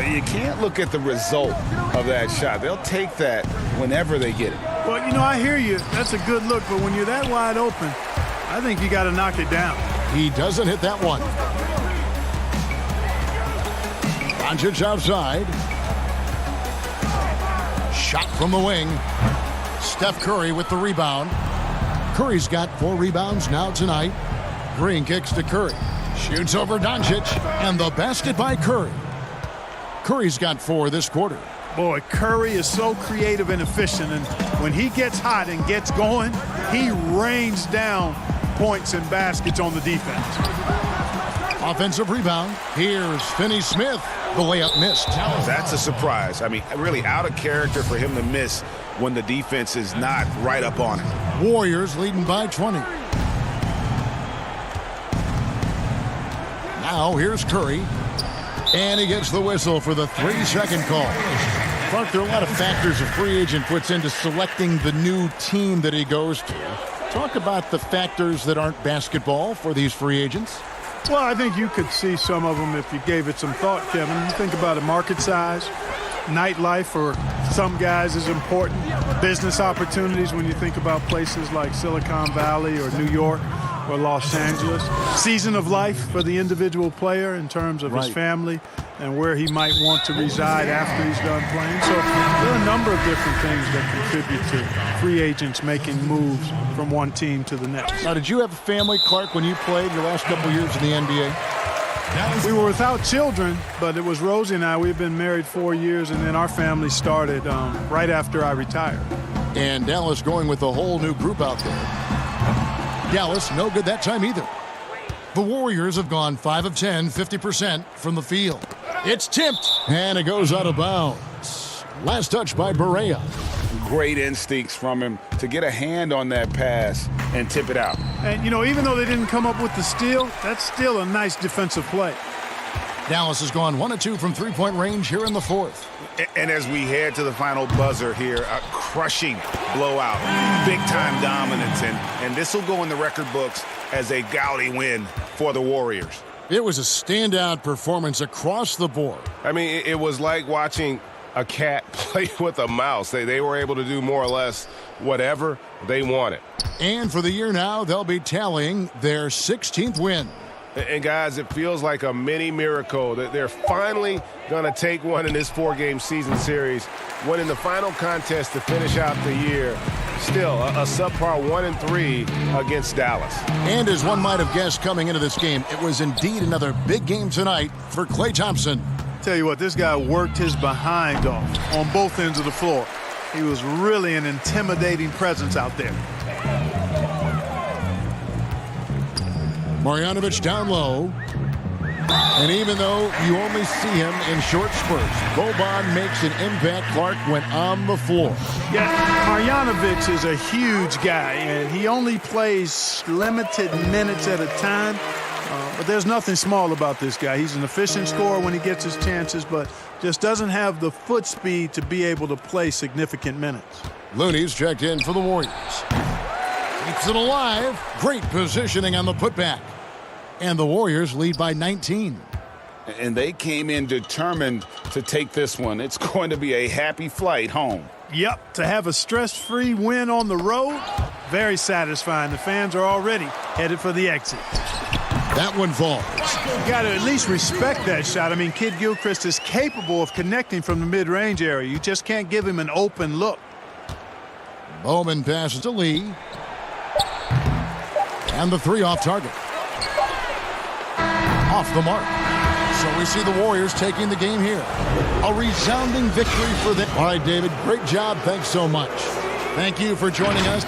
You can't look at the result of that shot. They'll take that whenever they get it.
Well, you know, I hear you. That's a good look, but when you're that wide open, I think you got to knock it down.
He doesn't hit that one. Doncic outside. Shot from the wing. Steph Curry with the rebound. Curry's got 4 rebounds now tonight. Green kicks to Curry. Shoots over Doncic. And the basket by Curry. Curry's got 4 this quarter.
Boy, Curry is so creative and efficient. And when he gets hot and gets going, he rains down points and baskets on the defense.
Offensive rebound. Here's Finney-Smith. The layup missed.
That's a surprise. I mean, really out of character for him to miss when the defense is not right up on him.
Warriors leading by 20. Now here's Curry. And he gets the whistle for the 3-second call. Clark, there are a lot of factors a free agent puts into selecting the new team that he goes to. Talk about the factors that aren't basketball for these free agents.
Well, I think you could see some of them if you gave it some thought, Kevin. You think about a market size, nightlife for some guys is important, business opportunities when you think about places like Silicon Valley or New York or Los Angeles, season of life for the individual player in terms of his family and where he might want to reside after he's done playing. So there are a number of different things that contribute to free agents making moves from one team to the next.
Now, did you have a family, Clark, when you played your last couple of years in the NBA?
We were without children, but it was Rosie and I. We've been married 4 years, and then our family started right after I retired.
And Dallas going with a whole new group out there. Dallas, no good that time either. The Warriors have gone 5 of 10, 50% from the field. It's tipped, and it goes out of bounds. Last touch by Barea.
Great instincts from him to get a hand on that pass and tip it out.
And, you know, even though they didn't come up with the steal, that's still a nice defensive play.
Dallas has gone 1 of 2 from three-point range here in the fourth.
And as we head to the final buzzer here, a crushing blowout, big-time dominance, and this will go in the record books as a gaudy win for the Warriors.
It was a standout performance across the board.
I mean, it was like watching a cat play with a mouse. They were able to do more or less whatever they wanted.
And for the year now, they'll be tallying their 16th win.
And guys, it feels like a mini miracle that they're finally going to take one in this 4-game season series, winning the final contest to finish out the year. Still a subpar 1-3 against Dallas.
And as one might have guessed coming into this game, it was indeed another big game tonight for Klay Thompson.
Tell you what, this guy worked his behind off on both ends of the floor. He was really an intimidating presence out there.
Marjanovic down low. And even though you only see him in short spurts, Boban makes an impact, Clark, when on the floor.
Yeah, Marjanovic is a huge guy, and he only plays limited minutes at a time. But there's nothing small about this guy. He's an efficient scorer when he gets his chances, but just doesn't have the foot speed to be able to play significant minutes.
Looney's checked in for the Warriors. Keeps it alive. Great positioning on the putback. And the Warriors lead by 19.
And they came in determined to take this one. It's going to be a happy flight home.
Yep, to have a stress-free win on the road, very satisfying. The fans are already headed for the exit.
That one falls.
You got to at least respect that shot. I mean, Kid Gilchrist is capable of connecting from the mid-range area. You just can't give him an open look.
Bowman passes to Lee. And the 3 off target. Off the mark. So we see the Warriors taking the game here. A resounding victory for them. All right, David, great job. Thanks so much. Thank you for joining us.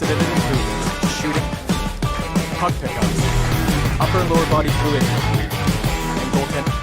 unprecedented improvements. Shooting, puck pickups, upper and lower body fluidity, and goaltending.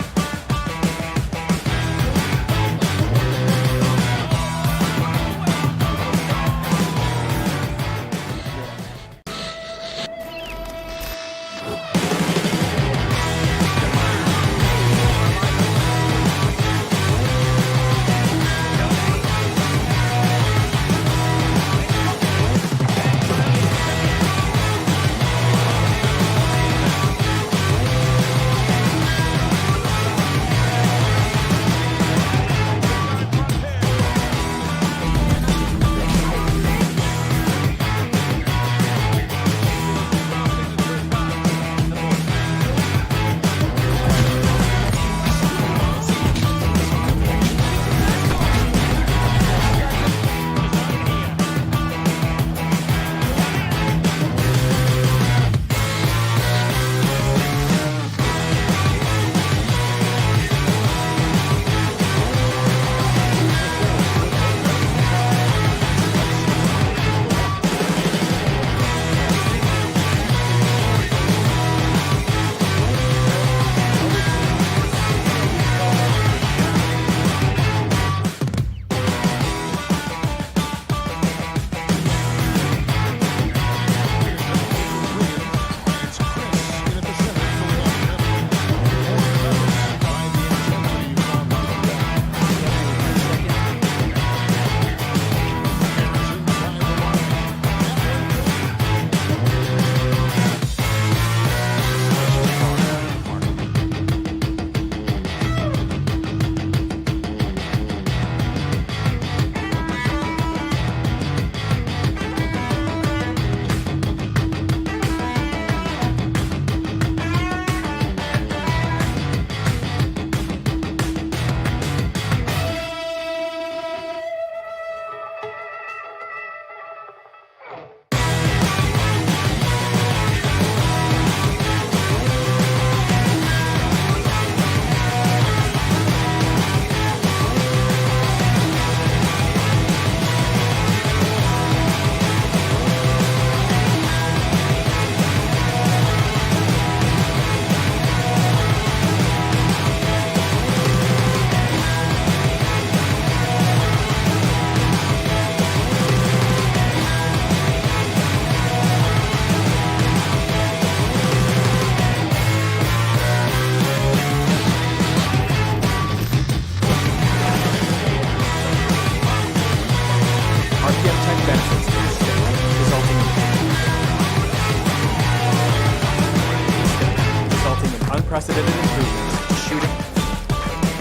Unprecedented improvements. Shooting,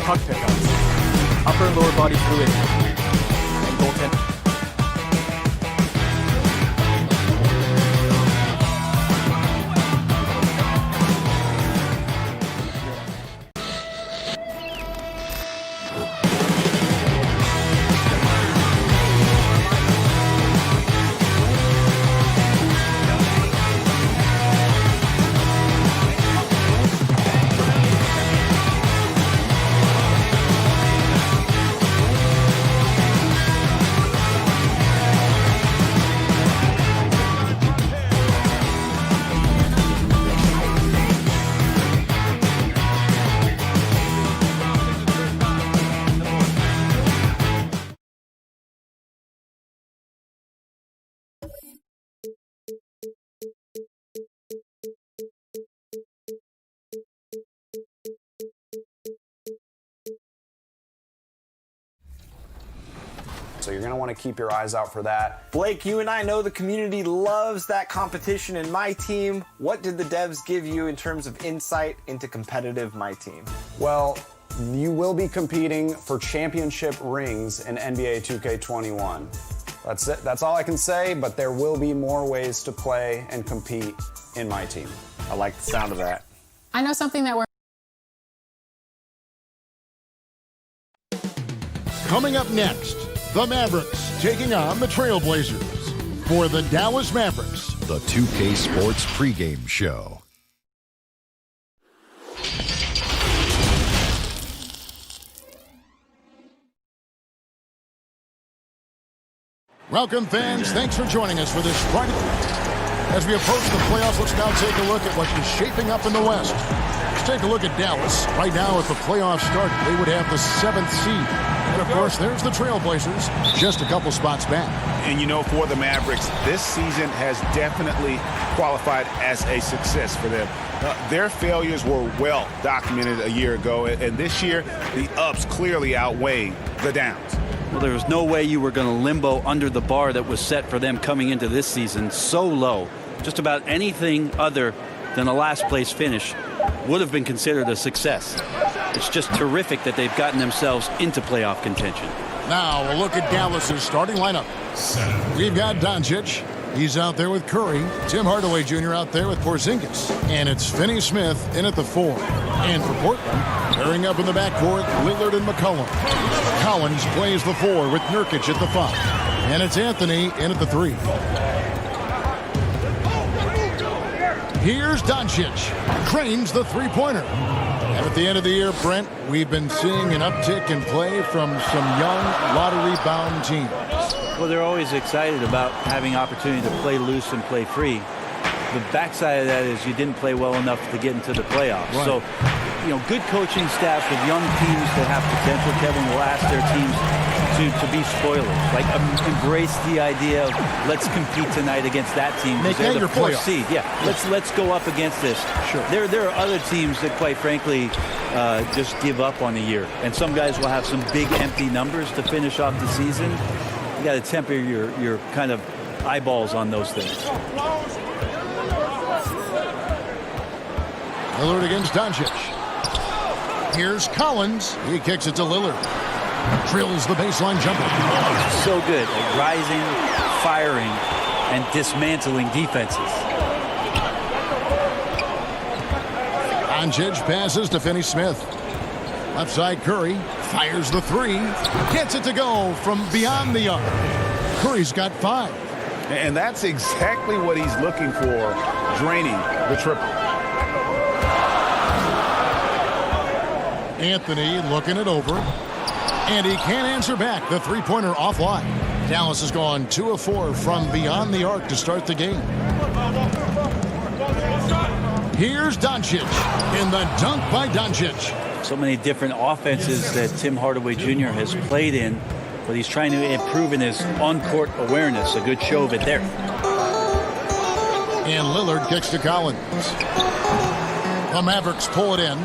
puck pickups, upper and lower body fluidity, and goaltending.
So you're going to want to keep your eyes out for that.
Blake, you and I know the community loves that competition in My Team. What did the devs give you in terms of insight into competitive My Team?
Well, you will be competing for championship rings in NBA 2K21. That's it. That's all I can say, but there will be more ways to play and compete in My Team.
I like the sound of that.
I know something that we're
Coming up next, the Mavericks taking on the Trailblazers. For the Dallas Mavericks,
the 2K Sports pregame show.
Welcome, fans. Thanks for joining us for this Friday. As we approach the playoffs, let's now take a look at what is shaping up in the West. Let's take a look at Dallas. Right now, if the playoffs started, they would have the 7th seed. And, of course, there's the Trailblazers, just a couple spots back.
And, you know, for the Mavericks, this season has definitely qualified as a success for them. Their failures were well documented a year ago, and this year, the ups clearly outweigh the downs.
Well, there was no way you were going to limbo under the bar that was set for them coming into this season so low. Just about anything other than a last place finish would have been considered a success. It's just terrific that they've gotten themselves into playoff contention.
Now we'll look at Dallas's starting lineup. We've got Doncic. He's out there with Curry. Tim Hardaway Jr. out there with Porzingis. And it's Finney Smith in at the 4. And for Portland, pairing up in the backcourt, Lillard and McCollum. Collins plays the 4 with Nurkic at the 5. And it's Anthony in at the 3. Here's Doncic. Cranes the three-pointer. And at the end of the year, Brent, we've been seeing an uptick in play from some young, lottery-bound teams.
Well, they're always excited about having opportunity to play loose and play free. The backside of that is you didn't play well enough to get into the playoffs.
Right.
So, you know, good coaching staffs with young teams that have potential, Kevin, will ask their teams to be spoilers. Like, embrace the idea of let's compete tonight against that team.
Make that your
4th
playoff.
seed. Yeah, let's go up against this.
Sure.
There are other teams that, quite frankly, just give up on the year. And some guys will have some big empty numbers to finish off the season. You got to temper your kind of eyeballs on those things.
Lillard against Doncic. Here's Collins. He kicks it to Lillard. Drills the baseline jumper.
So good at rising, firing, and dismantling defenses.
Doncic passes to Finney Smith. Left side Curry fires the 3. Gets it to go from beyond the arc. Curry's got 5.
And that's exactly what he's looking for, draining the triple.
Anthony looking it over. And he can't answer back. The three-pointer offline. Dallas has gone 2 of 4 from beyond the arc to start the game. Here's Doncic in the dunk by Doncic.
So many different offenses that Tim Hardaway Jr. has played in, but he's trying to improve in his on-court awareness. A good show of it there.
And Lillard kicks to Collins. The Mavericks pull it in.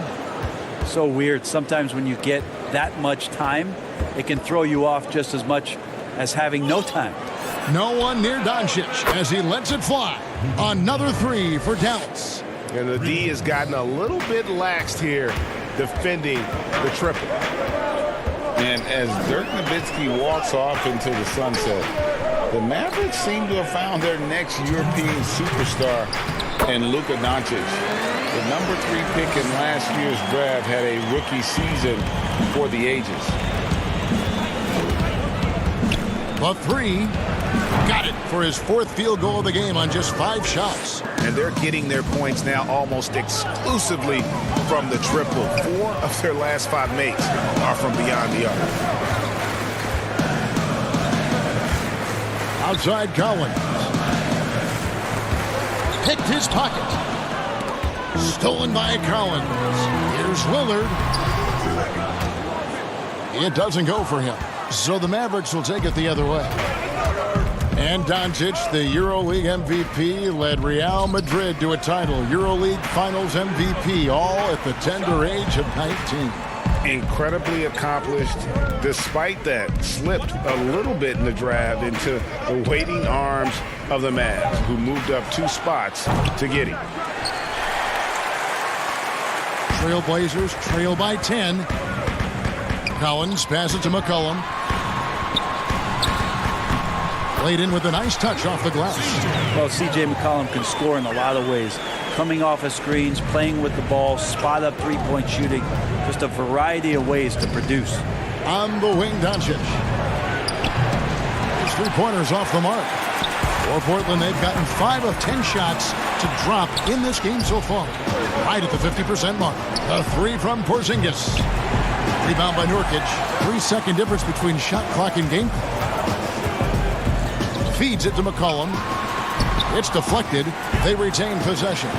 So weird. Sometimes when you get that much time, it can throw you off just as much as having no time.
No one near Doncic as he lets it fly. Another 3 for Dallas.
And the D has gotten a little bit laxed here defending the triple.
And as Dirk Nowitzki walks off into the sunset, the Mavericks seem to have found their next European superstar in Luka Doncic. The number 3 pick in last year's draft had a rookie season for the ages.
The 3. Got it for his 4th field goal of the game on just 5 shots.
And they're getting their points now almost exclusively from the triple. 4 of their last 5 makes are from beyond the arc.
Outside Collins. Picked his pocket. Stolen by Collins. Here's Lillard. It doesn't go for him. So the Mavericks will take it the other way. And Doncic, the EuroLeague MVP, led Real Madrid to a title. EuroLeague Finals MVP, all at the tender age of 19.
Incredibly accomplished. Despite that, slipped a little bit in the draft into the waiting arms of the Mavs, who moved up 2 spots to get him.
Trailblazers trail by 10. Collins passes to McCollum. Laid in with a nice touch off the glass.
Well, C.J. McCollum can score in a lot of ways. Coming off of screens, playing with the ball, spot-up three-point shooting. Just a variety of ways to produce.
On the wing, Doncic. His three-pointers off the mark. For Portland, they've gotten 5 of 10 shots to drop in this game so far. Right at the 50% mark. A 3 from Porzingis. Rebound by Nurkic. 3-second difference between shot clock and game clock. Feeds it to McCollum. It's deflected. They retain possession.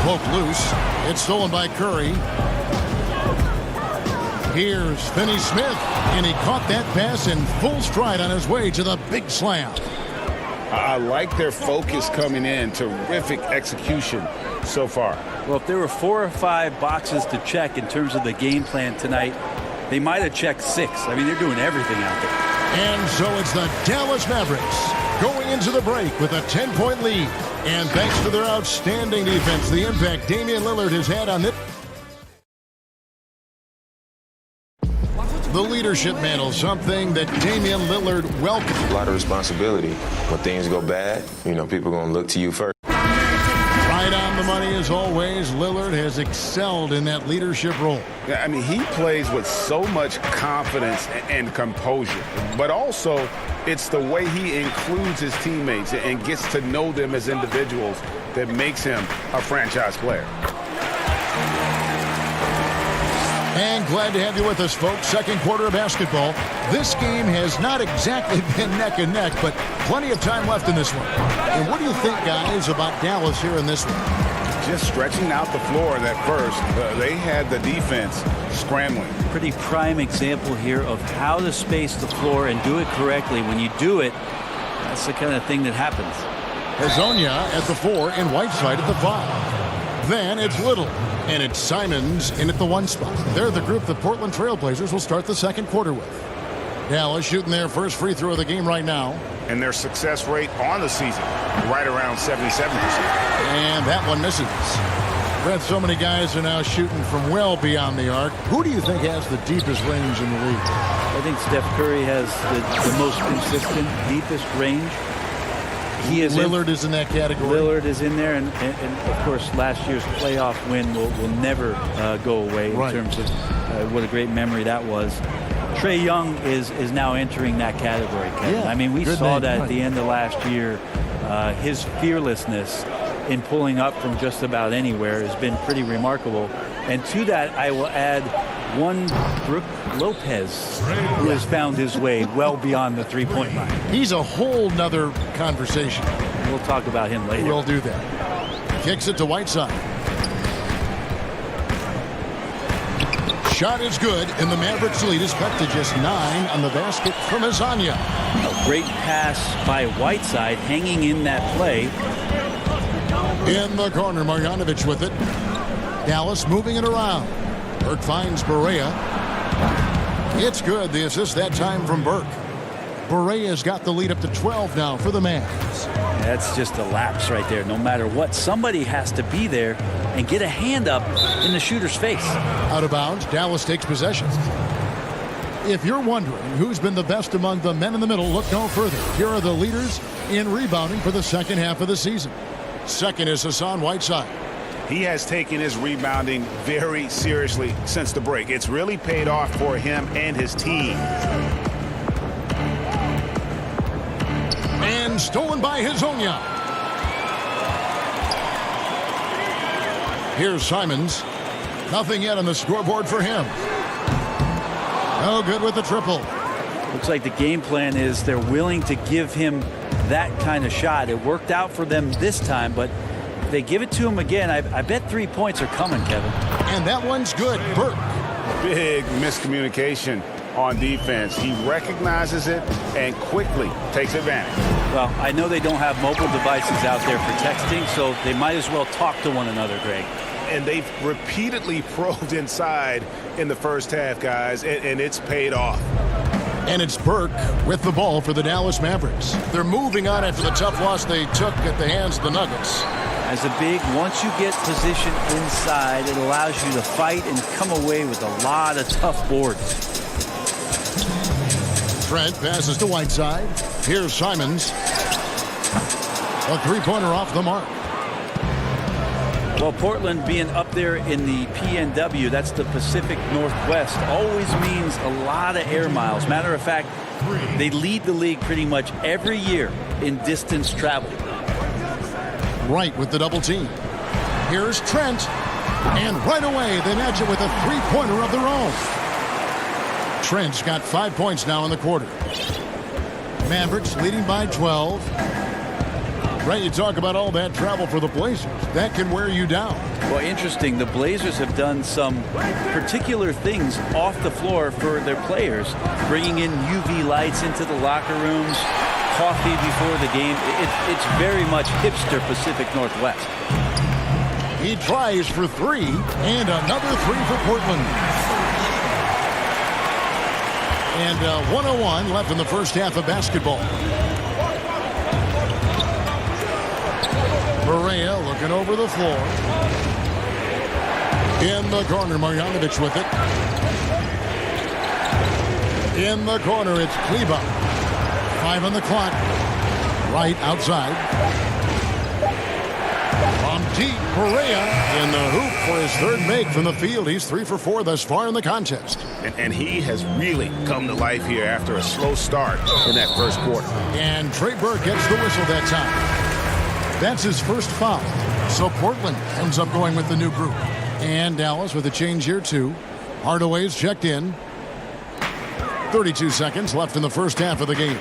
Poke loose. It's stolen by Curry. Here's Finney Smith, and he caught that pass in full stride on his way to the big slam.
I like their focus coming in. Terrific execution so far.
Well, if there were 4 or 5 boxes to check in terms of the game plan tonight, they might have checked 6. I mean, they're doing everything out there.
And so it's the Dallas Mavericks going into the break with a 10-point lead. And thanks to their outstanding defense, the impact Damian Lillard has had on this. The leadership mantle, something that Damian Lillard welcomed.
A lot of responsibility. When things go bad, people are going to look to you first.
Right on the money as always. Lillard has excelled in that leadership role.
I mean, he plays with so much confidence and composure, but also it's the way he includes his teammates and gets to know them as individuals that makes him a franchise player.
And glad to have you with us, folks. Second quarter of basketball. This game has not exactly been neck and neck, but plenty of time left in this one. And what do you think, guys, about Dallas here in this one?
Just stretching out the floor that first. They had the defense scrambling.
Pretty prime example here of how to space the floor and do it correctly. When you do it, that's the kind of thing that happens.
Hazonia at the 4 and Whiteside at the 5. Then it's Little. And it's Simons in at the 1 spot. They're the group the Portland Trailblazers will start the second quarter with. Dallas shooting their first free throw of the game right now.
And their success rate on the season, right around 77%.
And that one misses. Brett, so many guys are now shooting from well beyond the arc. Who do you think has the deepest range in the league?
I think Steph Curry has the most consistent, deepest range.
Lillard is in that category.
Lillard is in there, and of course, last year's playoff win will never go away in terms of what a great memory that was. Trae Young is now entering that category, Kevin.
Yeah,
I mean, we saw that at the end of last year. His fearlessness in pulling up from just about anywhere has been pretty remarkable. And to that, I will add one Brook Lopez, who has found his way well beyond the three-point line.
He's a whole nother conversation.
We'll talk about him later.
We'll do that. Kicks it to Whiteside. Shot is good, and the Mavericks lead is cut to just 9 on the basket from Hazonia.
A great pass by Whiteside, hanging in that play.
In the corner, Marjanovic with it. Dallas moving it around. Burke finds Barea. It's good. The assist that time from Burke. Barea's got the lead up to 12 now for the Mavs.
That's just a lapse right there. No matter what, somebody has to be there and get a hand up in the shooter's face.
Out of bounds, Dallas takes possession. If you're wondering who's been the best among the men in the middle, look no further. Here are the leaders in rebounding for the second half of the season. Second is Hassan Whiteside.
He has taken his rebounding very seriously since the break. It's really paid off for him and his team.
And stolen by Hazonia. Here's Simons. Nothing yet on the scoreboard for him. No good with the triple.
Looks like the game plan is they're willing to give him that kind of shot. It worked out for them this time, but if they give it to him again, I bet 3 points are coming, Kevin.
And that one's good. Burke.
Big miscommunication on defense. He recognizes it and quickly takes advantage.
Well, I know they don't have mobile devices out there for texting, so they might as well talk to one another, Greg.
And they've repeatedly probed inside in the first half, guys, and it's paid off.
And it's Burke with the ball for the Dallas Mavericks. They're moving on after the tough loss they took at the hands of the Nuggets.
As a big, once you get positioned inside, it allows you to fight and come away with a lot of tough boards.
Trent passes to Whiteside. Here's Simons. A three-pointer off the mark.
Well, Portland being up there in the PNW, that's the Pacific Northwest, always means a lot of air miles. Matter of fact, they lead the league pretty much every year in distance travel.
Right with the double team. Here's Trent. And right away, they match it with a three-pointer of their own. Trent's got 5 points now in the quarter. Mavericks leading by 12. Right, you talk about all that travel for the Blazers. That can wear you down.
Well, interesting. The Blazers have done some particular things off the floor for their players, bringing in UV lights into the locker rooms, coffee before the game. It's very much hipster Pacific Northwest.
He tries for three, and another three for Portland. And 1:01 left in the first half of basketball. Berea looking over the floor. In the corner, Marjanovic with it. In the corner, it's Kleba. 5 on the clock. Right outside. From deep, Berea in the hoop for his third make from the field. He's 3 for 4 thus far in the contest.
And he has really come to life here after a slow start in that first quarter.
And Trey Burke gets the whistle that time. That's his first foul. So Portland ends up going with the new group. And Dallas with a change here too. Hardaway's checked in. 32 seconds left in the first half of the game.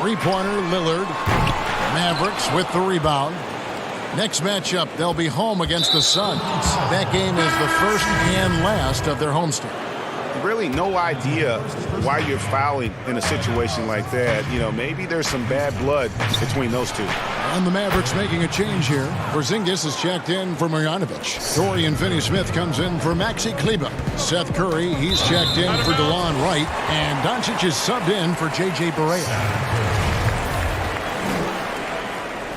Three-pointer, Lillard. Mavericks with the rebound. Next matchup, they'll be home against the Suns. That game is the first and last of their homestand.
Really no idea why you're fouling in a situation like that. You know, maybe there's some bad blood between those two.
And the Mavericks making a change here. Porzingis is checked in for Marjanovic. Dorian Finney-Smith comes in for Maxi Kleba. Seth Curry, he's checked in for DeLon Wright. And Doncic is subbed in for J.J. Barea.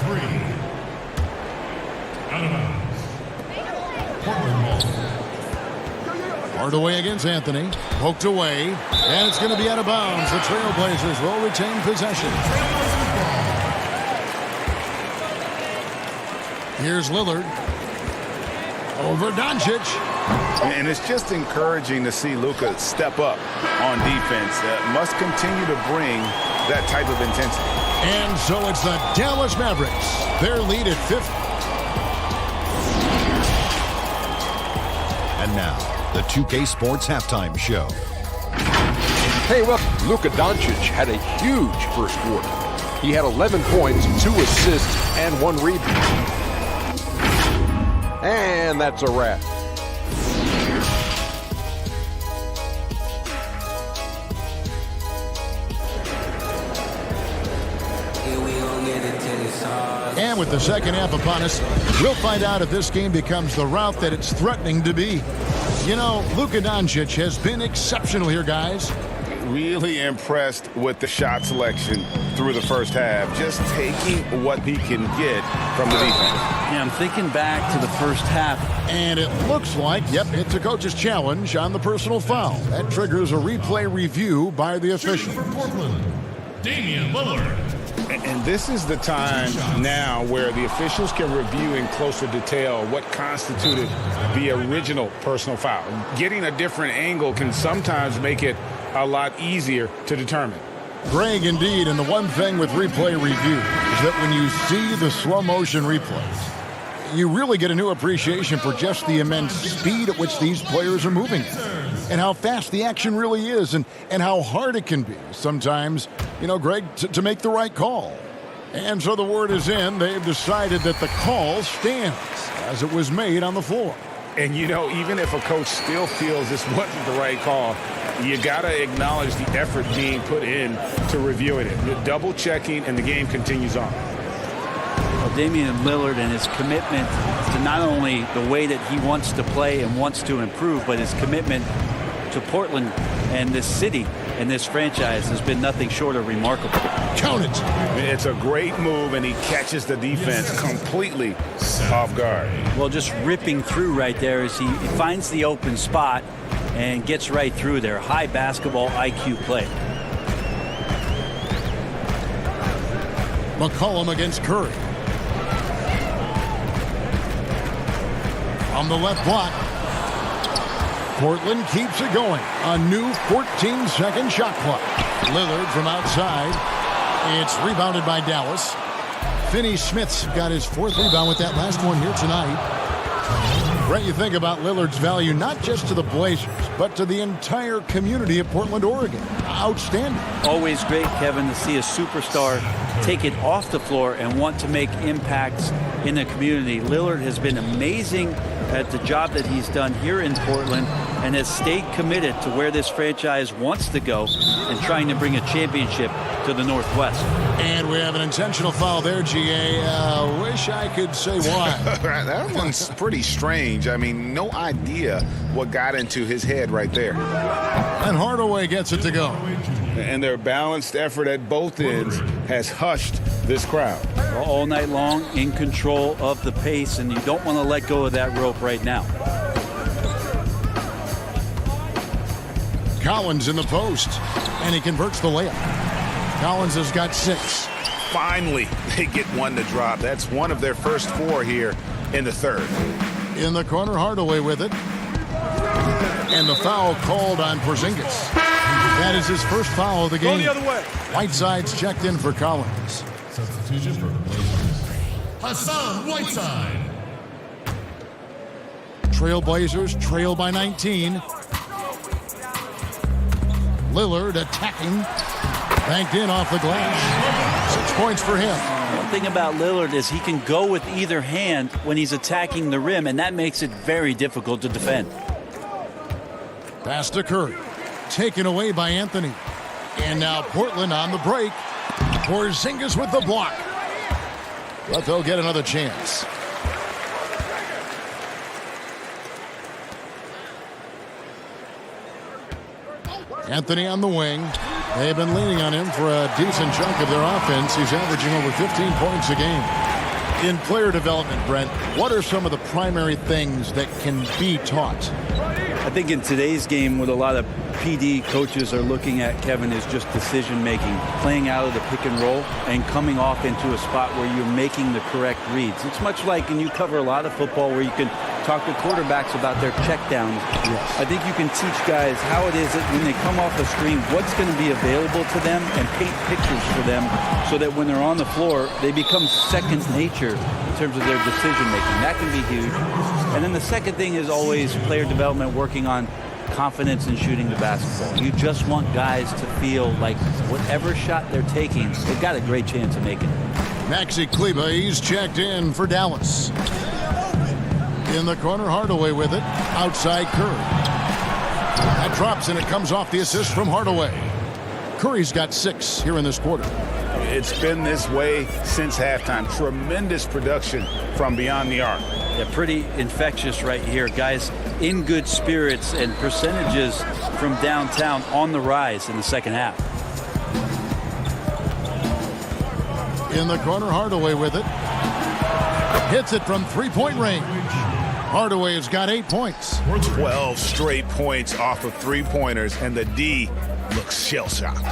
3. Out of bounds.
Hardaway against Anthony. Poked away. And it's going to be out of bounds. The Trailblazers will retain possession. Here's Lillard. Over Doncic.
And it's just encouraging to see Luka step up on defense. Must continue to bring that type of intensity.
And so it's the Dallas Mavericks. Their lead at 50.
And now, the 2K Sports Halftime Show.
Hey, well, Luka Doncic had a huge first quarter. He had 11 points, 2 assists, and 1 rebound. And that's a wrap.
And with the second half upon us, we'll find out if this game becomes the route that it's threatening to be. You know, Luka Doncic has been exceptional here, guys.
Really impressed with the shot selection through the first half. Just taking what he can get from the defense.
Yeah, I'm thinking back to the first half.
And it looks like, yep, it's a coach's challenge on the personal foul. That triggers a replay review by the official.
For Portland, Damian Lillard.
And this is the time now where the officials can review in closer detail what constituted the original personal foul. Getting a different angle can sometimes make it a lot easier to determine.
Greg, indeed, and the one thing with replay review is that when you see the slow motion replays, you really get a new appreciation for just the immense speed at which these players are moving at, and how fast the action really is, and how hard it can be sometimes, you know, Greg, to make the right call. And so the word is in. They've decided that the call stands as it was made on the floor.
And, you know, even if a coach still feels this wasn't the right call, you got to acknowledge the effort being put in to reviewing it. You're double checking, and the game continues on.
Well, Damian Lillard and his commitment to not only the way that he wants to play and wants to improve, but his commitment to Portland and this city and this franchise has been nothing short of remarkable.
Count it.
It's a great move, and he catches the defense completely off guard.
Well, just ripping through right there as he finds the open spot and gets right through there. High basketball IQ play.
McCollum against Curry. On the left block. Portland keeps it going. A new 14-second shot clock. Lillard from outside. It's rebounded by Dallas. Finney-Smith's got his 4th rebound with that last one here tonight. Brett, you think about Lillard's value not just to the Blazers, but to the entire community of Portland, Oregon. Outstanding.
Always great, Kevin, to see a superstar take it off the floor and want to make impacts in the community. Lillard has been amazing at the job that he's done here in Portland and has stayed committed to where this franchise wants to go and trying to bring a championship to the Northwest.
And we have an intentional foul there, GA. Wish I could say why.
That one's pretty strange. I mean, no idea what got into his head right there.
And Hardaway gets it to go.
And their balanced effort at both ends has hushed this crowd.
All night long, in control of the pace, and you don't want to let go of that rope right now.
Collins in the post, and he converts the layup. Collins has got 6.
Finally, they get one to drop. That's one of their first 4 here in the third.
In the corner, Hardaway with it. And the foul called on Porzingis. That is his first foul of the game.
Go the other way.
Whiteside's checked in for Collins.
Substitution for the Blazers. Hassan Whiteside.
Trailblazers trail by 19. Lillard attacking. Banked in off the glass. 6 points for him.
One thing about Lillard is he can go with either hand when he's attacking the rim, and that makes it very difficult to defend.
Pass to Curry. Taken away by Anthony. And now Portland on the break. Porzingis with the block. But they'll get another chance. Anthony on the wing. They've been leaning on him for a decent chunk of their offense. He's averaging over 15 points a game. In player development, Brent, what are some of the primary things that can be taught?
I think in today's game, what a lot of PD coaches are looking at, Kevin, is just decision making, playing out of the pick and roll and coming off into a spot where you're making the correct reads. It's much like, and you cover a lot of football, where you can talk to quarterbacks about their checkdowns. Yes. I think you can teach guys how it is that when they come off a screen, what's going to be available to them, and paint pictures for them so that when they're on the floor, they become second nature in terms of their decision making. That can be huge. And then the second thing is always player development, working on confidence in shooting the basketball. You just want guys to feel like whatever shot they're taking, they've got a great chance of making it.
Maxi Kleber, he's checked in for Dallas. In the corner, Hardaway with it. Outside Curry. That drops, and it comes off the assist from Hardaway. Curry's got 6 here in this quarter.
It's been this way since halftime. Tremendous production from beyond the arc.
Yeah, pretty infectious right here. Guys in good spirits, and percentages from downtown on the rise in the second half.
In the corner, Hardaway with it. Hits it from three-point range. Hardaway has got 8 points.
12 straight points off of three-pointers, and the D looks shell-shocked.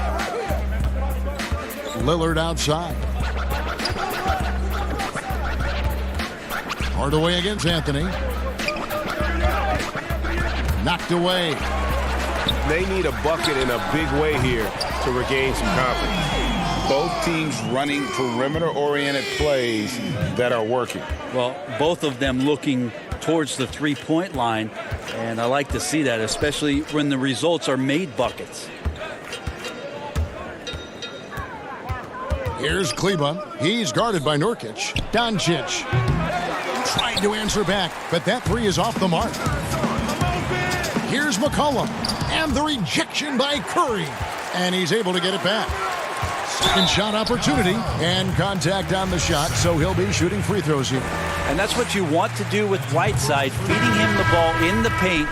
Lillard outside. Hardaway against Anthony. Knocked away.
They need a bucket in a big way here to regain some confidence.
Both teams running perimeter-oriented plays that are working.
Well, both of them looking towards the three-point line, and I like to see that, especially when the results are made buckets.
Here's Kleber. He's guarded by Nurkic. Doncic trying to answer back, but that three is off the mark. Here's McCollum, and the rejection by Curry, and he's able to get it back. Second shot opportunity, and contact on the shot, so he'll be shooting free throws here.
And that's what you want to do with Whiteside, feeding him the ball in the paint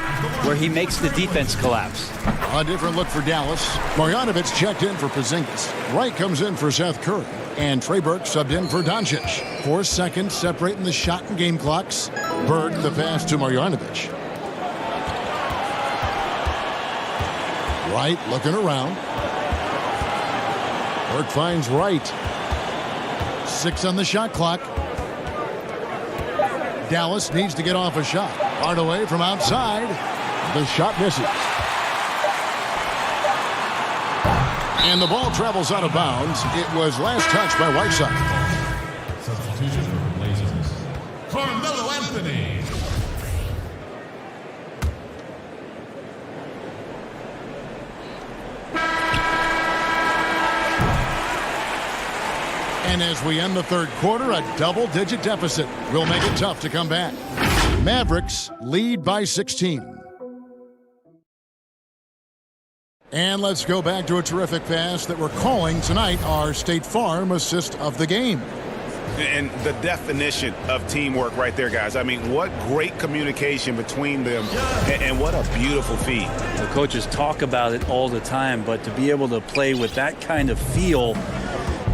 where he makes the defense collapse.
A different look for Dallas. Marjanovic checked in for Porzingis. Wright comes in for Seth Curry. And Trey Burke subbed in for Doncic. 4 seconds separating the shot and game clocks. Burke the pass to Marjanovic. Wright looking around. Burke finds Wright. 6 on the shot clock. Dallas needs to get off a shot. Hardaway from outside. The shot misses. And the ball travels out of bounds. It was last touched by Whiteside.
Substitution for the Blazers. Carmelo Anthony.
And as we end the third quarter, a double-digit deficit will make it tough to come back. Mavericks lead by 16. And let's go back to a terrific pass that we're calling tonight our State Farm assist of the game.
And the definition of teamwork right there, guys. I mean, what great communication between them, and what a beautiful feed.
The coaches talk about it all the time, but to be able to play with that kind of feel,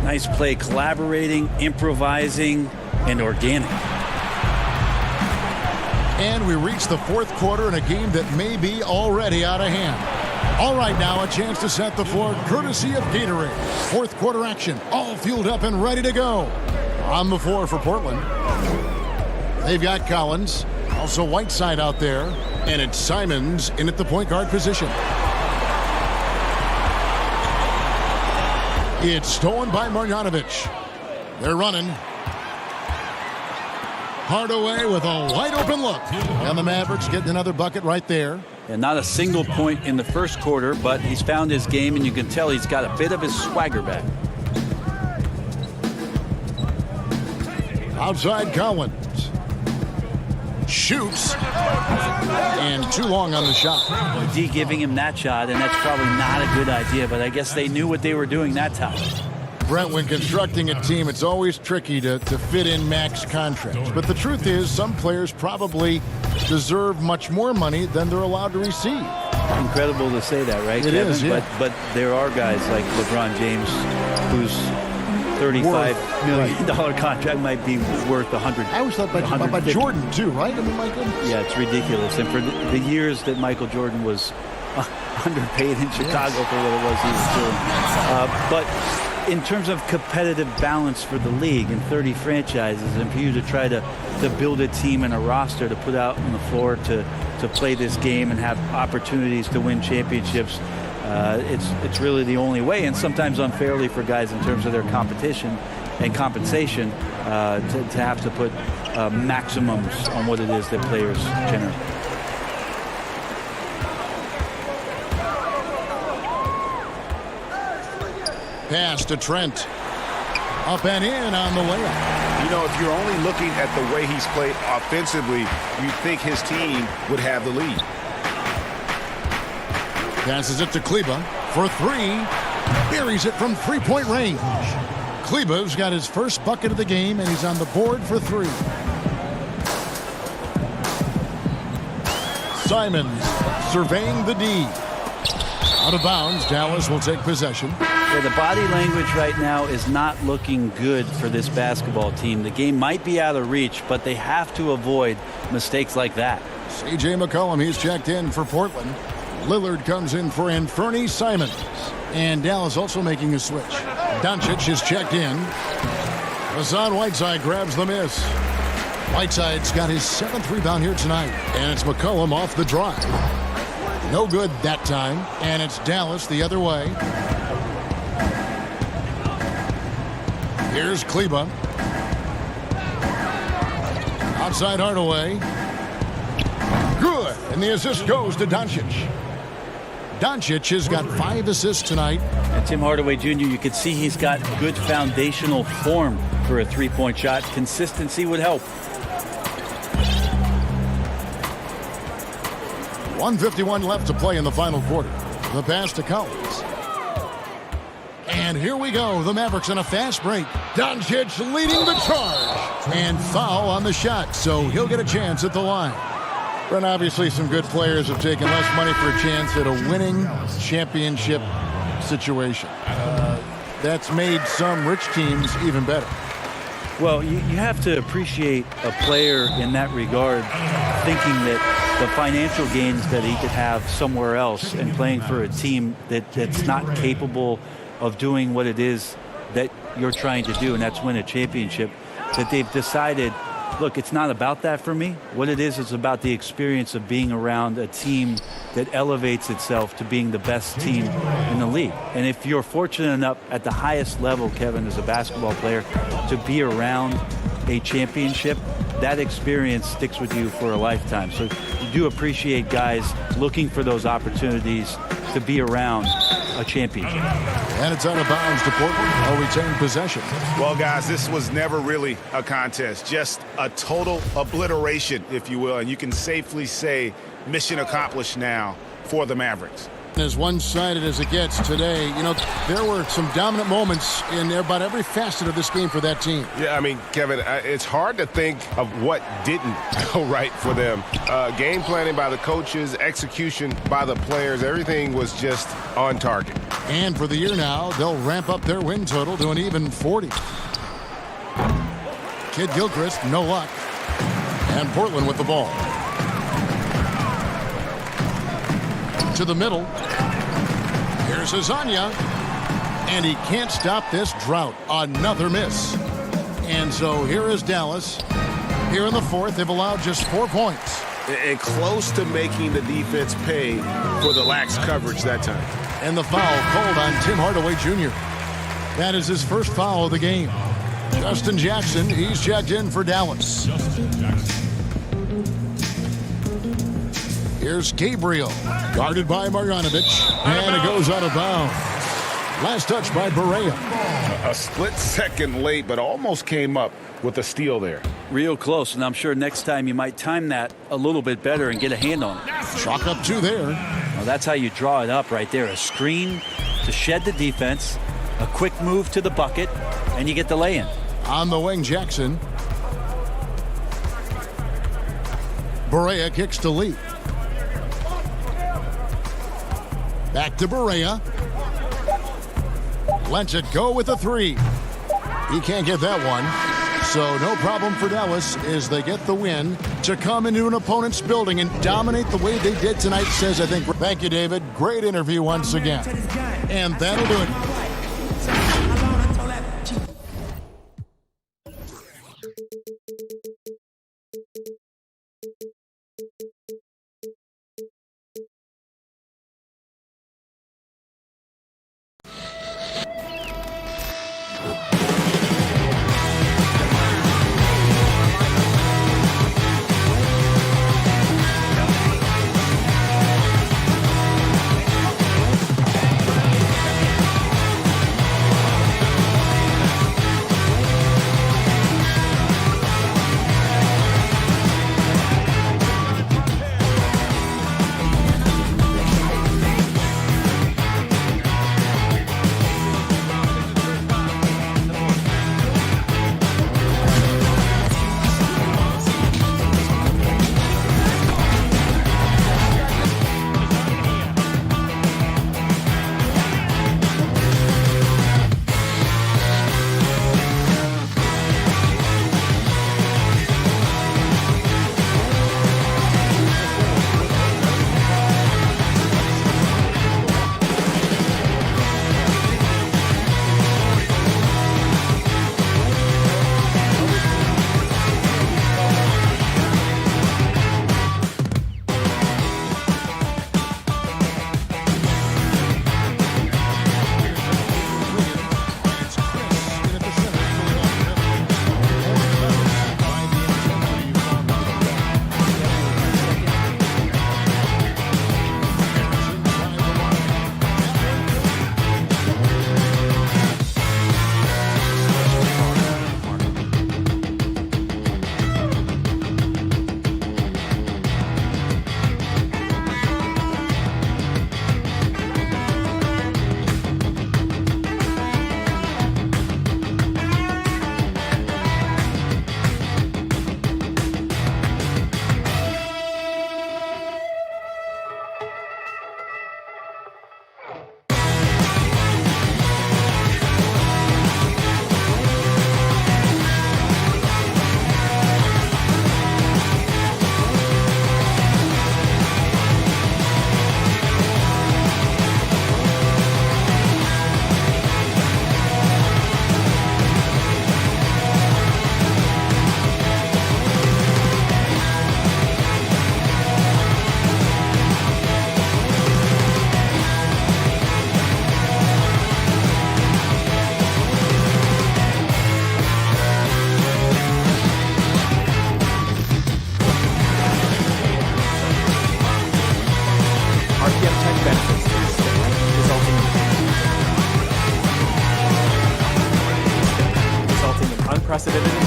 nice play, collaborating, improvising, and organic.
And we reach the fourth quarter in a game that may be already out of hand. All right, now a chance to set the floor courtesy of Gatorade. Fourth quarter action, all fueled up and ready to go. On the floor for Portland. They've got Collins, also Whiteside out there, and it's Simons in at the point guard position. It's stolen by Marjanovic. They're running. Hardaway with a wide open look. And the Mavericks getting another bucket right there.
And not a single point in the first quarter, but he's found his game, and you can tell he's got a bit of his swagger back.
Outside Collins. Shoots. And too long on the shot.
D giving him that shot, and that's probably not a good idea, but I guess they knew what they were doing that time.
Brent, when constructing a team, it's always tricky to fit in max contracts. But the truth is, some players probably deserve much more money than they're allowed to receive.
Incredible to say that, right,
It
Kevin?
is, yeah.
But there are guys like LeBron James whose $35 million contract might be worth $100.
I always thought about Jordan, too, right? I mean, my goodness.
Yeah, it's ridiculous. And for the years that Michael Jordan was underpaid in Chicago for what it was he was doing. But in terms of competitive balance for the league and 30 franchises, and for you to try to build a team and a roster to put out on the floor to play this game and have opportunities to win championships, it's really the only way, and sometimes unfairly for guys in terms of their competition and compensation to have to put maximums on what it is that players generate.
Pass to Trent. Up and in on the layup.
You know, if you're only looking at the way he's played offensively, you'd think his team would have the lead.
Passes it to Kleba for three. Buries it from three-point range. Kleba's got his first bucket of the game, and he's on the board for three. Simons surveying the D. Out of bounds, Dallas will take possession.
Yeah, the body language right now is not looking good for this basketball team. The game might be out of reach, but they have to avoid mistakes like that.
C.J. McCollum, he's checked in for Portland. Lillard comes in for Anthony Simons. And Dallas also making a switch. Doncic is checked in. Hassan Whiteside grabs the miss. Whiteside's got his 7th rebound here tonight. And it's McCollum off the drive. No good that time. And it's Dallas the other way. Here's Kleba. Outside Hardaway. Good. And the assist goes to Doncic. Doncic has got 5 assists tonight.
And Tim Hardaway Jr., you can see he's got good foundational form for a three-point shot. Consistency would help.
1:51 left to play in the final quarter. The pass to Collins. And here we go. The Mavericks on a fast break. Doncic leading the charge. And foul on the shot, so he'll get a chance at the line. And obviously some good players have taken less money for a chance at a winning championship situation. That's made some rich teams even better.
Well, you have to appreciate a player in that regard, thinking that the financial gains that he could have somewhere else and playing for a team that's not capable of doing what it is that you're trying to do, and that's win a championship, that they've decided, look, it's not about that for me. What it is about the experience of being around a team that elevates itself to being the best team in the league. And if you're fortunate enough at the highest level, Kevin, as a basketball player, to be around a championship, that experience sticks with you for a lifetime. So you do appreciate guys looking for those opportunities to be around a championship.
And it's out of bounds to Portland. They'll retain possession.
Well, guys, this was never really a contest, just a total obliteration, if you will. And you can safely say mission accomplished now for the Mavericks.
As one-sided as it gets today, you know, there were some dominant moments in about every facet of this game for that team.
Yeah, I mean, Kevin, it's hard to think of what didn't go right for them. Game planning by the coaches, execution by the players, everything was just on target.
And for the year now, they'll ramp up their win total to an even 40. Kid Gilchrist, no luck. And Portland with the ball. To the middle. Here's Azania. And he can't stop this drought. Another miss. And so here is Dallas. Here in the fourth, they've allowed just 4 points.
And close to making the defense pay for the lax coverage that time.
And the foul called on Tim Hardaway Jr. That is his first foul of the game. Justin Jackson, he's checked in for Dallas. Here's Gabriel, guarded by Marjanovic, and it goes out of bounds. Last touch by Barea.
A split second late, but almost came up with a steal there.
Real close, and I'm sure next time you might time that a little bit better and get a hand on it.
Chalk up 2 there.
Well, that's how you draw it up right there. A screen to shed the defense, a quick move to the bucket, and you get the lay-in.
On the wing, Jackson. Barea kicks to Lee. Back to Barea. Lets it go with a 3. He can't get that one. So no problem for Dallas as they get the win to come into an opponent's building and dominate the way they did tonight, says, I think. Thank you, David. Great interview once again. And that'll do it.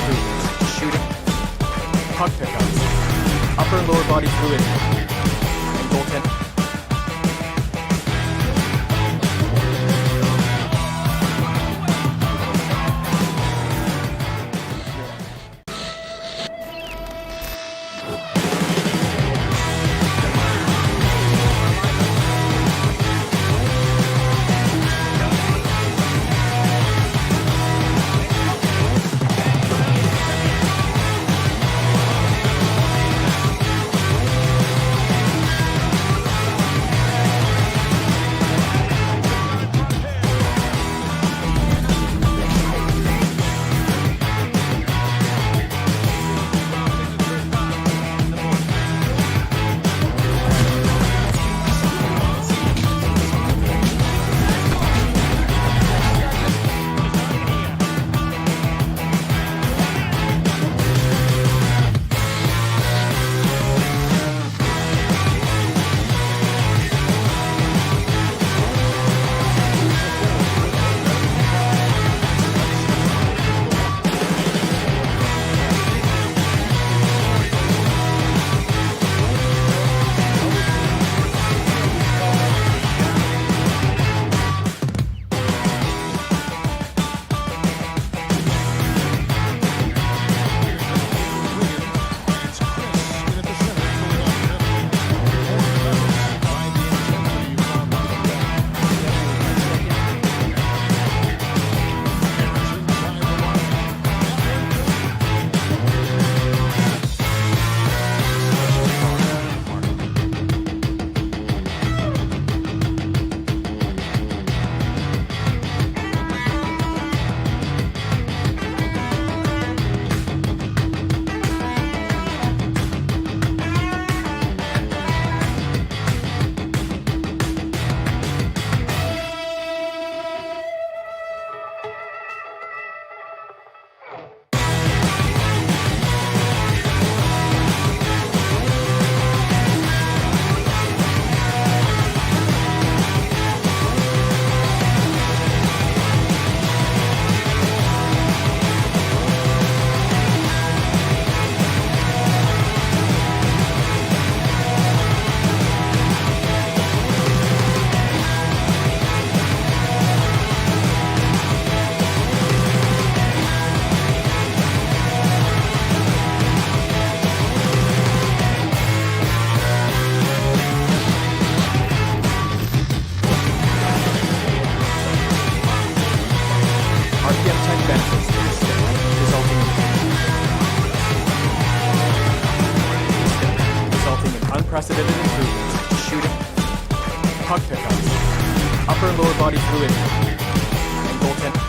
improvements. Shooting, puck pickups, upper and lower body fluidity, and goaltending. Unprecedented improvements. Shooting, puck pickups, upper and lower body fluidity, and goaltending.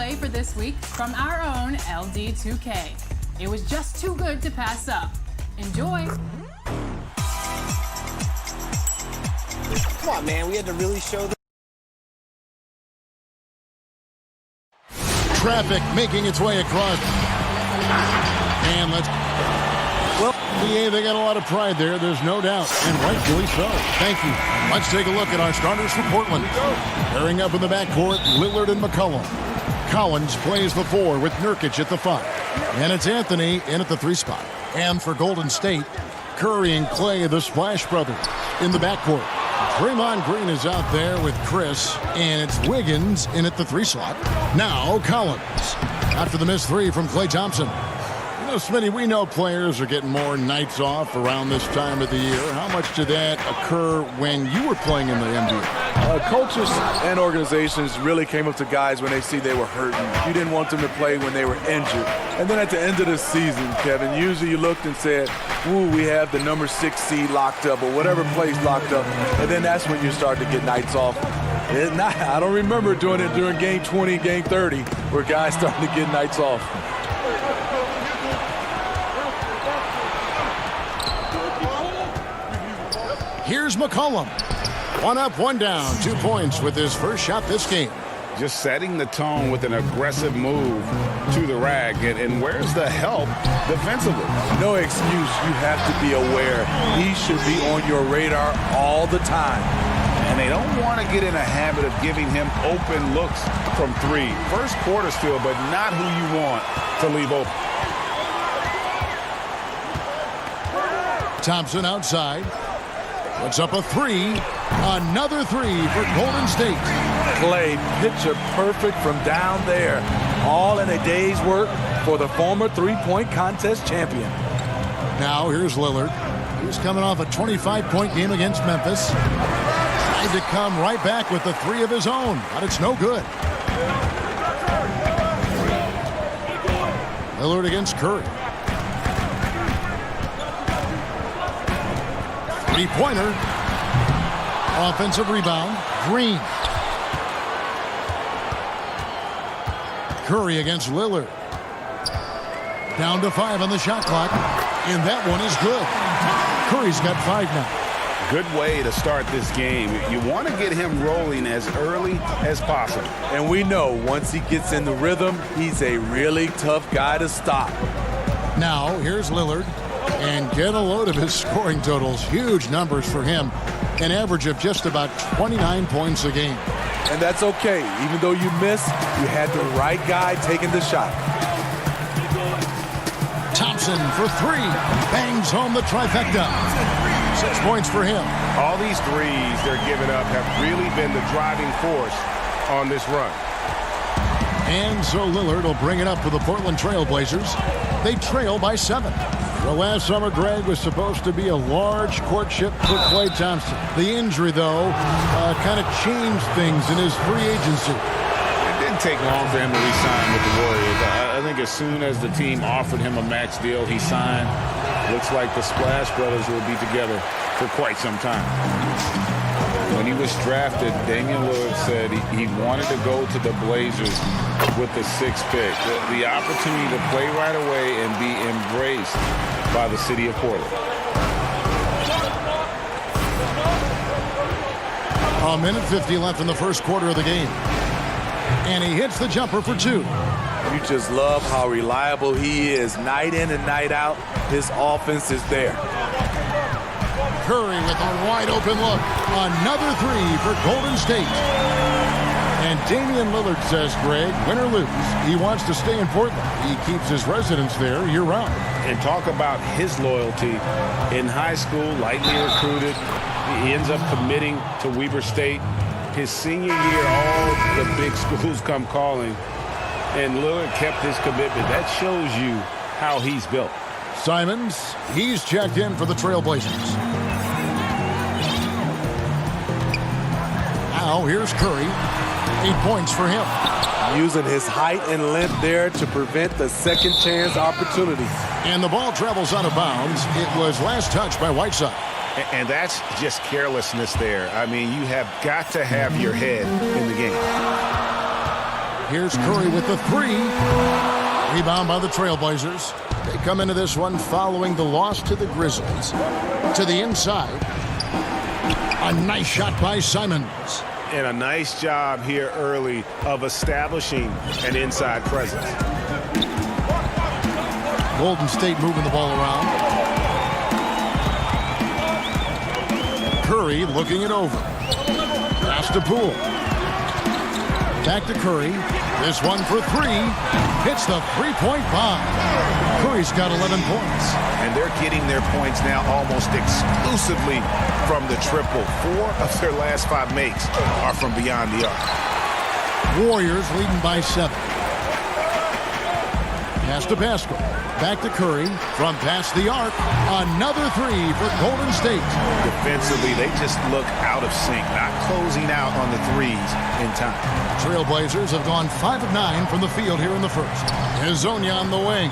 play for this week from our own LD2K. It was just too good to pass up. Enjoy.
Come on, man. We had to really show them.
Traffic making its way across. And they got a lot of pride there. There's no doubt. And rightfully so. Thank you. Let's take a look at our starters for Portland. Pairing up in the backcourt, Lillard and McCollum. Collins plays the 4 with Nurkic at the 5. And it's Anthony in at the 3 spot. And for Golden State, Curry and Clay, the Splash Brothers, in the backcourt. Draymond Green is out there with Chris, and it's Wiggins in at the 3 slot. Now Collins. After the missed 3 from Klay Thompson. You know, Smitty, we know players are getting more nights off around this time of the year. How much did that occur when you were playing in the NBA?
Coaches and organizations really came up to guys when they see they were hurting. You didn't want them to play when they were injured. And then at the end of the season, Kevin, usually you looked and said, ooh, we have the number 6 seed locked up or whatever place locked up. And then that's when you start to get nights off. I don't remember doing it during game 20, game 30, where guys starting to get nights off.
Here's McCollum. 1 up, 1 down. 2 points with his first shot this game.
Just setting the tone with an aggressive move to the rack. And where's the help defensively?
No excuse. You have to be aware. He should be on your radar all the time.
And they don't want to get in a habit of giving him open looks from 3. First quarter still, but not who you want to leave open.
Thompson outside. Puts up a 3. Another 3 for Golden State.
Clay, picture perfect from down there. All in a day's work for the former three-point contest champion.
Now here's Lillard. He's coming off a 25-point game against Memphis. Tried to come right back with the 3 of his own, but it's no good. Lillard against Curry. 3-pointer. Offensive rebound. Green. Curry against Lillard. Down to 5 on the shot clock. And that one is good. Curry's got 5 now.
Good way to start this game. You want to get him rolling as early as possible.
And we know once he gets in the rhythm, he's a really tough guy to stop.
Now, here's Lillard. And get a load of his scoring totals. Huge numbers for him. An average of just about 29 points a game.
And that's okay. Even though you missed, you had the right guy taking the shot.
Thompson for 3. Bangs home the trifecta. 6 points for him.
All these threes they're giving up have really been the driving force on this run.
And so Lillard will bring it up for the Portland Trail Blazers. They trail by 7. Well, last summer, Greg, was supposed to be a large courtship for Klay Thompson. The injury, though, kind of changed things in his free agency.
It didn't take long for him to re-sign with the Warriors. I think as soon as the team offered him a max deal, he signed. Looks like the Splash Brothers will be together for quite some time. When he was drafted, Damian Lillard said he wanted to go to the Blazers with the 6th pick. The opportunity to play right away and be embraced by the city of Portland.
A minute 50 left in the first quarter of the game. And he hits the jumper for 2.
You just love how reliable he is. Night in and night out, his offense is there.
Curry with a wide open look. Another 3 for Golden State. And Damian Lillard says, Greg, win or lose, he wants to stay in Portland. He keeps his residence there year-round.
And talk about his loyalty. In high school, lightly recruited, he ends up committing to Weber State. His senior year, all the big schools come calling, and Lillard kept his commitment. That shows you how he's built.
Simons, he's checked in for the Trailblazers. Now here's Curry. 8 points for him.
Using his height and length there to prevent the second chance opportunity.
And the ball travels out of bounds. It was last touched by Whiteside.
And that's just carelessness there. I mean, you have got to have your head in the game.
Here's Curry with the three. Rebound by the Trailblazers. They come into this one following the loss to the Grizzlies. To the inside. A nice shot by Simons.
And a nice job here early of establishing an inside presence.
Golden State moving the ball around. Curry looking it over. Pass to Poole. Back to Curry. This one for three. Hits the three-point bomb. Curry's got 11 points.
And they're getting their points now almost exclusively from the triple. 4 of their last 5 makes are from beyond the arc.
Warriors leading by 7. Pass to Pascal. Back to Curry. From past the arc. Another three for Golden State.
Defensively, they just look out of sync, not closing out on the threes in time.
Trailblazers have gone 5 of 9 from the field here in the first. Hezonja on the wing.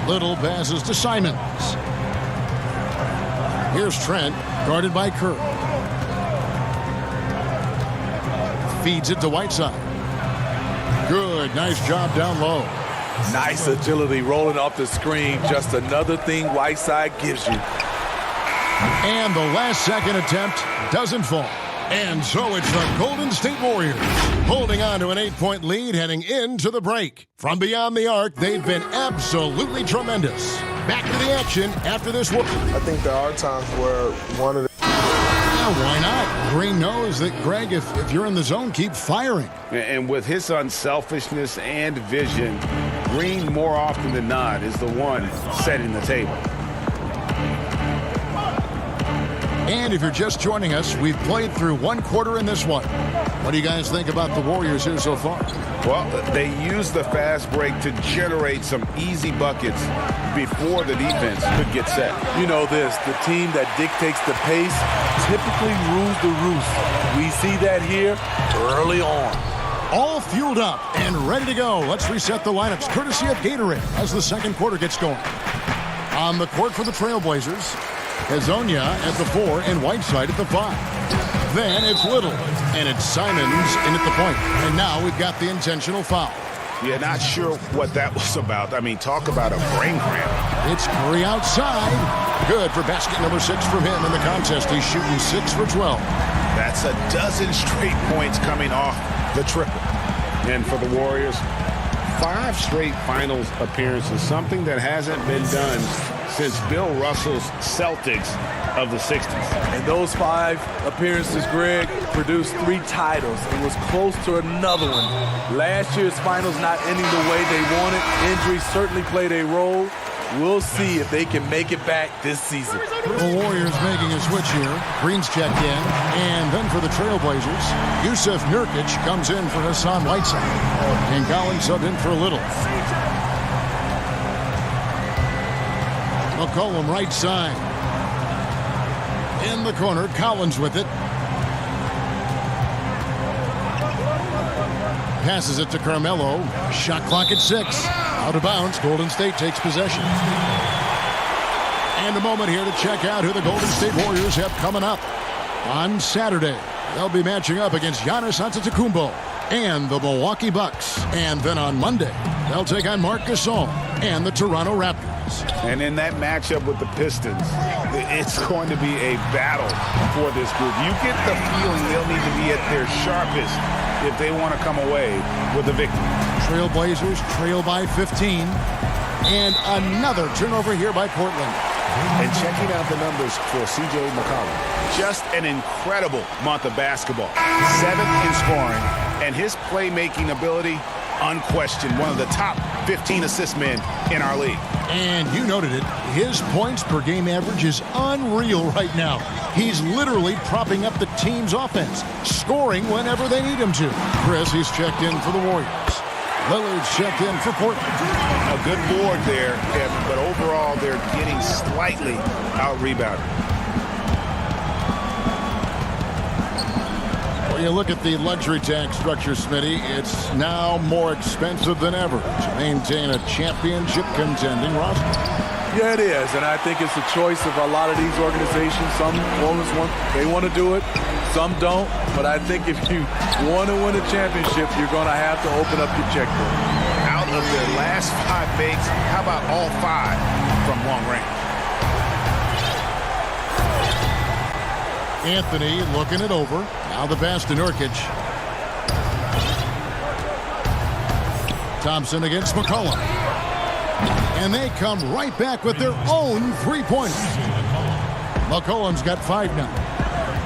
Little passes to Simons. Here's Trent, guarded by Curry. Feeds it to Whiteside. Good, nice job down low.
Nice agility rolling off the screen. Just another thing Whiteside gives you.
And the last second attempt doesn't fall. And so it's the Golden State Warriors holding on to an 8-point lead heading into the break. From beyond the arc, they've been absolutely tremendous. Back to the action after this work.
I think there are times where one of the...
Yeah, why not? Green knows that, Greg, if you're in the zone, keep firing.
And with his unselfishness and vision, Green more often than not is the one setting the table.
And if you're just joining us, we've played through one quarter in this one. What do you guys think about the Warriors here so far?
Well, they used the fast break to generate some easy buckets before the defense could get set.
You know this, the team that dictates the pace typically rules the roost. We see that here early on.
All fueled up and ready to go. Let's reset the lineups courtesy of Gatorade as the second quarter gets going. On the court for the Trailblazers, Hezonja at the 4 and Whiteside at the 5. Then it's Little, and it's Simons in at the point. And now we've got the intentional foul.
Yeah, not sure what that was about. I mean, talk about a brain cramp.
It's Curry outside. Good for basket number 6 from him in the contest. He's shooting 6 for 12.
That's a dozen straight points coming off the triple.
And for the Warriors, 5 straight finals appearances, something that hasn't been done since Bill Russell's Celtics of the 60s.
And those 5 appearances, Greg, produced 3 titles. It was close to another one. Last year's finals not ending the way they wanted. Injuries certainly played a role. We'll see if they can make it back this season.
The Warriors making a switch here. Green's checked in. And then for the Trailblazers, Yusuf Nurkic comes in for Hassan Whiteside. And Collins subbed in for Little. McCollum right side. In the corner, Collins with it. Passes it to Carmelo. Shot clock at 6. Out of bounds. Golden State takes possession. And a moment here to check out who the Golden State Warriors have coming up. On Saturday, they'll be matching up against Giannis Antetokounmpo and the Milwaukee Bucks. And then on Monday, they'll take on Marc Gasol and the Toronto Raptors.
And in that matchup with the Pistons, it's going to be a battle for this group. You get the feeling they'll need to be at their sharpest if they want to come away with a victory.
Trailblazers trail by 15. And another turnover here by Portland.
And checking out the numbers for C.J. McCollum. Just an incredible month of basketball. 7th in scoring, and his playmaking ability, unquestioned, one of the top 15 assist men in our league.
And you noted it, his points per game average is unreal right now. He's literally propping up the team's offense, scoring whenever they need him to. Chris, he's checked in for the Warriors. Lillard's checked in for Portland.
A good board there, Kevin, but overall they're getting slightly out-rebounded.
When you look at the luxury tax structure, Smitty, it's now more expensive than ever to maintain a championship contending roster.
Yeah, it is, and I think it's a choice of a lot of these organizations. Some owners want to do it. Some don't, but I think if you want to win a championship, you're going to have to open up your checkbook.
Out of their last 5 makes, how about all 5 from long range?
Anthony looking it over. Now the pass to Nurkic. Thompson against McCollum. And they come right back with their own 3-pointers. McCollum's got 5 now.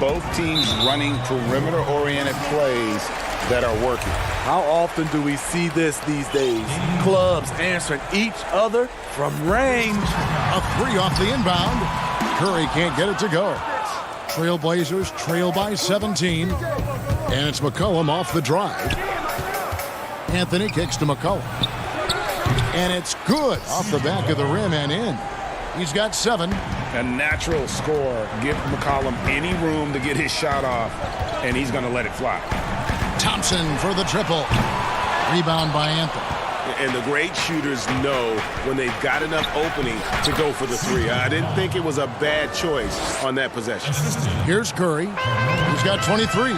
Both teams running perimeter-oriented plays that are working.
How often do we see this these days? Clubs answering each other from range.
A 3 off the inbound. Curry can't get it to go. Trailblazers trail by 17. And it's McCollum off the drive. Anthony kicks to McCollum. And it's good off the back of the rim and in. He's got 7.
A natural score. Give McCollum any room to get his shot off, and he's going to let it fly.
Thompson for the triple. Rebound by Anthony.
And the great shooters know when they've got enough opening to go for the 3. I didn't think it was a bad choice on that possession.
Here's Curry. He's got 23.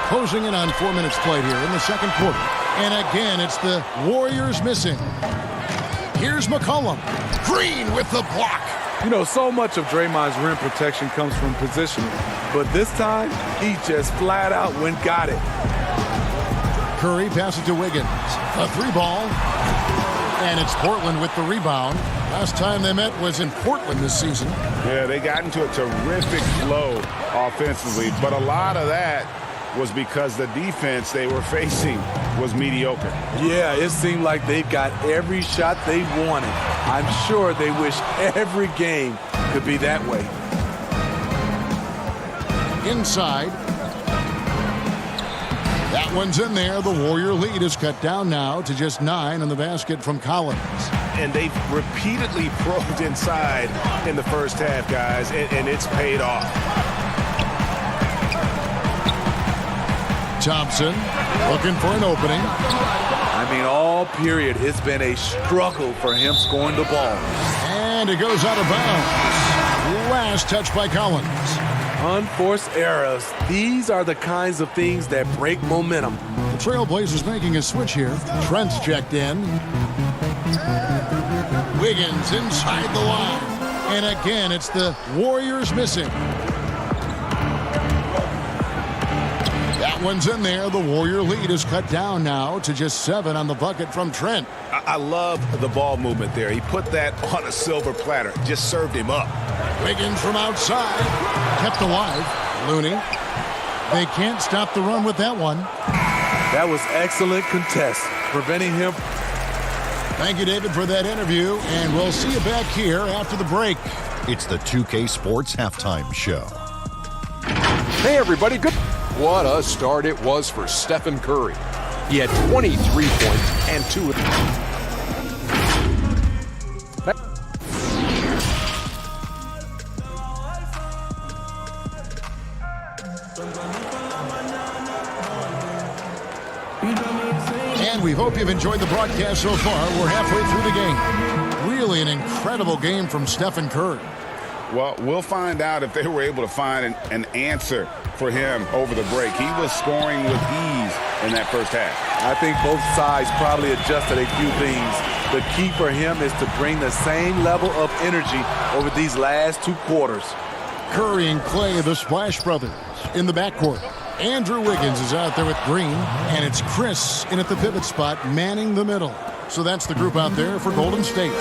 Closing in on 4 minutes played here in the second quarter. And again, it's the Warriors missing. Here's McCollum. Green with the block.
You know, so much of Draymond's rim protection comes from positioning. But this time, he just flat out got it.
Curry passes to Wiggins. A 3-ball. And it's Portland with the rebound. Last time they met was in Portland this season.
Yeah, they got into a terrific flow offensively. But a lot of that was because the defense they were facing was mediocre.
Yeah, it seemed like they got every shot they wanted. I'm sure they wish every game could be that way.
Inside. That one's in there. The Warrior lead is cut down now to just 9 on the basket from Collins.
And they've repeatedly probed inside in the first half, guys, and it's paid off.
Thompson looking for an opening.
I mean, all period, it's been a struggle for him scoring the ball.
And it goes out of bounds. Last touch by Collins.
Unforced errors. These are the kinds of things that break momentum.
The Trailblazers making a switch here. Trent's checked in. Wiggins inside the line. And again, it's the Warriors missing. That one's in there. The Warrior lead is cut down now to just 7 on the bucket from Trent.
I love the ball movement there. He put that on a silver platter. Just served him up.
Wiggins from outside. Kept alive. Looney. They can't stop the run with that one.
That was excellent contest, preventing him.
Thank you, David, for that interview, and we'll see you back here after the break.
It's the 2K Sports Halftime Show.
Hey, everybody. Good. What a start it was for Stephen Curry. He had 23 points and 2 of them.
And we hope you've enjoyed the broadcast so far. We're halfway through the game. Really an incredible game from Stephen Curry.
Well, we'll find out if they were able to find an answer for him over the break. He was scoring with ease in that first half.
I think both sides probably adjusted a few things. The key for him is to bring the same level of energy over these last 2 quarters.
Curry and Clay, the Splash Brothers, in the backcourt. Andrew Wiggins is out there with Green, and it's Chris in at the pivot spot, manning the middle. So that's the group out there for Golden State.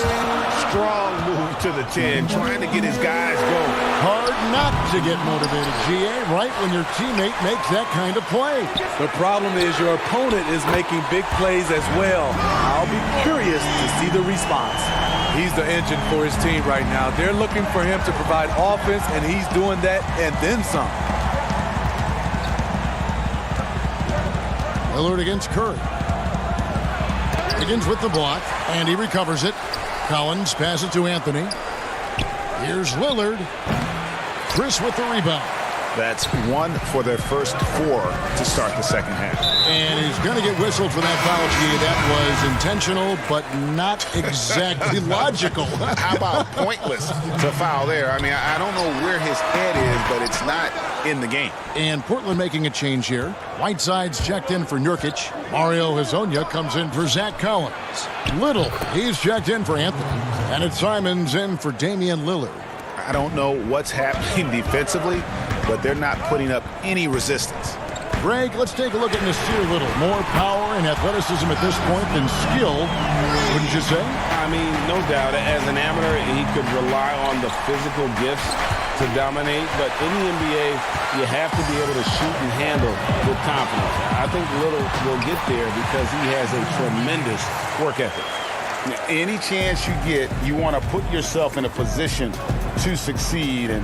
Strong move to the 10, trying to get his guys going.
Hard not to get motivated, GA, right when your teammate makes that kind of play.
The problem is your opponent is making big plays as well. I'll be curious to see the response. He's the engine for his team right now. They're looking for him to provide offense, and he's doing that and then some.
Lillard against Curry. Wiggins with the block, and he recovers it. Collins passes it to Anthony. Here's Lillard. Chris with the rebound.
That's 1 for their first 4 to start the second half.
And he's going to get whistled for that foul, G. That was intentional, but not exactly logical.
How about pointless to foul there? I mean, I don't know where his head is, but it's not in the game.
And Portland making a change here. Whiteside's checked in for Nurkic. Mario Hezonja comes in for Zach Collins. Little, he's checked in for Anthony. And it's Simons in for Damian Lillard.
I don't know what's happening defensively, but they're not putting up any resistance.
Greg, let's take a look at Nasir Little. More power and athleticism at this point than skill, wouldn't you say?
I mean, no doubt. As an amateur, he could rely on the physical gifts to dominate. But in the NBA, you have to be able to shoot and handle with confidence. I think Little will get there because he has a tremendous work ethic.
Any chance you get, you want to put yourself in a position to succeed, and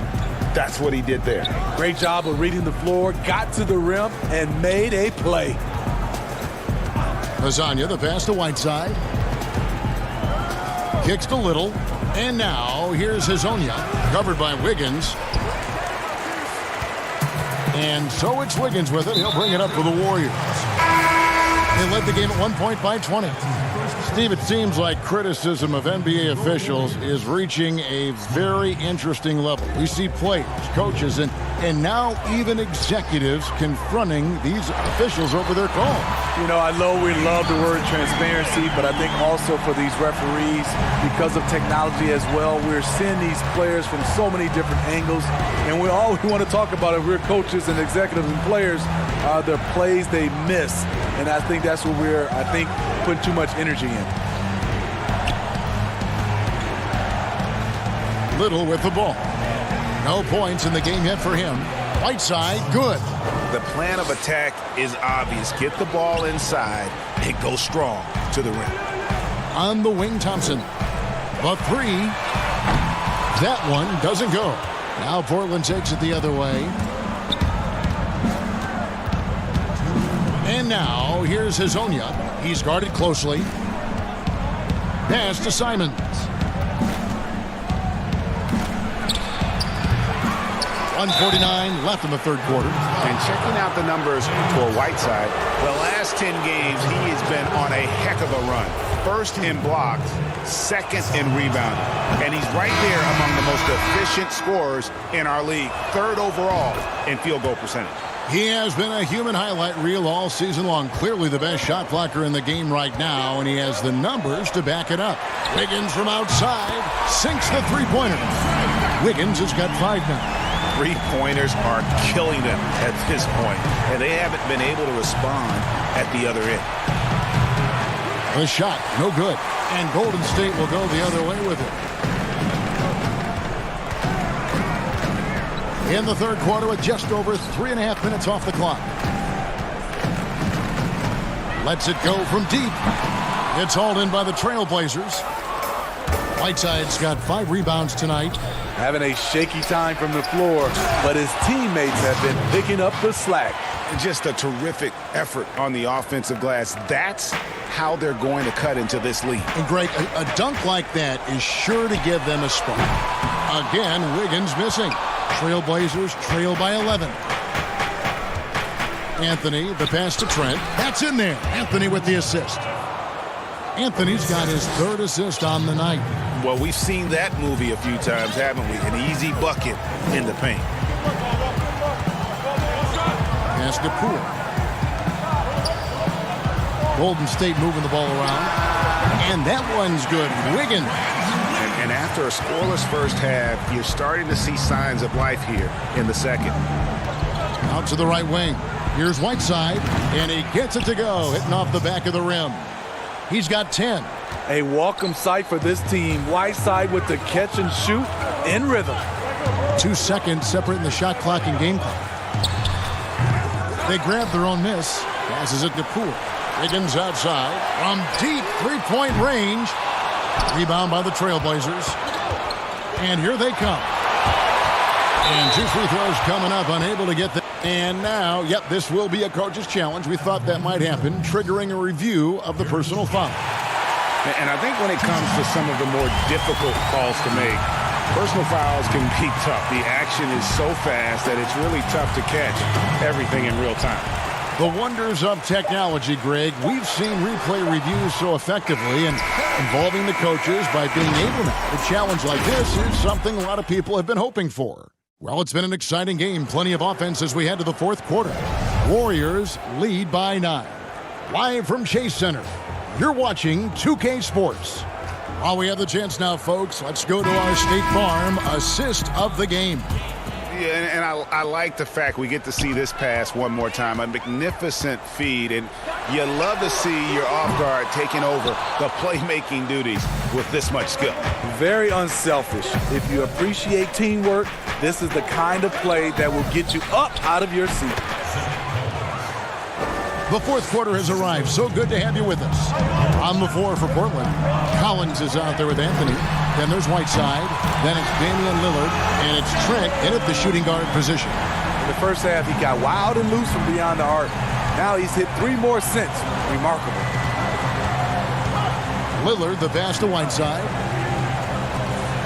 that's what he did there.
Great job of reading the floor, got to the rim, and made a play.
Hezonja, the pass to Whiteside. Kicks to Little. And now, here's Hezonja, covered by Wiggins. And so it's Wiggins with it. He'll bring it up for the Warriors. They led the game at 1 point by 20. Steve, it seems like criticism of NBA officials is reaching a very interesting level. We see players, coaches, and now even executives confronting these officials over their call.
You know, I know we love the word transparency, but I think also for these referees, because of technology as well, we're seeing these players from so many different angles, and all we want to talk about if we're coaches and executives and players are the plays they miss. And I think that's what we're, putting too much energy in.
Little with the ball. No points in the game yet for him. Whiteside, good.
The plan of attack is obvious. Get the ball inside and go strong to the rim.
On the wing, Thompson. The 3. That one doesn't go. Now Portland takes it the other way. And now, here's Hezonja. He's guarded closely. Pass to Simons. 1:49 left in the third quarter.
And checking out the numbers for Whiteside, the last 10 games, he has been on a heck of a run. First in blocks, second in rebounding. And he's right there among the most efficient scorers in our league. Third overall in field goal percentage.
He has been a human highlight reel all season long. Clearly the best shot blocker in the game right now, and he has the numbers to back it up. Wiggins from outside sinks the three-pointer. Wiggins has got 5 now.
Three-pointers are killing them at this point, and they haven't been able to respond at the other end.
The shot, no good. And Golden State will go the other way with it. In the third quarter with just over 3.5 minutes off the clock. Lets it go from deep. It's hauled in by the Trailblazers. Whiteside's got 5 rebounds tonight.
Having a shaky time from the floor, but his teammates have been picking up the slack.
Just a terrific effort on the offensive glass. That's how they're going to cut into this league.
And Greg, a dunk like that is sure to give them a spark. Again, Wiggins missing. Trailblazers trail by 11. Anthony, the pass to Trent. That's in there. Anthony with the assist. Anthony's got his 3rd assist on the night.
Well, we've seen that movie a few times, haven't we? An easy bucket in the paint.
Pass to Poole. Golden State moving the ball around. And that one's good. Wiggins.
And after a scoreless first half, you're starting to see signs of life here in the second.
Out to the right wing. Here's Whiteside, and he gets it to go, hitting off the back of the rim. He's got 10.
A welcome sight for this team. Whiteside with the catch and shoot in rhythm.
2 seconds separating the shot clock and game clock. They grab their own miss. Passes it to Poole. Wiggins outside from deep 3-point range. Rebound by the Trailblazers. And here they come. And 2 free throws coming up, unable to get them. And now, this will be a coach's challenge. We thought that might happen, triggering a review of the personal foul.
And I think when it comes to some of the more difficult calls to make,
Personal fouls can be tough. The action is so fast that it's really tough to catch everything in real time.
The wonders of technology, Greg. We've seen replay reviews so effectively, and involving the coaches by being able to a challenge like this is something a lot of people have been hoping for. Well, it's been an exciting game. Plenty of offense as we head to the fourth quarter. Warriors lead by 9. Live from Chase Center, you're watching 2K Sports. While we have the chance now, folks, let's go to our State Farm assist of the game.
Yeah, and I like the fact we get to see this pass one more time. A magnificent feed, and you love to see your off guard taking over the playmaking duties with this much skill.
Very unselfish. If you appreciate teamwork, this is the kind of play that will get you up out of your seat.
The fourth quarter has arrived. So good to have you with us. On the floor for Portland, Collins is out there with Anthony. Then there's Whiteside. Then it's Damian Lillard. And it's Trent in at the shooting guard position.
In the first half, he got wild and loose from beyond the arc. Now he's hit 3 more since. Remarkable.
Lillard, the pass to Whiteside.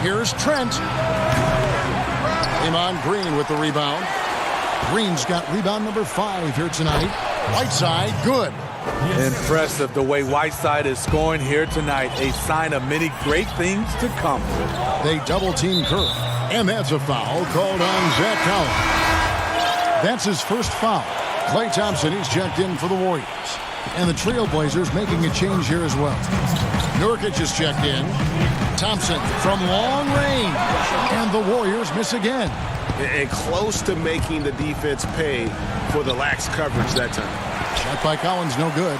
Here's Trent. Iman Green with the rebound. Green's got rebound number 5 here tonight. Whiteside, good.
Impressive the way Whiteside is scoring here tonight. A sign of many great things to come.
They double-team Curry. And that's a foul called on Zach Collins. That's his first foul. Klay Thompson, he's checked in for the Warriors. And the Trailblazers making a change here as well. Nurkic is checked in. Thompson from long range. And the Warriors miss again.
And close to making the defense pay for the lax coverage that time.
Shot by Collins, no good.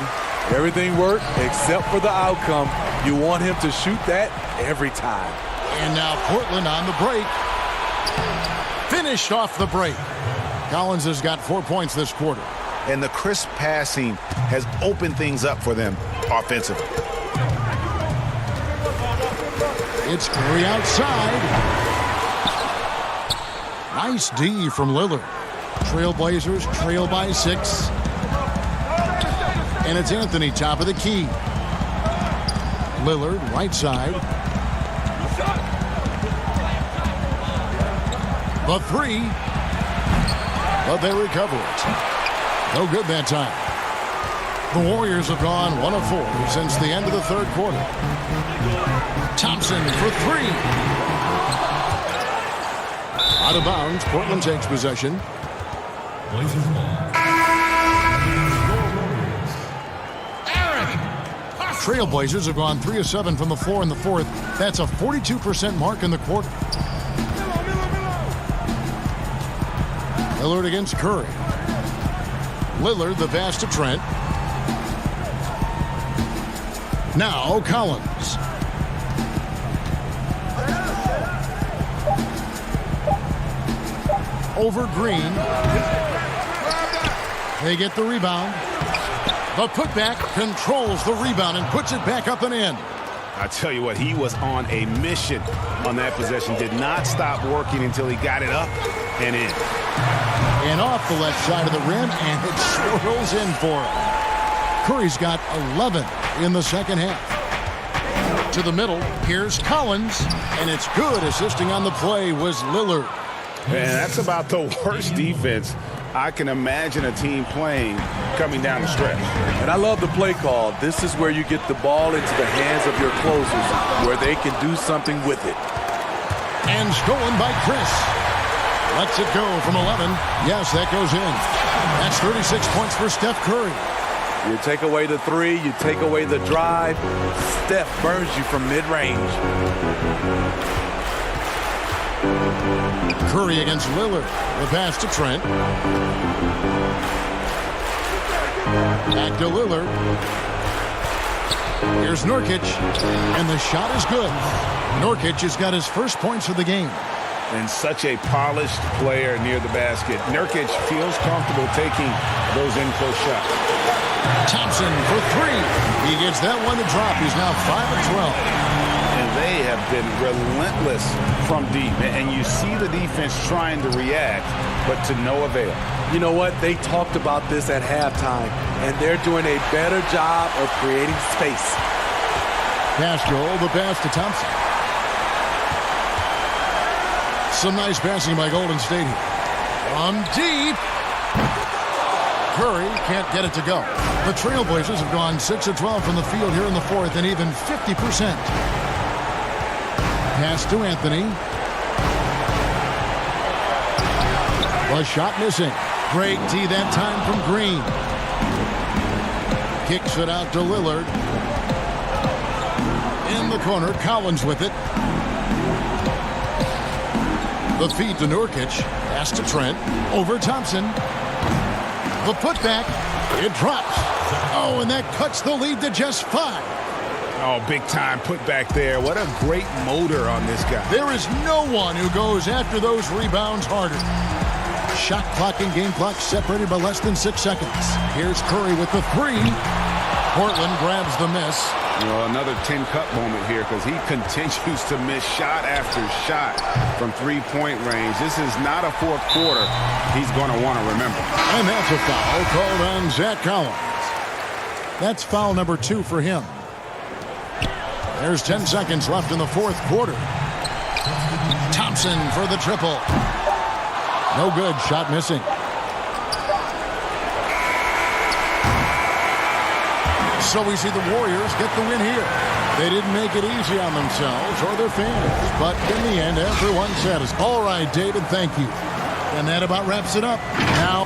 Everything worked except for the outcome. You want him to shoot that every time.
And now Portland on the break. Finished off the break. Collins has got 4 points this quarter.
And the crisp passing has opened things up for them offensively.
It's Curry outside. Nice D from Lillard. Trailblazers trail by 6. And it's Anthony, top of the key. Lillard, right side. The 3. But they recover it. No good that time. The Warriors have gone 1 of 4 since the end of the third quarter. Thompson for 3. Out of bounds, Portland takes possession. Trailblazers have gone 3 of 7 from the floor in the fourth. That's a 42% mark in the quarter. Lillard against Curry. Lillard, the pass to Trent. Now Collins. Over Green. They get the rebound. The putback controls the rebound and puts it back up and in.
I tell you what, he was on a mission on that possession. Did not stop working until he got it up and in.
And off the left side of the rim, and it swirls in for him. Curry's got 11 in the second half. To the middle, here's Collins, and it's good. Assisting on the play was Lillard.
Man, that's about the worst defense I can imagine a team playing coming down the stretch.
And I love the play call. This is where you get the ball into the hands of your closers, where they can do something with it.
And stolen by Chris. Lets it go from 11. Yes, that goes in. That's 36 points for Steph Curry.
You take away the 3, you take away the drive. Steph burns you from mid-range.
Curry against Lillard. The pass to Trent. Back to Lillard. Here's Nurkic. And the shot is good. Nurkic has got his first points of the game.
And such a polished player near the basket. Nurkic feels comfortable taking those in-close shots.
Thompson for 3. He gets that one to drop. He's now 5 of 12.
And they have been relentless from deep. And you see the defense trying to react, but to no avail.
You know what? They talked about this at halftime, and they're doing a better job of creating space.
Pass goal, the pass to Thompson. Some nice passing by Golden State here. From deep. Curry can't get it to go. The Trailblazers have gone 6 of 12 from the field here in the fourth and even 50%. Pass to Anthony. The shot missing. Great D that time from Green. Kicks it out to Lillard. In the corner, Collins with it. The feed to Nurkic. Pass to Trent. Over Thompson. The putback. It drops. Oh, and that cuts the lead to just 5.
Oh, big time putback there. What a great motor on this guy.
There is no one who goes after those rebounds harder. Shot clock and game clock separated by less than 6 seconds. Here's Curry with the 3. Portland grabs the miss.
You know, another 10-cut moment here because he continues to miss shot after shot from three-point range. This is not a fourth quarter he's going to want to remember.
And that's a foul called on Zach Collins. That's foul number 2 for him. There's 10 seconds left in the fourth quarter. Thompson for the triple. No good. Shot missing. So we see the Warriors get the win here. They didn't make it easy on themselves or their fans, but in the end, everyone's satisfied. All right, David, thank you. And that about wraps it up. Now...